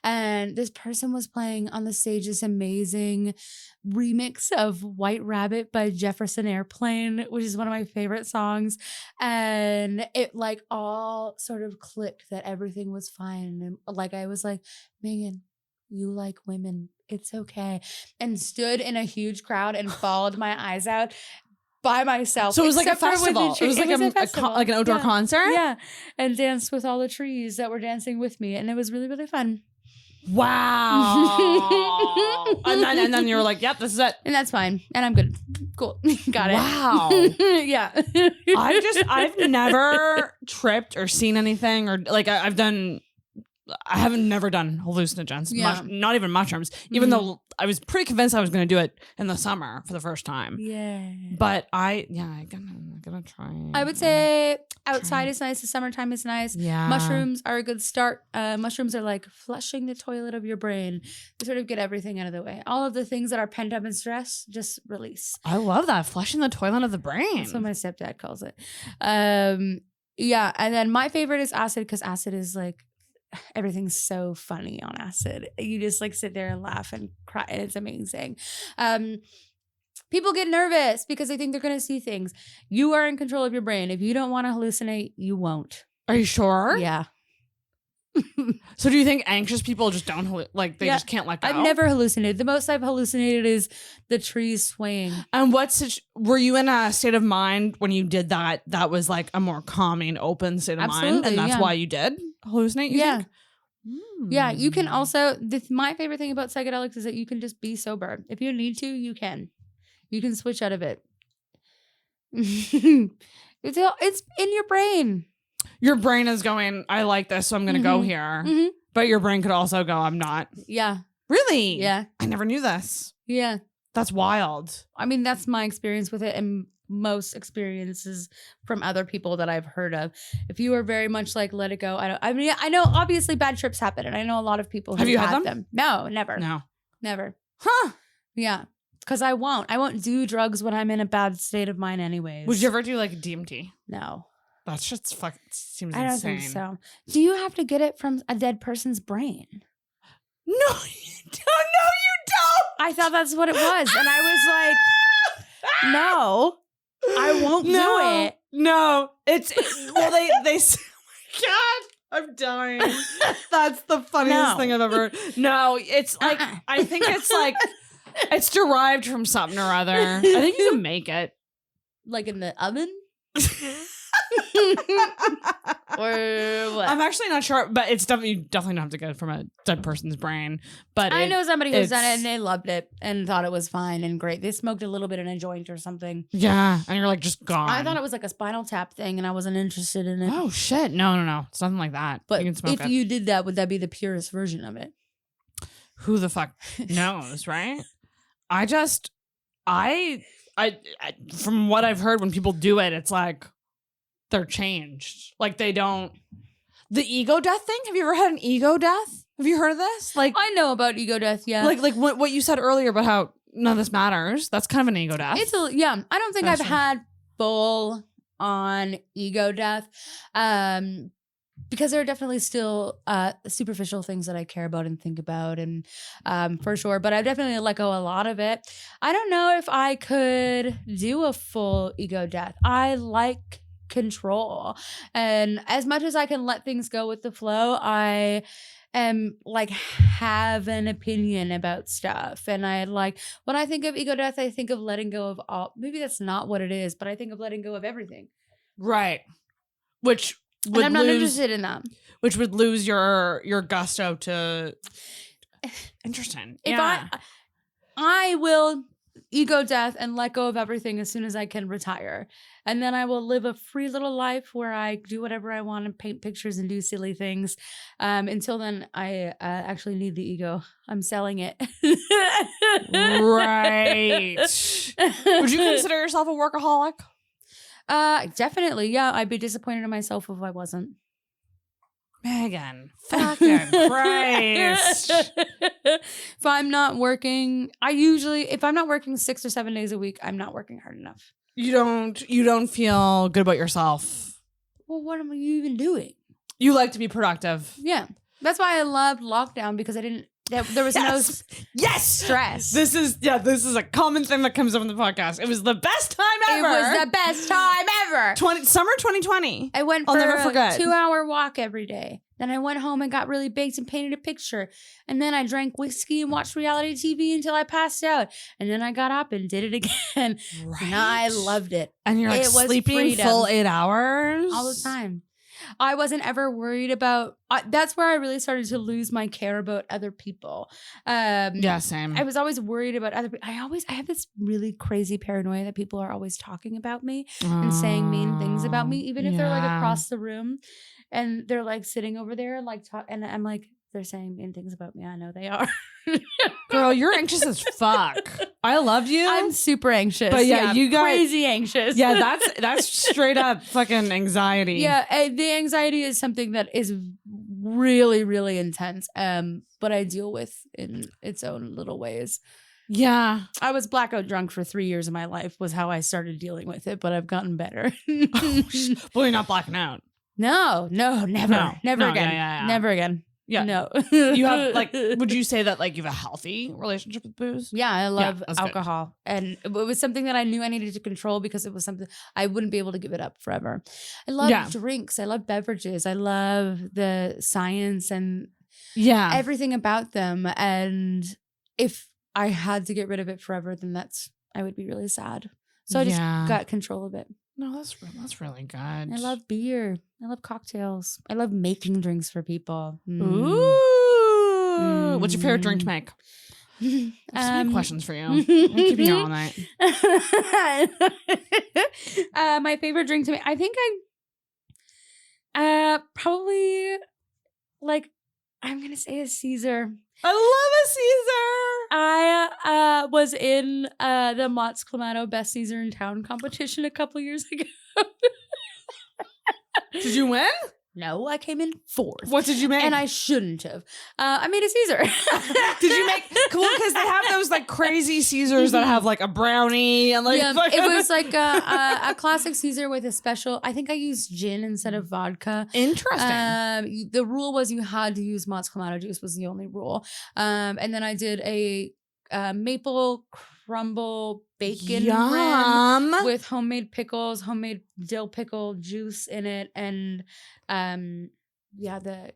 And this person was playing on the stage this amazing remix of White Rabbit by Jefferson Airplane, which is one of my favorite songs. And it like all sort of clicked that everything was fine. And like I was like, Megan, you like women. It's okay. And stood in a huge crowd and bawled my eyes out by myself. So it was like a festival. It was like a festival. like an outdoor concert? Yeah. And danced with all the trees that were dancing with me. And it was really, really fun. Wow. and then you were like, yep, this is it. And that's fine. And I'm good. Cool. Got it. Wow. Yeah. I've never tripped or seen anything, or like I haven't never done hallucinogens, Yeah. not even mushrooms, even though I was pretty convinced I was going to do it in the summer for the first time. Yeah. But I'm gonna try. I would say outside is nice. The summertime is nice. Yeah. Mushrooms are a good start. Mushrooms are like flushing the toilet of your brain. They sort of get everything out of the way. All of the things that are pent up in stress, just release. I love that. Flushing the toilet of the brain. That's what my stepdad calls it. Yeah. And then my favorite is acid, because acid is like, everything's so funny on acid. You just like sit there and laugh and cry, and it's amazing. People get nervous because they think they're going to see things. You are in control of your brain. If you don't want to hallucinate, you won't. Are you sure? Yeah. So do you think anxious people just don't they just can't let go? I've never hallucinated. The most I've hallucinated is the trees swaying. And were you in a state of mind when you did that was like a more calming, open state of mind, and that's why you did hallucinate? You think? Yeah. You can also. My favorite thing about psychedelics is that you can just be sober. If you need to, you can. You can switch out of it. It's in your brain. Your brain is going, I like this, so I'm going to go here. Mm-hmm. But your brain could also go, I'm not. Yeah. Really? Yeah. I never knew this. Yeah. That's wild. I mean, that's my experience with it, and most experiences from other people that I've heard of. If you are very much like, let it go. I know obviously bad trips happen, and I know a lot of people who have you had them? No, never. No. Never. Huh. Yeah. Because I won't do drugs when I'm in a bad state of mind anyways. Would you ever do like DMT? No. That's just fucking seems I don't insane. think so. Do you have to get it from a dead person's brain? No, you don't. I thought that's what it was. And I was like, no, I won't do it. No, they say, oh my God, I'm dying. That's the funniest thing I've ever heard. No, it's like, I think it's like, it's derived from something or other. I think you can make it. Like in the oven? Or what? I'm actually not sure, but it's definitely, you definitely don't have to get it from a dead person's brain. But I know somebody who's done it and they loved it and thought it was fine and great. They smoked a little bit in a joint or something. Yeah, and you're like just gone. I thought it was like a Spinal Tap thing and I wasn't interested in it. Oh shit! No, it's nothing like that. But you can smoke if it. you did that, would that be the purest version of it? Who the fuck knows, right? I from what I've heard, when people do it, it's like they're changed. Like they don't. The ego death thing. Have you ever had an ego death? Have you heard of this? Like I know about ego death. Yeah. Like what you said earlier about how none of this matters. That's kind of an ego death. I don't think I've had full on ego death. because there are definitely still superficial things that I care about and think about, and for sure. But I've definitely let go a lot of it. I don't know if I could do a full ego death. I like control, and as much as I can let things go with the flow, I am like have an opinion about stuff. And I like, when I think of ego death, I think of letting go of all. Maybe that's not what it is, but I think of letting go of everything. Right. Which would and I'm not interested in that. Which would lose your gusto to. Interesting. If I will ego death and let go of everything as soon as I can retire. And then I will live a free little life where I do whatever I want and paint pictures and do silly things. Until then, I actually need the ego. I'm selling it. Right. Would you consider yourself a workaholic? Definitely. Yeah. I'd be disappointed in myself if I wasn't. Megan, fucking Christ. If I'm not working, if I'm not working 6 or 7 days a week, I'm not working hard enough. You don't feel good about yourself. Well, what am I even doing? You like to be productive. Yeah. That's why I loved lockdown, because there was no stress. This is a common thing that comes up in the podcast. It was the best time ever. It was the best time ever. Summer 2020. I went I'll for never forget. a 2-hour walk every day. Then I went home and got really baked and painted a picture. And then I drank whiskey and watched reality TV until I passed out. And then I got up and did it again. Right. And I loved it. And you're like sleeping full 8 hours? All the time. I wasn't ever worried about, that's where I really started to lose my care about other people. Yeah, same. I was always worried about other people. I have this really crazy paranoia that people are always talking about me and saying mean things about me, even if they're like across the room and they're like sitting over there and like and I'm like, they're saying mean things about me. I know they are. Girl, you're anxious as fuck. I love you. I'm super anxious. But yeah, you got crazy anxious. Yeah, that's straight up fucking anxiety. Yeah, the anxiety is something that is really, really intense. But I deal with in its own little ways. Yeah. I was blackout drunk for 3 years of my life was how I started dealing with it, but I've gotten better. Well, you're not blacking out. No, never again. Yeah. Never again. Yeah. No. You have would you say that like you have a healthy relationship with booze? Yeah, I love alcohol. Good. And it was something that I knew I needed to control because it was something I wouldn't be able to give it up forever. I love drinks. I love beverages. I love the science and everything about them. And if I had to get rid of it forever, then I would be really sad. So I just got control of it. No, that's really good. I love beer. I love cocktails. I love making drinks for people. Ooh. What's your favorite drink to make? I have so many questions for you. I'm keeping you all night. My favorite drink to make, I think I probably I'm going to say a Caesar. I love a Caesar. I was in the Mott's Clamato Best Caesar in Town competition a couple years ago. Did you win? No, I came in 4th. What did you make? And I shouldn't have. I made a Caesar. Did you make? Cool, because they have those like crazy Caesars that have like a brownie and like. Yeah, it was like a classic Caesar with a special. I think I used gin instead of vodka. Interesting. The rule was you had to use Mott's Clamato juice was the only rule. And then I did a maple crumble bacon rim with homemade pickles, homemade dill pickle juice in it, and the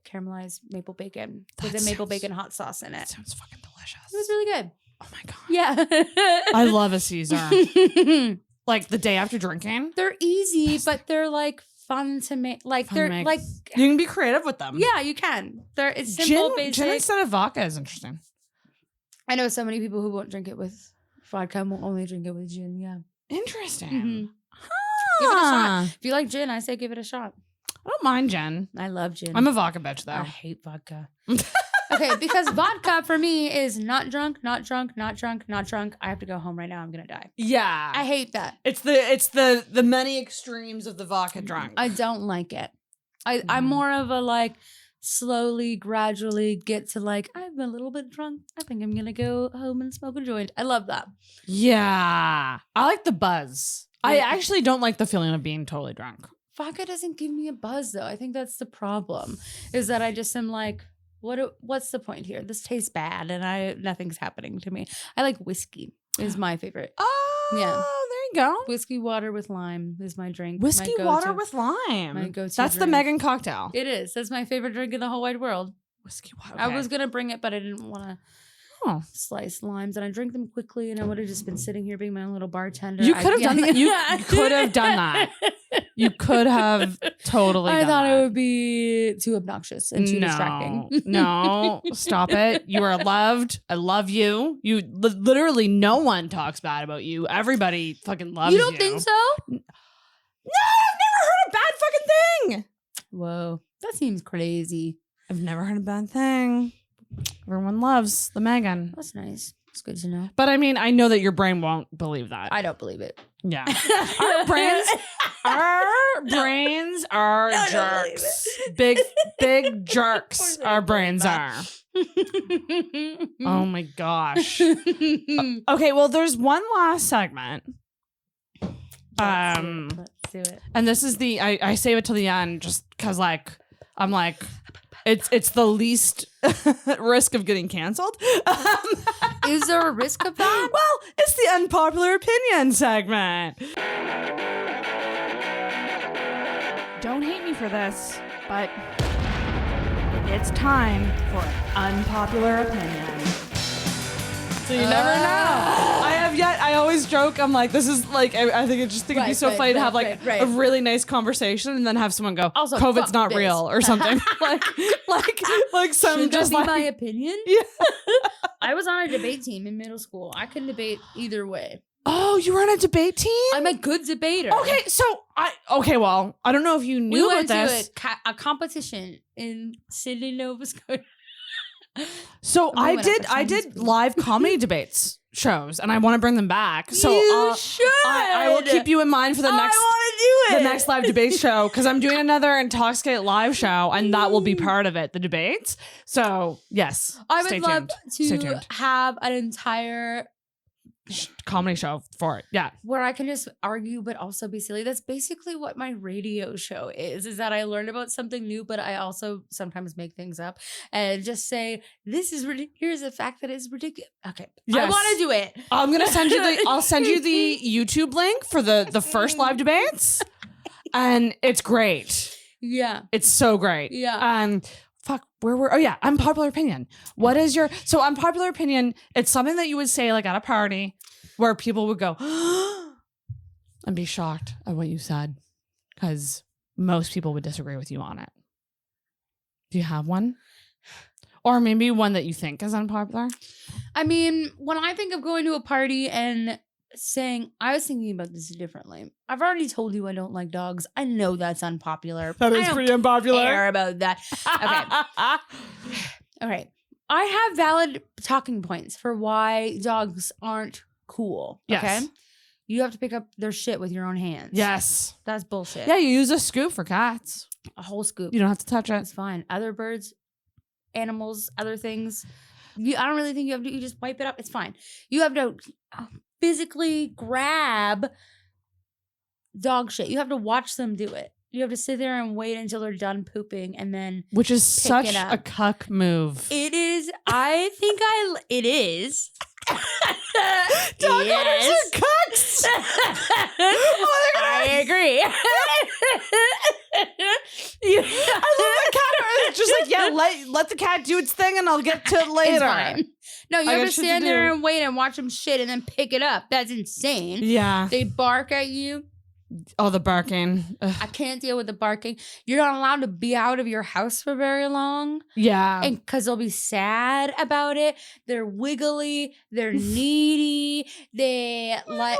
caramelized maple bacon with a maple bacon hot sauce in it. Sounds fucking delicious. It was really good. Oh my god. Yeah. I love a Caesar. Like the day after drinking. They're easy, but they're like fun to make. Like they're like you can be creative with them. Yeah, you can. It's simple, basic. Gin instead of vodka is interesting. I know so many people who won't drink it with vodka and will only drink it with gin. Yeah. Interesting. Mm-hmm. Give it a shot. If you like gin, I say give it a shot. I don't mind gin. I love gin. I'm a vodka bitch though. I hate vodka. Okay, because vodka for me is not drunk. I have to go home right now. I'm gonna die. Yeah. I hate that. It's the many extremes of the vodka drunk. I don't like it. I'm more of a like slowly, gradually get to like, I'm a little bit drunk. I think I'm gonna go home and smoke a joint. I love that. Yeah. I like the buzz. I actually don't like the feeling of being totally drunk. vodka doesn't give me a buzz though. I think that's the problem, is that I just am like, what's the point here? This tastes bad and nothing's happening to me. I like whiskey is my favorite. Oh, Yeah. there you go. Whiskey water with lime is my drink. Whiskey my water go-to. with lime. My go-to That's the drink. Megan cocktail. It is. That's my favorite drink in the whole wide world. Whiskey water. I was gonna bring it, but I didn't want to Oh. slice limes, and I drink them quickly, and I would have just been sitting here being my own little bartender. You could have done that. You could have done that. You could have totally I done thought that. it would be too obnoxious and too distracting. No, stop it. You are loved. I love you. You literally, no one talks bad about you. Everybody fucking loves you. You don't think so? No, I've never heard a bad fucking thing. Whoa, that seems crazy. I've never heard a bad thing. Everyone loves the Megan. That's nice. It's good to know. But I mean, I know that your brain won't believe that. I don't believe it. Yeah. Our brains are jerks. Big jerks. Our brains are. Oh my gosh. Okay, well, there's one last segment. Let's do it. And this is I save it till the end just because I'm like, it's the least risk of getting canceled. Is there a risk of that? Well, it's the unpopular opinion segment. Don't hate me for this, but it's time for an unpopular opinion. So you never know. I always joke, I'm like, this is like, I think it'd be so funny to have a really nice conversation and then have someone go, Also, COVID's fuck not this. real or something. like some Should just that be like, my opinion? yeah. I was on a debate team in middle school. I can debate either way. Oh, you were on a debate team? I'm a good debater. Okay, so well, I don't know if you knew we about went this. to a competition in Sydney, Nova Scotia. So I went up for I Chinese did food. live comedy debates shows, and I want to bring them back. So You should. I will keep you in mind for the next I want to do it. the next live debate show because I'm doing another Intoxicated live show, and that will be part of it, the debates. So yes, I stay would love tuned. Stay to tuned. have an entire Comedy show for it. Yeah. where I can just argue but also be silly. That's basically what my radio show is that I learn about something new, but I also sometimes make things up and just say, this is ridiculous. Here's a fact that is ridiculous. Okay. I Yes. want to do it. I'm gonna send you I'll send you the YouTube link for the first live debates. And it's great. Yeah. It's so great. Yeah. Fuck, oh yeah, unpopular opinion. What is so unpopular opinion, it's something that you would say like at a party where people would go and be shocked at what you said because most people would disagree with you on it. Do you have one? Or maybe one that you think is unpopular? I mean, when I think of going to a party and saying, I was thinking about this differently. I've already told you I don't like dogs. I know that's unpopular. That I is don't pretty unpopular. care about that. Okay. I have valid talking points for why dogs aren't cool. Yes. Okay. You have to pick up their shit with your own hands. Yes. That's bullshit. Yeah, you use a scoop for cats. A whole scoop. You don't have to touch it. It's fine. Other birds, animals, other things. I don't really think you have to. You just wipe it up. It's fine. You have to physically grab dog shit. You have to watch them do it. You have to sit there and wait until they're done pooping and then Which is such it up. a cuck move. it is. I think it is. Dog owners are cucks. I agree. I love the cat. It's just like, yeah, let the cat do its thing and I'll get to it later. It's fine. No, you I have got to shit to stand there do. and wait and watch them shit and then pick it up. That's insane. Yeah. They bark at you. Oh, the barking. Ugh. I can't deal with the barking. You're not allowed to be out of your house for very long. Yeah. And because they'll be sad about it. They're wiggly. They're needy. They like.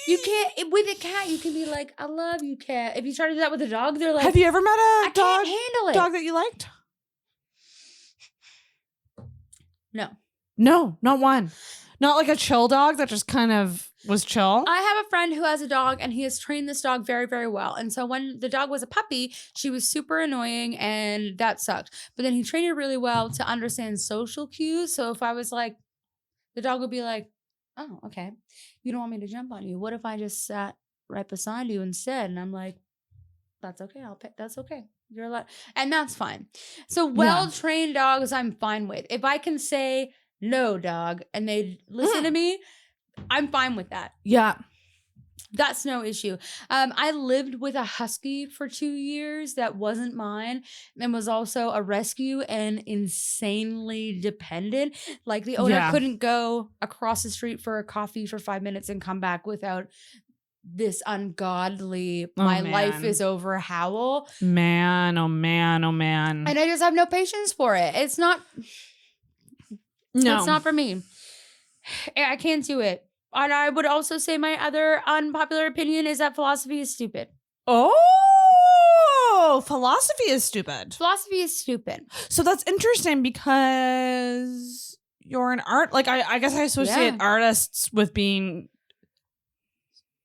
You can't, with a cat, you can be like, I love you, cat. If you try to do that with a dog, they're like, Have you ever met a I can't handle it. dog that you liked? No. No, not one. Not like a chill dog that just kind of was chill. I have a friend who has a dog and he has trained this dog very, very well. And so when the dog was a puppy, she was super annoying and that sucked. But then he trained her really well to understand social cues. So if I was like, the dog would be like, oh, okay. You don't want me to jump on you. What if I just sat right beside you instead. And I'm like, that's okay. I'll pay. That's okay. You're allowed. And that's fine. So well-trained dogs, I'm fine with. If I can say no, dog, and they listen to me, I'm fine with that. Yeah. That's no issue. I lived with a husky for 2 years that wasn't mine and was also a rescue and insanely dependent. Like the owner couldn't go across the street for a coffee for 5 minutes and come back without this ungodly my life is over howl. Man, oh man, oh man. And I just have no patience for it. It's not for me. I can't do it. And I would also say my other unpopular opinion is that philosophy is stupid. Oh, philosophy is stupid. Philosophy is stupid. So that's interesting because you're an art. Like I guess I associate artists with being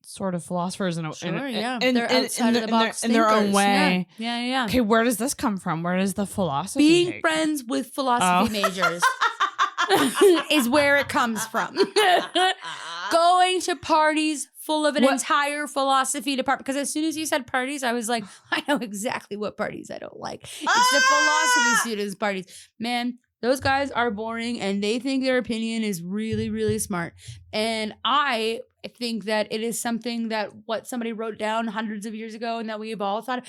sort of philosophers in they're outside of the box in their own way. Yeah. Okay, where does this come from? Where does the philosophy being friends with philosophy majors is where it comes from. Going to parties full of an entire philosophy department. Because as soon as you said parties, I was like, I know exactly what parties I don't like. It's the philosophy students' parties. Man, those guys are boring and they think their opinion is really, really smart. And I think that it is something that what somebody wrote down hundreds of years ago and that we've all thought.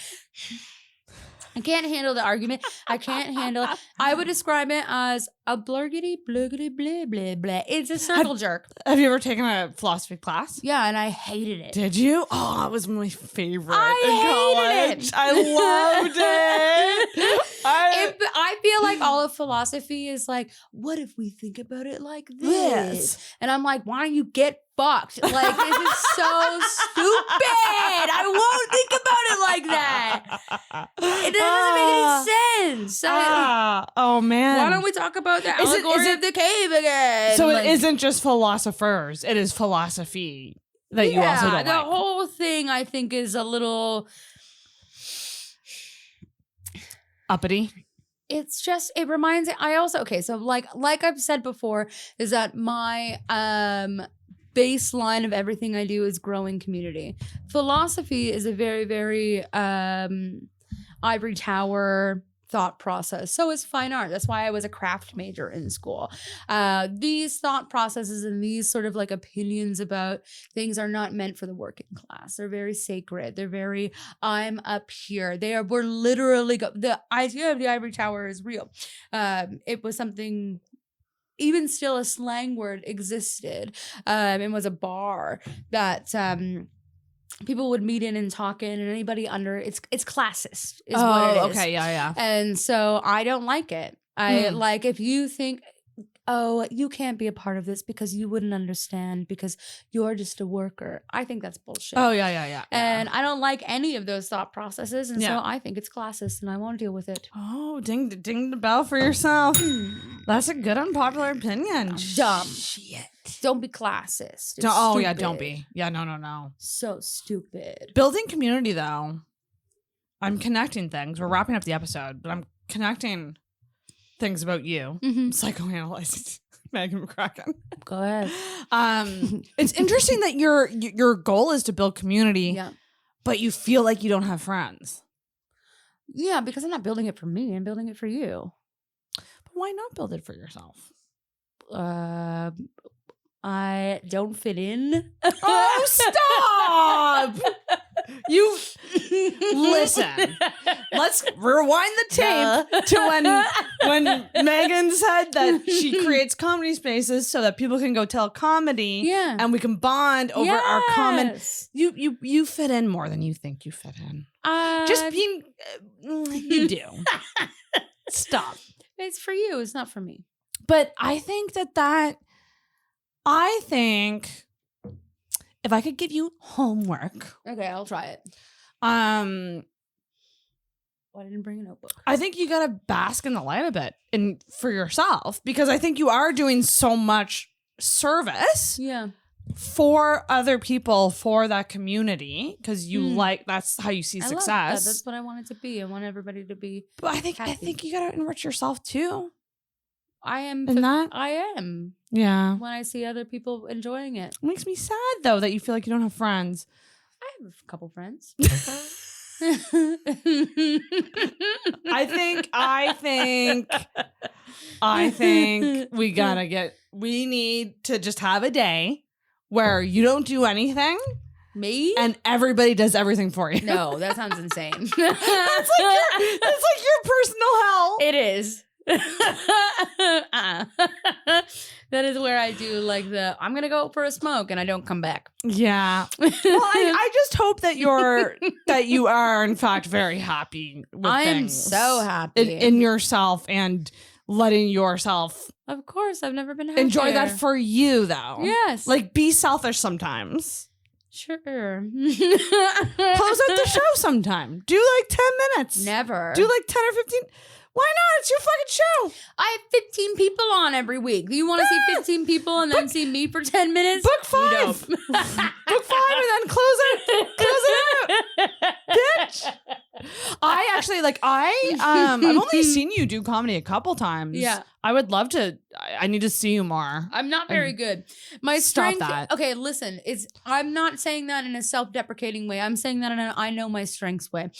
I can't handle the argument. I can't handle it. I would describe it as a blurgity, blurgity, blah, blah, blah. It's a circle jerk. Have you ever taken a philosophy class? Yeah, and I hated it. Did you? Oh, it was my favorite in college. I loved it. I feel like all of philosophy is like, what if we think about it like this? And I'm like, why don't you get fucked? Like, this is so stupid. I won't think about it like that. It doesn't make any sense. Oh, man. Why don't we talk about the allegory of the cave again? So it isn't just philosophers. It is philosophy that you also don't like. The whole thing, I think, is a little uppity. It's just, it reminds me, so like I've said before, is that my baseline of everything I do is growing community. Philosophy is a very, very ivory tower thought process. So is fine art. That's why I was a craft major in school. These thought processes and these sort of like opinions about things are not meant for the working class. They're very sacred. They're very, I'm up here. We're literally, the idea of the ivory tower is real. It was something, even still a slang word existed. It was a bar that people would meet in and talk in, and anybody under it's classist is what it is. Okay, yeah. And so I don't like it. I like if you think, oh, you can't be a part of this because you wouldn't understand because you're just a worker. I think that's bullshit. Oh, yeah. And I don't like any of those thought processes, and so I think it's classist, and I won't deal with it. Oh, ding the bell for yourself. That's a good unpopular opinion. Dumb. Shit. Don't be classist. Don't be. Yeah, no. So stupid. Building community, though. I'm connecting things. We're wrapping up the episode, but I'm connecting things about you. Psychoanalyzing MEGAN MCCRACKEN. Go ahead. It's interesting that your goal is to build community, but you feel like you don't have friends. Yeah, because I'm not building it for me. I'm building it for you. But why not build it for yourself? I don't fit in. Oh, stop! You listen. Let's rewind the tape to when Megan said that she creates comedy spaces so that people can go tell comedy, and we can bond over our common. You fit in more than you think you fit in. Just being, you do. Stop. It's for you. It's not for me. But I think I think if I could give you homework. Okay, I'll try it. Well, I didn't bring a notebook. I think you gotta bask in the light a bit and for yourself, because I think you are doing so much service for other people, for that community, because you like, that's how you see success. Love that. That's what I want it to be. I want everybody to be But I think you gotta enrich yourself too. I am. I am. Yeah. When I see other people enjoying it. It makes me sad though that you feel like you don't have friends. I have a couple friends. I think we need to just have a day where you don't do anything. Me? And everybody does everything for you. No, that sounds insane. That's like your personal hell. It is. That is where I do like I'm gonna go for a smoke and I don't come back. Yeah. Well, I just hope that you are in fact very happy with I am things so happy in yourself and letting yourself. Of course, I've never been happier. Enjoy that for you though. Yes. Like be selfish sometimes. Sure. Close out the show sometime. Do like 10 minutes. Never. Do like 10 or 15. Why not? It's your fucking show. I have 15 people on every week. Do you want to see 15 people and then see me for 10 minutes? Book 5. Book 5 and then close it out. Bitch. I actually I've only seen you do comedy a couple times. Yeah. I would love to. I need to see you more. I'm not very good. My Stop strength. that. Okay, listen. I'm not saying that in a self-deprecating way. I'm saying that in an I know my strengths way.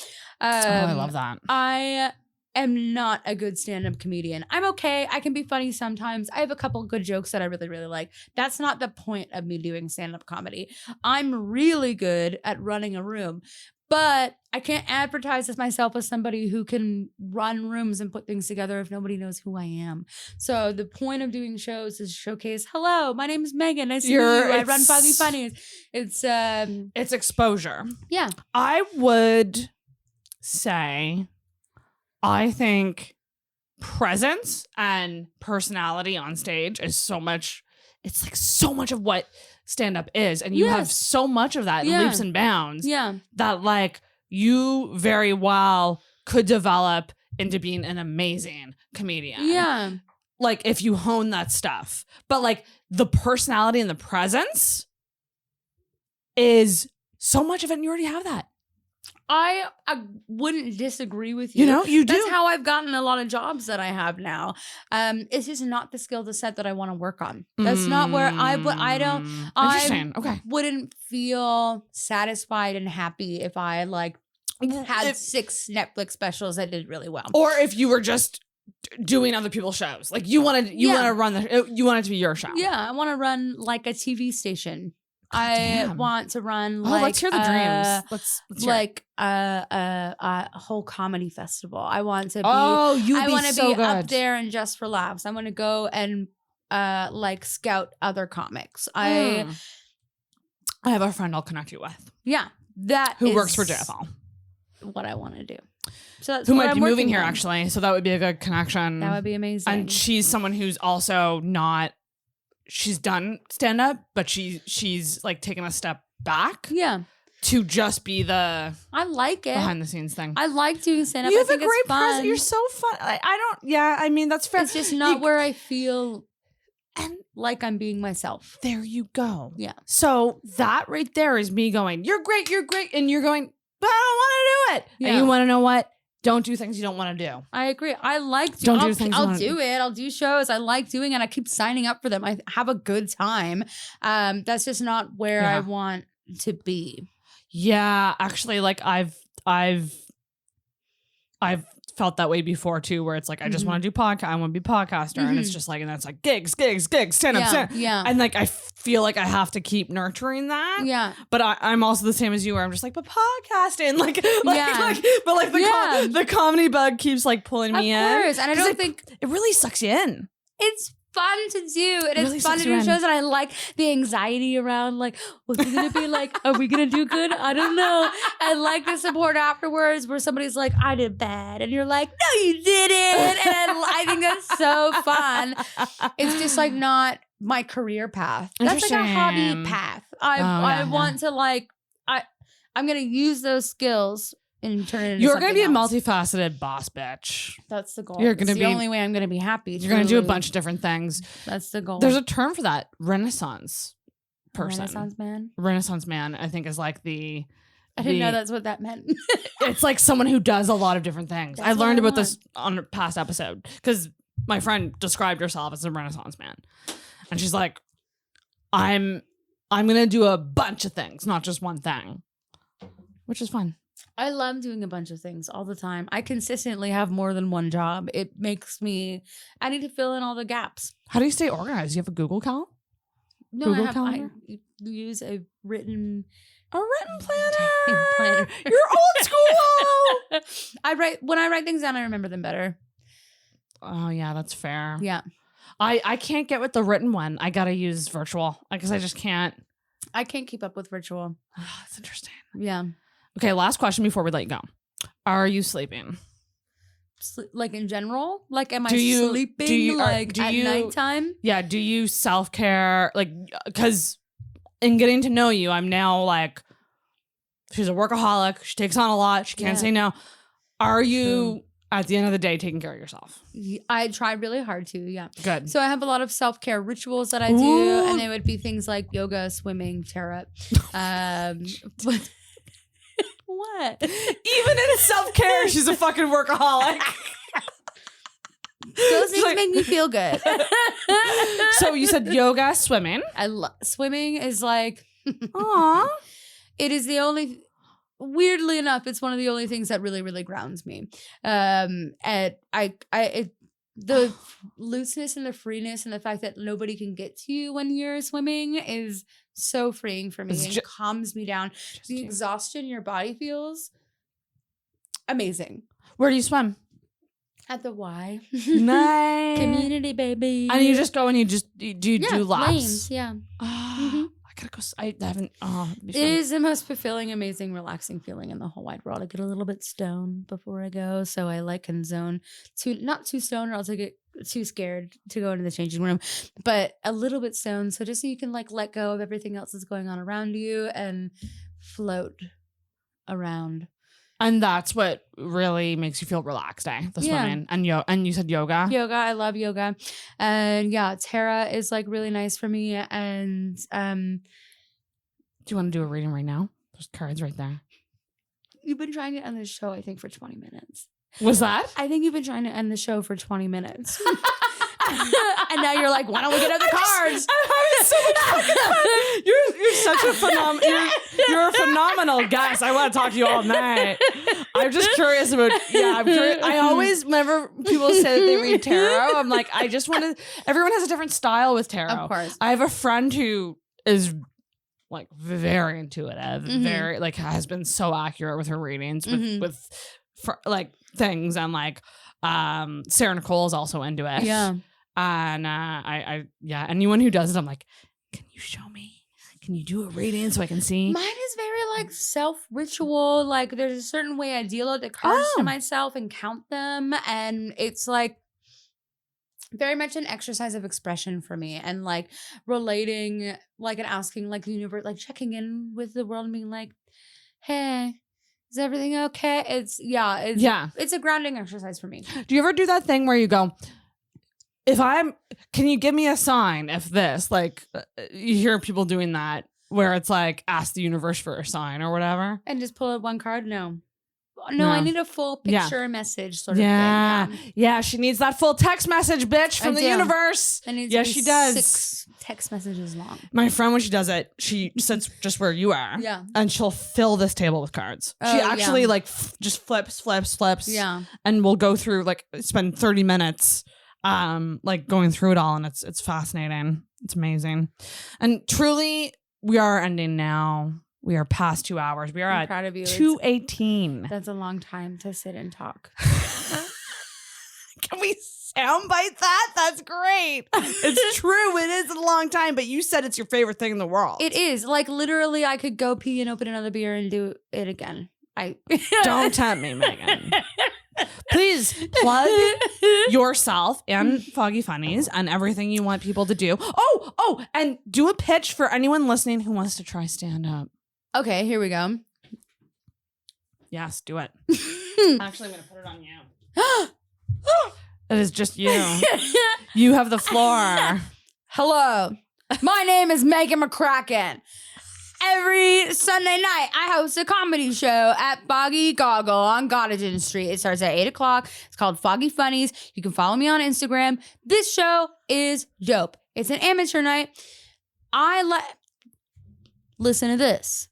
I love that. I am not a good stand-up comedian. I'm okay. I can be funny sometimes. I have a couple good jokes that I really, really like. That's not the point of me doing stand-up comedy. I'm really good at running a room, but I can't advertise as myself as somebody who can run rooms and put things together if nobody knows who I am. So the point of doing shows is showcase, hello, my name is Megan. Nice to meet you. I run Foggy Funnies. It's exposure. Yeah. I would say I think presence and personality on stage is so much of what stand-up is. And you have so much of that in leaps and bounds that like you very well could develop into being an amazing comedian. Yeah. Like if you hone that stuff. But like the personality and the presence is so much of it and you already have that. I wouldn't disagree with you. You know, you do. That's how I've gotten a lot of jobs that I have now. It's just not the skill set that I want to work on. That's not where I wouldn't feel satisfied and happy if I had 6 Netflix specials that did really well. Or if you were just doing other people's shows. Like you want to run you want it to be your show. Yeah, I want to run like a TV station. I want to run let's hear the dreams. Let's hear a whole comedy festival. I want to be I want to so be good. up there and Just for Laughs. I want to go and scout other comics. I have a friend I'll connect you with. Yeah. Who works for JFL. What I want to do. So that's who might be moving here actually. So that would be a good connection. That would be amazing. And she's someone who's also not she's done stand up, but she's like taken a step back. Yeah. To just be I like it. Behind the scenes thing. I like doing stand up. You have a great presence. You're so fun. I mean, that's fair. It's just not where I feel like I'm being myself. There you go. Yeah. So that right there is me going, you're great. And you're going, but I don't want to do it. Yeah. And you want to know what? Don't do things you don't want to do. I agree. I like Don't do things. I'll do it. I'll do shows. I like doing it. I keep signing up for them. I have a good time. That's just not where I want to be. Yeah, actually, like I've felt that way before too, where it's like I just want to do podcast. I want to be a podcaster, and it's just like, and that's like gigs, stand up, yeah. And like I feel like I have to keep nurturing that. Yeah. But I'm also the same as you, where I'm just like, but podcasting, the comedy bug keeps like pulling me in. Of course, and I don't think it really sucks you in. It's fun to do. It is fun to do shows, and I like the anxiety around like, what's it gonna be like? Are we gonna do good? I don't know. I like the support afterwards where somebody's like, I did bad, and you're like, no, you didn't. And I think that's so fun. It's just like not my career path. That's like a hobby path. I want to I'm gonna use those skills and turn it into You're going to be else. a multifaceted boss bitch. That's the goal. You're going to be the only way I'm going to be happy. You're going to do a bunch of different things. That's the goal. There's a term for that. Renaissance person. Renaissance man? Renaissance man, I think, is like the... I didn't know that's what that meant. It's like someone who does a lot of different things. I learned about this on a past episode because my friend described herself as a Renaissance man. And she's like, I'm going to do a bunch of things, not just one thing. which is fun. I love doing a bunch of things all the time. I consistently have more than one job. It makes me, I need to fill in all the gaps. How do you stay organized? You have a Google Calendar? No, Google I Calendar? use a written planner. You're old school. When I write things down, I remember them better. Oh yeah, that's fair. Yeah. I can't get with the written one. I gotta use virtual because I just can't. I can't keep up with virtual. Oh, that's interesting. Yeah. Okay, last question before we let you go. Are you sleeping? Like in general? Like am I sleeping at nighttime? Yeah, do you self-care? Like, because in getting to know you, I'm now like, she's a workaholic. She takes on a lot. She can't say no. Are you, at the end of the day, taking care of yourself? I try really hard to, yeah. Good. So I have a lot of self-care rituals that I do, and it would be things like yoga, swimming, tarot. What? Even in self-care, she's a fucking workaholic. Those things make me feel good. So you said yoga, swimming. I love swimming is like, Aw. it is the only, weirdly enough, it's one of the only things that really, really grounds me. And the looseness and the freeness and the fact that nobody can get to you when you're swimming is so freeing for me. It calms me down. The exhaustion your body feels, amazing. Where do you swim? At the Y. Nice. Community, baby. And you just go and you do laps? Lanes, yeah. I gotta go. I haven't. It is the most fulfilling, amazing, relaxing feeling in the whole wide world. I get a little bit stoned before I go, so I can zone not too stoned, or else I get too scared to go into the changing room, but a little bit stoned, so just so you can let go of everything else that's going on around you and float around. And that's what really makes you feel relaxed, eh? The swimming and you said yoga. Yoga, I love yoga, and yeah, Tara is really nice for me. And do you want to do a reading right now? There's cards right there. You've been trying to end this show, I think, for 20 minutes. Was that? I think you've been trying to end the show for 20 minutes. And now you're like, why don't we get other cards? I'm having so much fun. You're such a you're a phenomenal guest. I want to talk to you all night. I'm just curious about, I'm curious. I always, whenever people say that they read tarot, I'm like, I just want to, everyone has a different style with tarot. Of course. I have a friend who is very intuitive, very has been so accurate with her readings with things, and Sarah Nicole is also into it. Yeah. And anyone who does it, I'm like, can you show me? Can you do a reading so I can see? Mine is very self-ritual. There's a certain way I deal with the cards to myself and count them. And it's very much an exercise of expression for me, and relating, and asking the universe, checking in with the world and being like, hey, is everything okay? It's a grounding exercise for me. Do you ever do that thing where you go, can you give me a sign if this, you hear people doing that where it's ask the universe for a sign or whatever? And just pull out one card? No, I need a full picture message sort of thing. Yeah, she needs that full text message, bitch, from the universe. She does. 6 text messages long. My friend, when she does it, she sits just where you are. Yeah. And she'll fill this table with cards. She actually just flips. Yeah. And we'll go through, spend 30 minutes going through it all, and it's fascinating. It's amazing. And truly, we are ending now. We are past 2 hours. We are at 2:18. That's a long time to sit and talk. Can we soundbite that? That's great. It's true. It is a long time, but you said it's your favorite thing in the world. It is. Literally, I could go pee and open another beer and do it again. Don't tempt me, Megan. Please plug yourself and Foggy Funnies and everything you want people to do. Oh, and do a pitch for anyone listening who wants to try stand up. Okay, here we go. Yes, do it. Actually, I'm going to put it on you. It is just you. You have the floor. Hello. My name is Megan MCCRACKEN. Every Sunday night, I host a comedy show at Foggy Goggle on Gottingen Street. It starts at 8 o'clock. It's called Foggy Funnies. You can follow me on Instagram. This show is dope. It's an amateur night. Listen to this.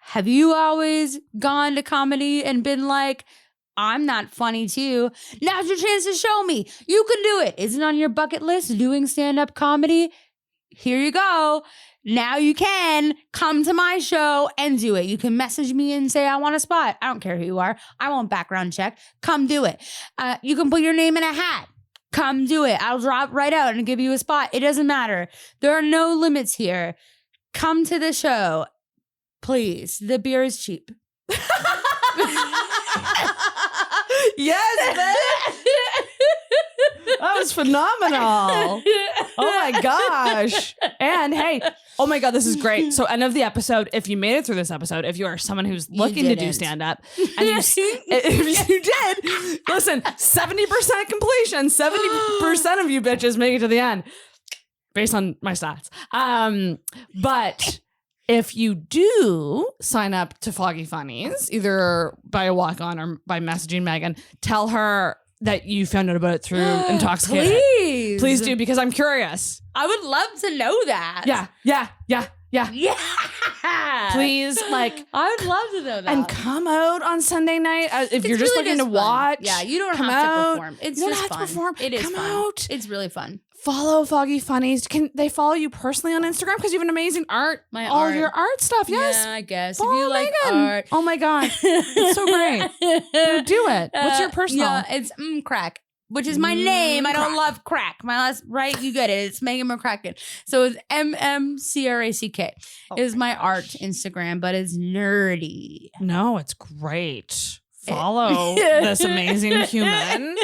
Have you always gone to comedy and been like, I'm not funny too? Now's your chance to show me. You can do it. Isn't on your bucket list doing stand-up comedy? Here you go. Now you can come to my show and do it. You can message me and say, I want a spot. I don't care who you are. I won't background check. Come do it. You can put your name in a hat. Come do it. I'll drop right out and give you a spot. It doesn't matter. There are no limits here. Come to the show. Please. The beer is cheap. Yes, bitch. That was phenomenal. Oh my gosh. And hey, oh my God, this is great. So end of the episode, if you made it through this episode, if you are someone who's looking to do stand-up, and if you did, listen, 70% completion, 70% of you bitches make it to the end, based on my stats. But if you do sign up to Foggy Funnies, either by a walk-on or by messaging Megan, tell her that you found out about it through Intoxicated. Please do, because I'm curious. I would love to know that. Yeah. Please, like, I would love to know that. and come out on Sunday night if you're just really looking to fun. watch. Yeah, you don't come have out. to perform. It's You don't just have to fun. perform. It is Come fun. out. It's really fun. Follow Foggy Funnies. Can they follow you personally on Instagram? Because you have an amazing art. All art. your art stuff. Yes. Yeah, I guess. Follow if you like Megan. art. Oh my God. It's so great. Do it. What's your personal? Yeah, it's crack, which is my name. I don't love crack. My last, right? You get it. It's Megan McCracken. So it's MMCRACK is my art Instagram, but it's nerdy. No, it's great. Follow this amazing human.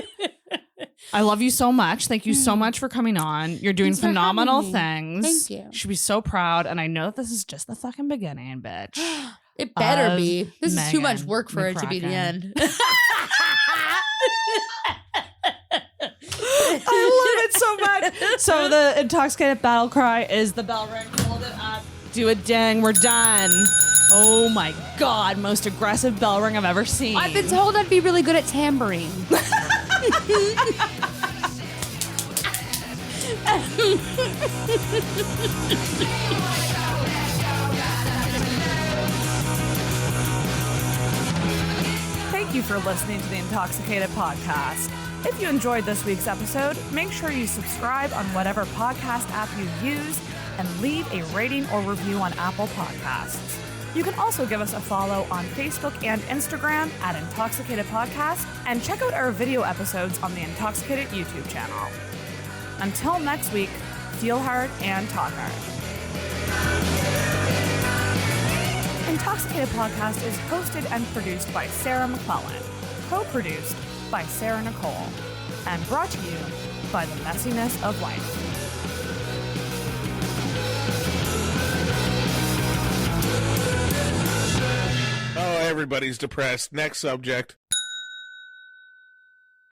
I love you so much. Thank you so much for coming on. You're doing Thanks for phenomenal having me. things. Thank you. Should be so proud. And I know that this is just the fucking beginning, bitch. It better Of be. This is too much Megan work for it to be the McCracken. end. I love it so much. So the Intoxicated battle cry is the bell ring. Hold it up. Do a ding. We're done. Oh my God. Most aggressive bell ring I've ever seen. I've been told I'd be really good at tambourine. Thank you for listening to the Intoxicated Podcast. If you enjoyed this week's episode, make sure you subscribe on whatever podcast app you use and leave a rating or review on Apple Podcasts. You can also give us a follow on Facebook and Instagram at Intoxicated Podcast, and check out our video episodes on the Intoxicated YouTube channel. Until next week, feel hard and talk hard. Intoxicated Podcast is hosted and produced by Sarah McClellan, co-produced by Sarah Nicole, and brought to you by the messiness of life. Oh, everybody's depressed. Next subject.